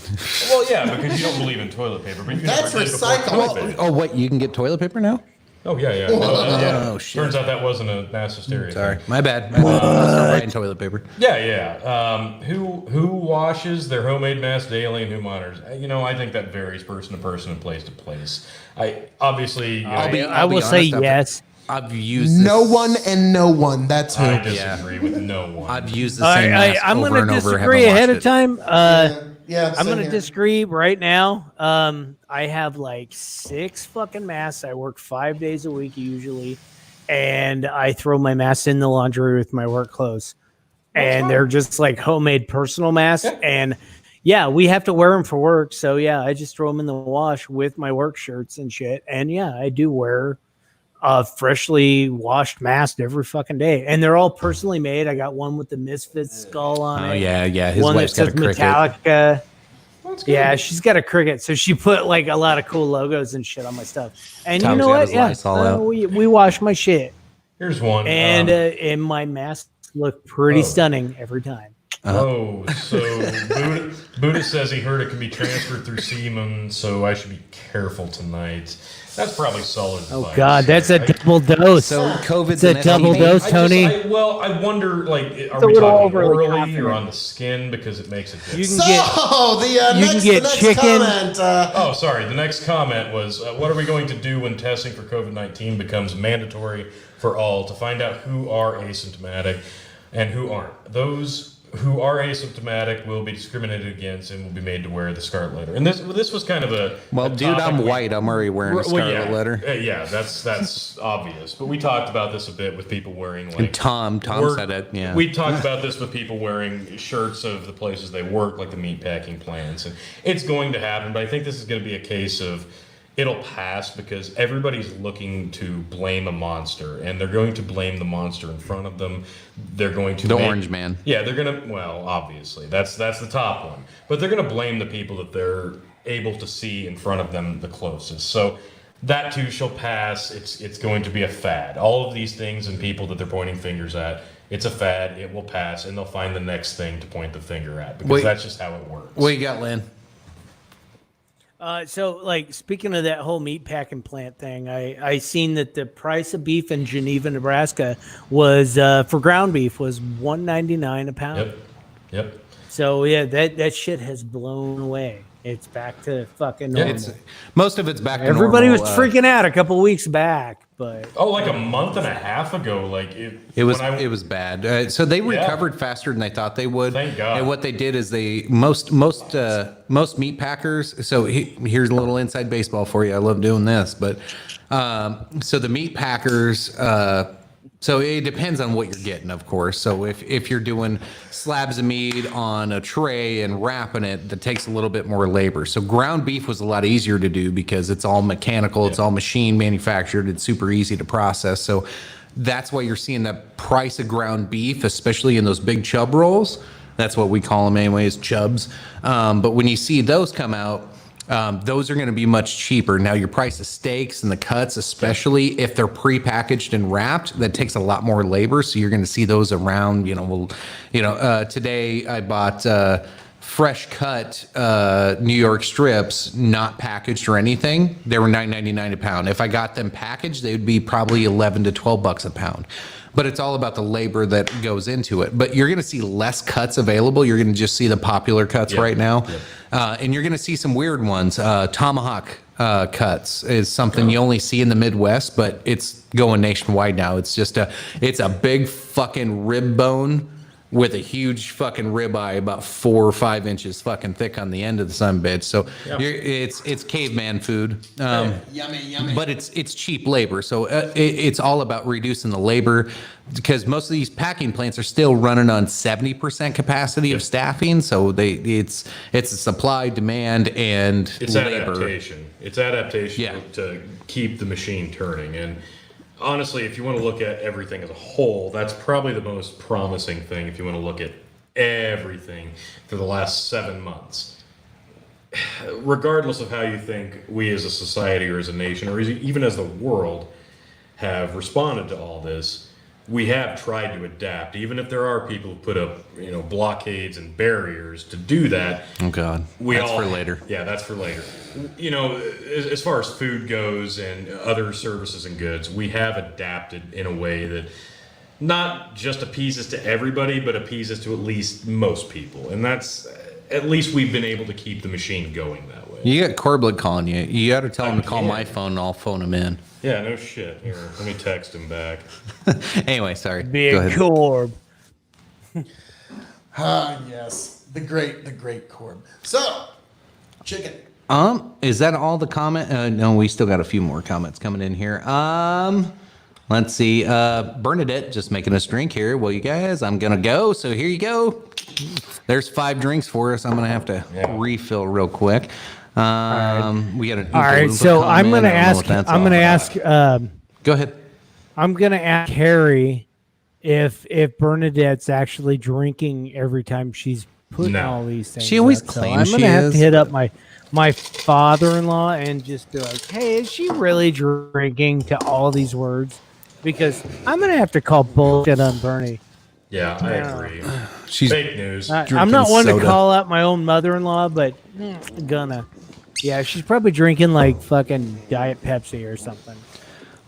Well, yeah, because you don't believe in toilet paper, but you That's never did before recyclable. toilet paper. Oh, what? You can get toilet paper now? Oh yeah, yeah. Yeah. Oh, shit. Turns out that wasn't a mass hysteria. Sorry, thing. my bad. I'll start buying toilet paper. Yeah, yeah. Who washes their homemade mask daily and who monitors? You know, I think that varies person to person and place to place. I obviously. You know, I will say honest, yes. I've used no this- one and no one. That's who. I disagree with no one. I've used the same mask I'm over going and to over. disagree haven't ahead washed of time. Yeah, I'm same going to here. disagree right now. I have like 6 fucking masks. I work 5 days a week usually, and I throw my masks in the laundry with my work clothes, and they're just like homemade personal masks. Yeah. And yeah, we have to wear them for work, so yeah, I just throw them in the wash with my work shirts and shit. And yeah, I do wear a freshly washed mask every fucking day, and they're all personally made. I got one with the Misfits skull on Oh it. yeah. His One that wife's got says a cricket. Metallica. That's good. Yeah, she's got a cricket, so she put like a lot of cool logos and shit on my stuff. And Tom's you know got what? his Yeah, Lysol out. we wash my shit, Here's one. and my masks look pretty stunning every time. Oh, so Buddha says he heard it can be transferred through semen, so I should be careful tonight. That's probably solid Oh advice. God, that's a double dose. So COVID's It's a an double STD? dose, Tony. I wonder, like, are a we little talking overly orally confident. or on the skin because it makes it You different? can So get the you can next, get the next chicken. comment. Oh, sorry. The next comment was, what are we going to do when testing for COVID-19 becomes mandatory for all to find out who are asymptomatic and who aren't? Those who are asymptomatic will be discriminated against and will be made to wear the scarlet letter. And this was kind of a Dude, topic I'm white. I'm already wearing a scarlet letter. Yeah, that's obvious. But we talked about this a bit with people wearing like. And Tom said it. Yeah, we talked about this with people wearing shirts of the places they work, like the meatpacking plants, and it's going to happen. But I think this is going to be a case of. It'll pass because everybody's looking to blame a monster, and they're going to blame the monster in front of them. They're going to Orange Man. Yeah, they're gonna. Well, obviously, that's the top one. But they're gonna blame the people that they're able to see in front of them the closest. So that too shall pass. It's going to be a fad. All of these things and people that they're pointing fingers at. It's a fad. It will pass, and they'll find the next thing to point the finger at because that's just how it works. What you got, Lynn? So, like, speaking of that whole meat packing plant thing, I seen that the price of beef in Geneva, Nebraska, was for ground beef was $1.99 a pound. Yep. So yeah, that shit has blown away. It's back to fucking normal. Most of it's back to Everybody normal. was freaking out a couple weeks back, but like a month and a half ago, like it was bad. So they recovered faster than they thought they would. Thank God. And what they did is most meat packers. So here's a little inside baseball for you. I love doing this, but so the meat packers. So it depends on what you're getting, of course. So if you're doing slabs of meat on a tray and wrapping it, that takes a little bit more labor. So ground beef was a lot easier to do because it's all mechanical, it's all machine manufactured, it's super easy to process. So that's why you're seeing the price of ground beef, especially in those big chub rolls. That's what we call them anyways, chubs. But when you see those come out, those are going to be much cheaper. Now, your price of steaks and the cuts, especially if they're pre-packaged and wrapped, that takes a lot more labor. So you're going to see those around. Today I bought fresh cut New York strips, not packaged or anything. They were $9.99 a pound. If I got them packaged, they would be probably $11 to $12 a pound. But it's all about the labor that goes into it. But you're going to see less cuts available. You're going to just see the popular cuts right now. And you're going to see some weird ones. Tomahawk cuts is something you only see in the Midwest, but it's going nationwide now. It's a big fucking rib bone with a huge fucking ribeye about 4 or 5 inches fucking thick on the end of the sunbed. So it's caveman food. Yummy. But it's cheap labor. So it's all about reducing the labor because most of these packing plants are still running on 70% capacity of staffing. So it's a supply, demand, and it's labor. adaptation. It's adaptation to keep the machine turning. And honestly, if you want to look at everything as a whole, that's probably the most promising thing if you want to look at everything for the last 7 months. Regardless of how you think we as a society or as a nation or even as the world have responded to all this, we have tried to adapt. Even if there are people who put up, blockades and barriers to do that. Oh God, that's for later. Yeah, that's for later. As far as food goes and other services and goods, we have adapted in a way that not just appeases to everybody, but appeases to at least most people. And that's, at least we've been able to keep the machine going that way. You got Corbett calling you. You got to tell him to call my phone and I'll phone him in. Yeah, no shit. Here, let me text him back. Anyway, sorry. Big Go ahead. Corb. Yes, the great Corb. So, chicken. Is that all the comment? No, we still got a few more comments coming in here. Let's see. Bernadette just making us drink here. Well, you guys, I'm gonna go. So here you go. There's 5 drinks for us. I'm gonna have to refill real quick. We got an All right, so I'm gonna ask. Go ahead. I'm gonna ask Harry if Bernadette's actually drinking every time she's putting all these things. She always up. claims so I'm gonna have to hit up my father-in-law and just be like, hey, is she really drinking to all these words? Because I'm gonna have to call bullshit on Bernie. Yeah, I agree. She's fake news. I'm not one to call out my own mother-in-law, but gonna. Yeah, she's probably drinking like fucking Diet Pepsi or something.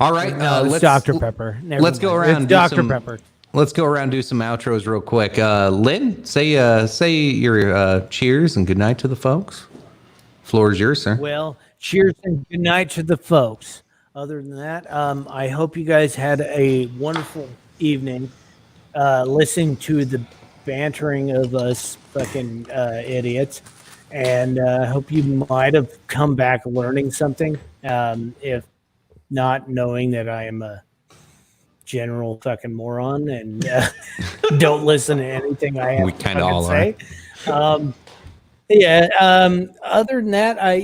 All right, it's Dr. Pepper. Let's go around. It's Dr. Pepper. Let's go around and do some outros real quick. Lynn, say your cheers and good night to the folks. Floor is yours, sir. Well, cheers and good night to the folks. Other than that, I hope you guys had a wonderful evening listening to the bantering of us fucking idiots. And I hope you might have come back learning something, if not knowing that I am a general fucking moron and don't listen to anything I have We to kinda fucking all say. Other than that, I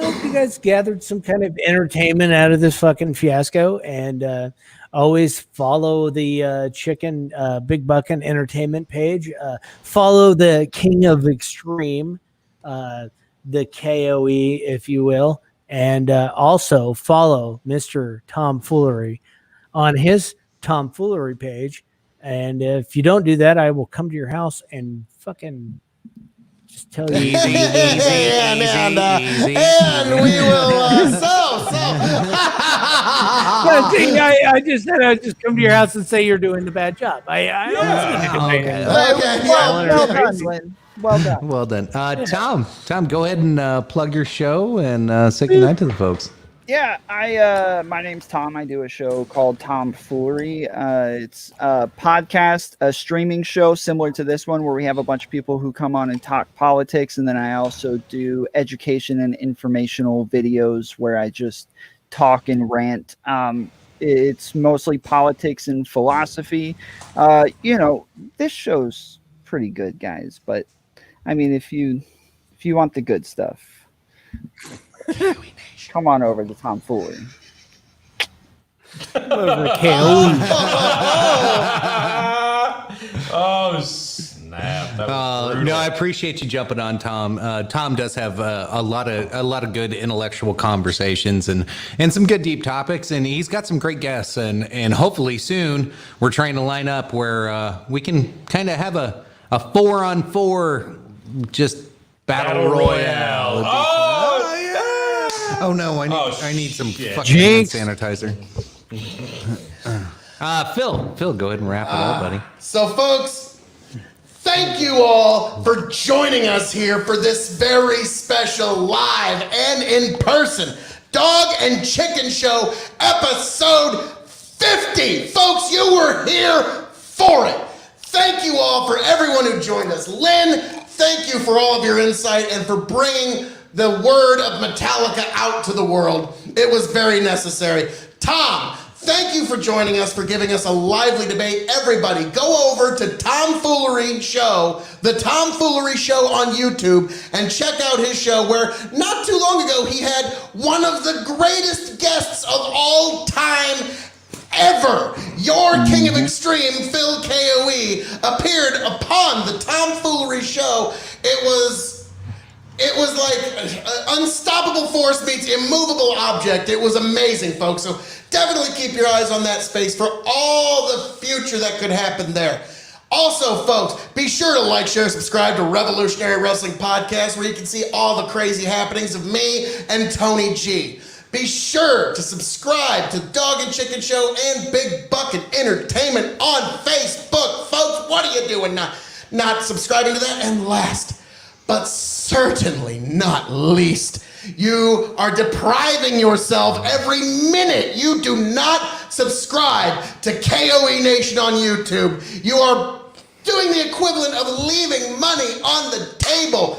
hope you guys gathered some kind of entertainment out of this fucking fiasco, and always follow the Chicken Big Buckin' Entertainment page. Follow the King of Extreme, the KOE, if you will, and also follow Mr. Tomfoolery on his Tomfoolery page. And if you don't do that, I will come to your house and fucking just tell you. Easy, easy, and we will. I just said I'd just come to your house and say you're doing the bad job. I don't need to debate it. Okay, Well done, Lynn. Well done. Well done. Tom, go ahead and plug your show and say goodnight to the folks. Yeah, my name's Tom. I do a show called Tomfoolery. It's a podcast, a streaming show similar to this one, where we have a bunch of people who come on and talk politics, and then I also do education and informational videos where I just talk and rant. It's mostly politics and philosophy. This show's pretty good, guys, but I mean, if you want the good stuff, come on over to Tomfoolery. Oh snap! That was brutal. No, I appreciate you jumping on, Tom. Tom does have a lot of good intellectual conversations and some good deep topics, and he's got some great guests, and hopefully soon we're trying to line up where we can kind of have a 4-on-4 just battle royale. Oh yeah! Oh no, I need some fucking hand sanitizer. Phil, go ahead and wrap it up, buddy. So, folks, thank you all for joining us here for this very special live and in person Dog and Chicken Show episode 50. Folks, you were here for it. Thank you all for everyone who joined us. Lynn, thank you for all of your insight and for bringing the word of Metallica out to the world. It was very necessary. Tom, thank you for joining us, for giving us a lively debate. Everybody, go over to Tomfoolery Show, the Tomfoolery Show on YouTube, and check out his show where not too long ago he had one of the greatest guests of all time ever. Your King of Extreme, Phil KOE, appeared upon the Tomfoolery Show. It was like unstoppable force meets immovable object. It was amazing, folks. So definitely keep your eyes on that space for all the future that could happen there. Also, folks, be sure to like, share, subscribe to Revolutionary Wrestling Podcast, where you can see all the crazy happenings of me and Tony G. Be sure to subscribe to Dog and Chicken Show and Big Bucket Entertainment on Facebook. Folks, what are you doing not subscribing to that? And last, but certainly not least, you are depriving yourself every minute you do not subscribe to KOE Nation on YouTube. You are doing the equivalent of leaving money on the table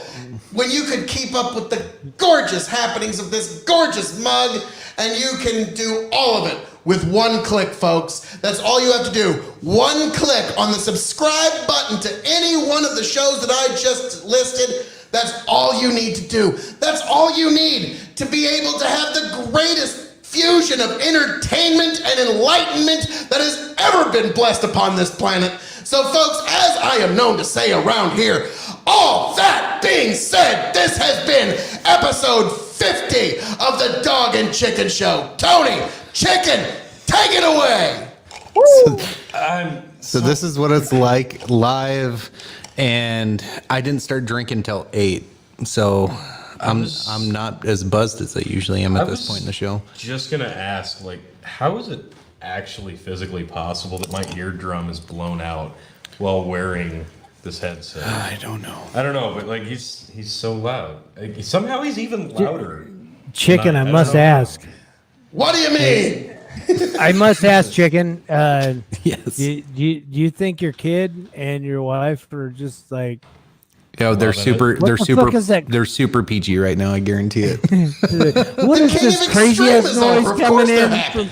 when you could keep up with the gorgeous happenings of this gorgeous mug, and you can do all of it with one click, folks. That's all you have to do. One click on the subscribe button to any one of the shows that I just listed. That's all you need to do. That's all you need to be able to have the greatest fusion of entertainment and enlightenment that has ever been blessed upon this planet. So, folks, as I am known to say around here, all that being said, this has been episode 50 of the Dog and Chicken Show. Tony, Chicken, take it away. So this is what it's like live, and I didn't start drinking till 8, so I'm not as buzzed as I usually am at this point in the show. Just gonna ask, like, how is it actually physically possible that my eardrum is blown out while wearing this headset? I don't know. I don't know, but like he's so loud. Somehow he's even louder. Chicken, I must ask. What do you mean? I must ask, Chicken. Yes. Do you think your kid and your wife are just like? Oh, they're Loving super. it. They're What the super. fuck is that? They're super PG right now. I guarantee it. What is king this of crazy ass extreme is over. noise Of coming course they're in? happy.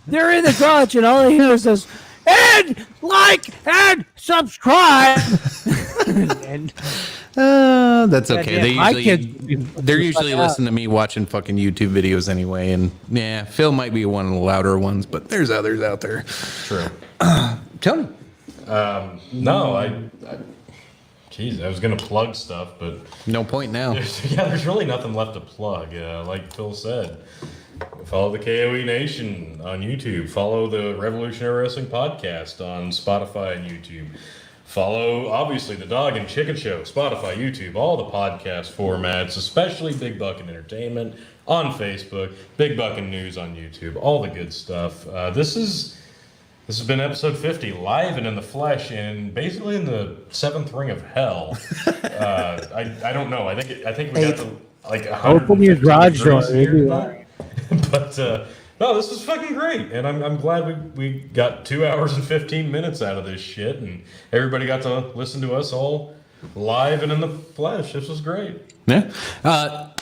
They're in the garage, and all I hear is this. And like and subscribe. And That's okay. They my usually kids. they're usually listening to me watching fucking YouTube videos anyway. And yeah, Phil might be one of the louder ones, but there's others out there. True. Tony. No, Jeez, I was gonna plug stuff, but No point now. there's really nothing left to plug. Like Phil said, follow the KOE Nation on YouTube. Follow the Revolutionary Wrestling Podcast on Spotify and YouTube. Follow, obviously, the Dog and Chicken Show, Spotify, YouTube, all the podcast formats, especially Big Buckin' Entertainment on Facebook, Big Buckin' News on YouTube, all the good stuff. This has been episode 50, live and in the flesh, and basically in the seventh ring of hell. I don't know. I think we got to like 100. Open your garage door. But no, this is fucking great, and I'm glad we got 2 hours and 15 minutes out of this shit, and everybody got to listen to us all live and in the flesh. This was great. Yeah.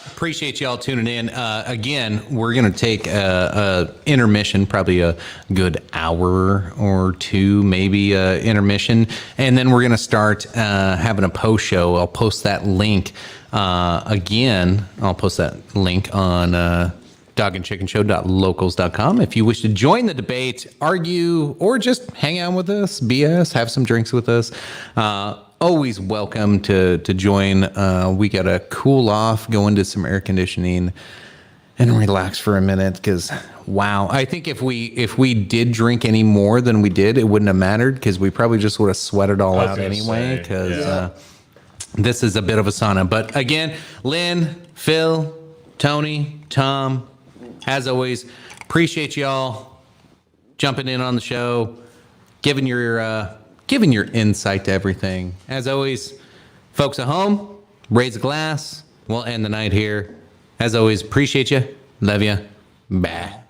Appreciate y'all tuning in. Again, we're going to take a intermission, probably a good hour or two, maybe intermission. And then we're going to start having a post show. I'll post that link again. I'll post that link on dogandchickenshow.locals.com. If you wish to join the debate, argue, or just hang out with us, BS, have some drinks with us, always welcome to join. We got to cool off, go into some air conditioning, and relax for a minute. Because wow, I think if we did drink any more than we did, it wouldn't have mattered because we probably just would have sweated all out anyway. Because this is a bit of a sauna. But again, Lynn, Phil, Tony, Tom, as always, appreciate y'all jumping in on the show, giving your insight to everything. As always, folks at home, raise a glass. We'll end the night here. As always, appreciate you. Love you. Bye.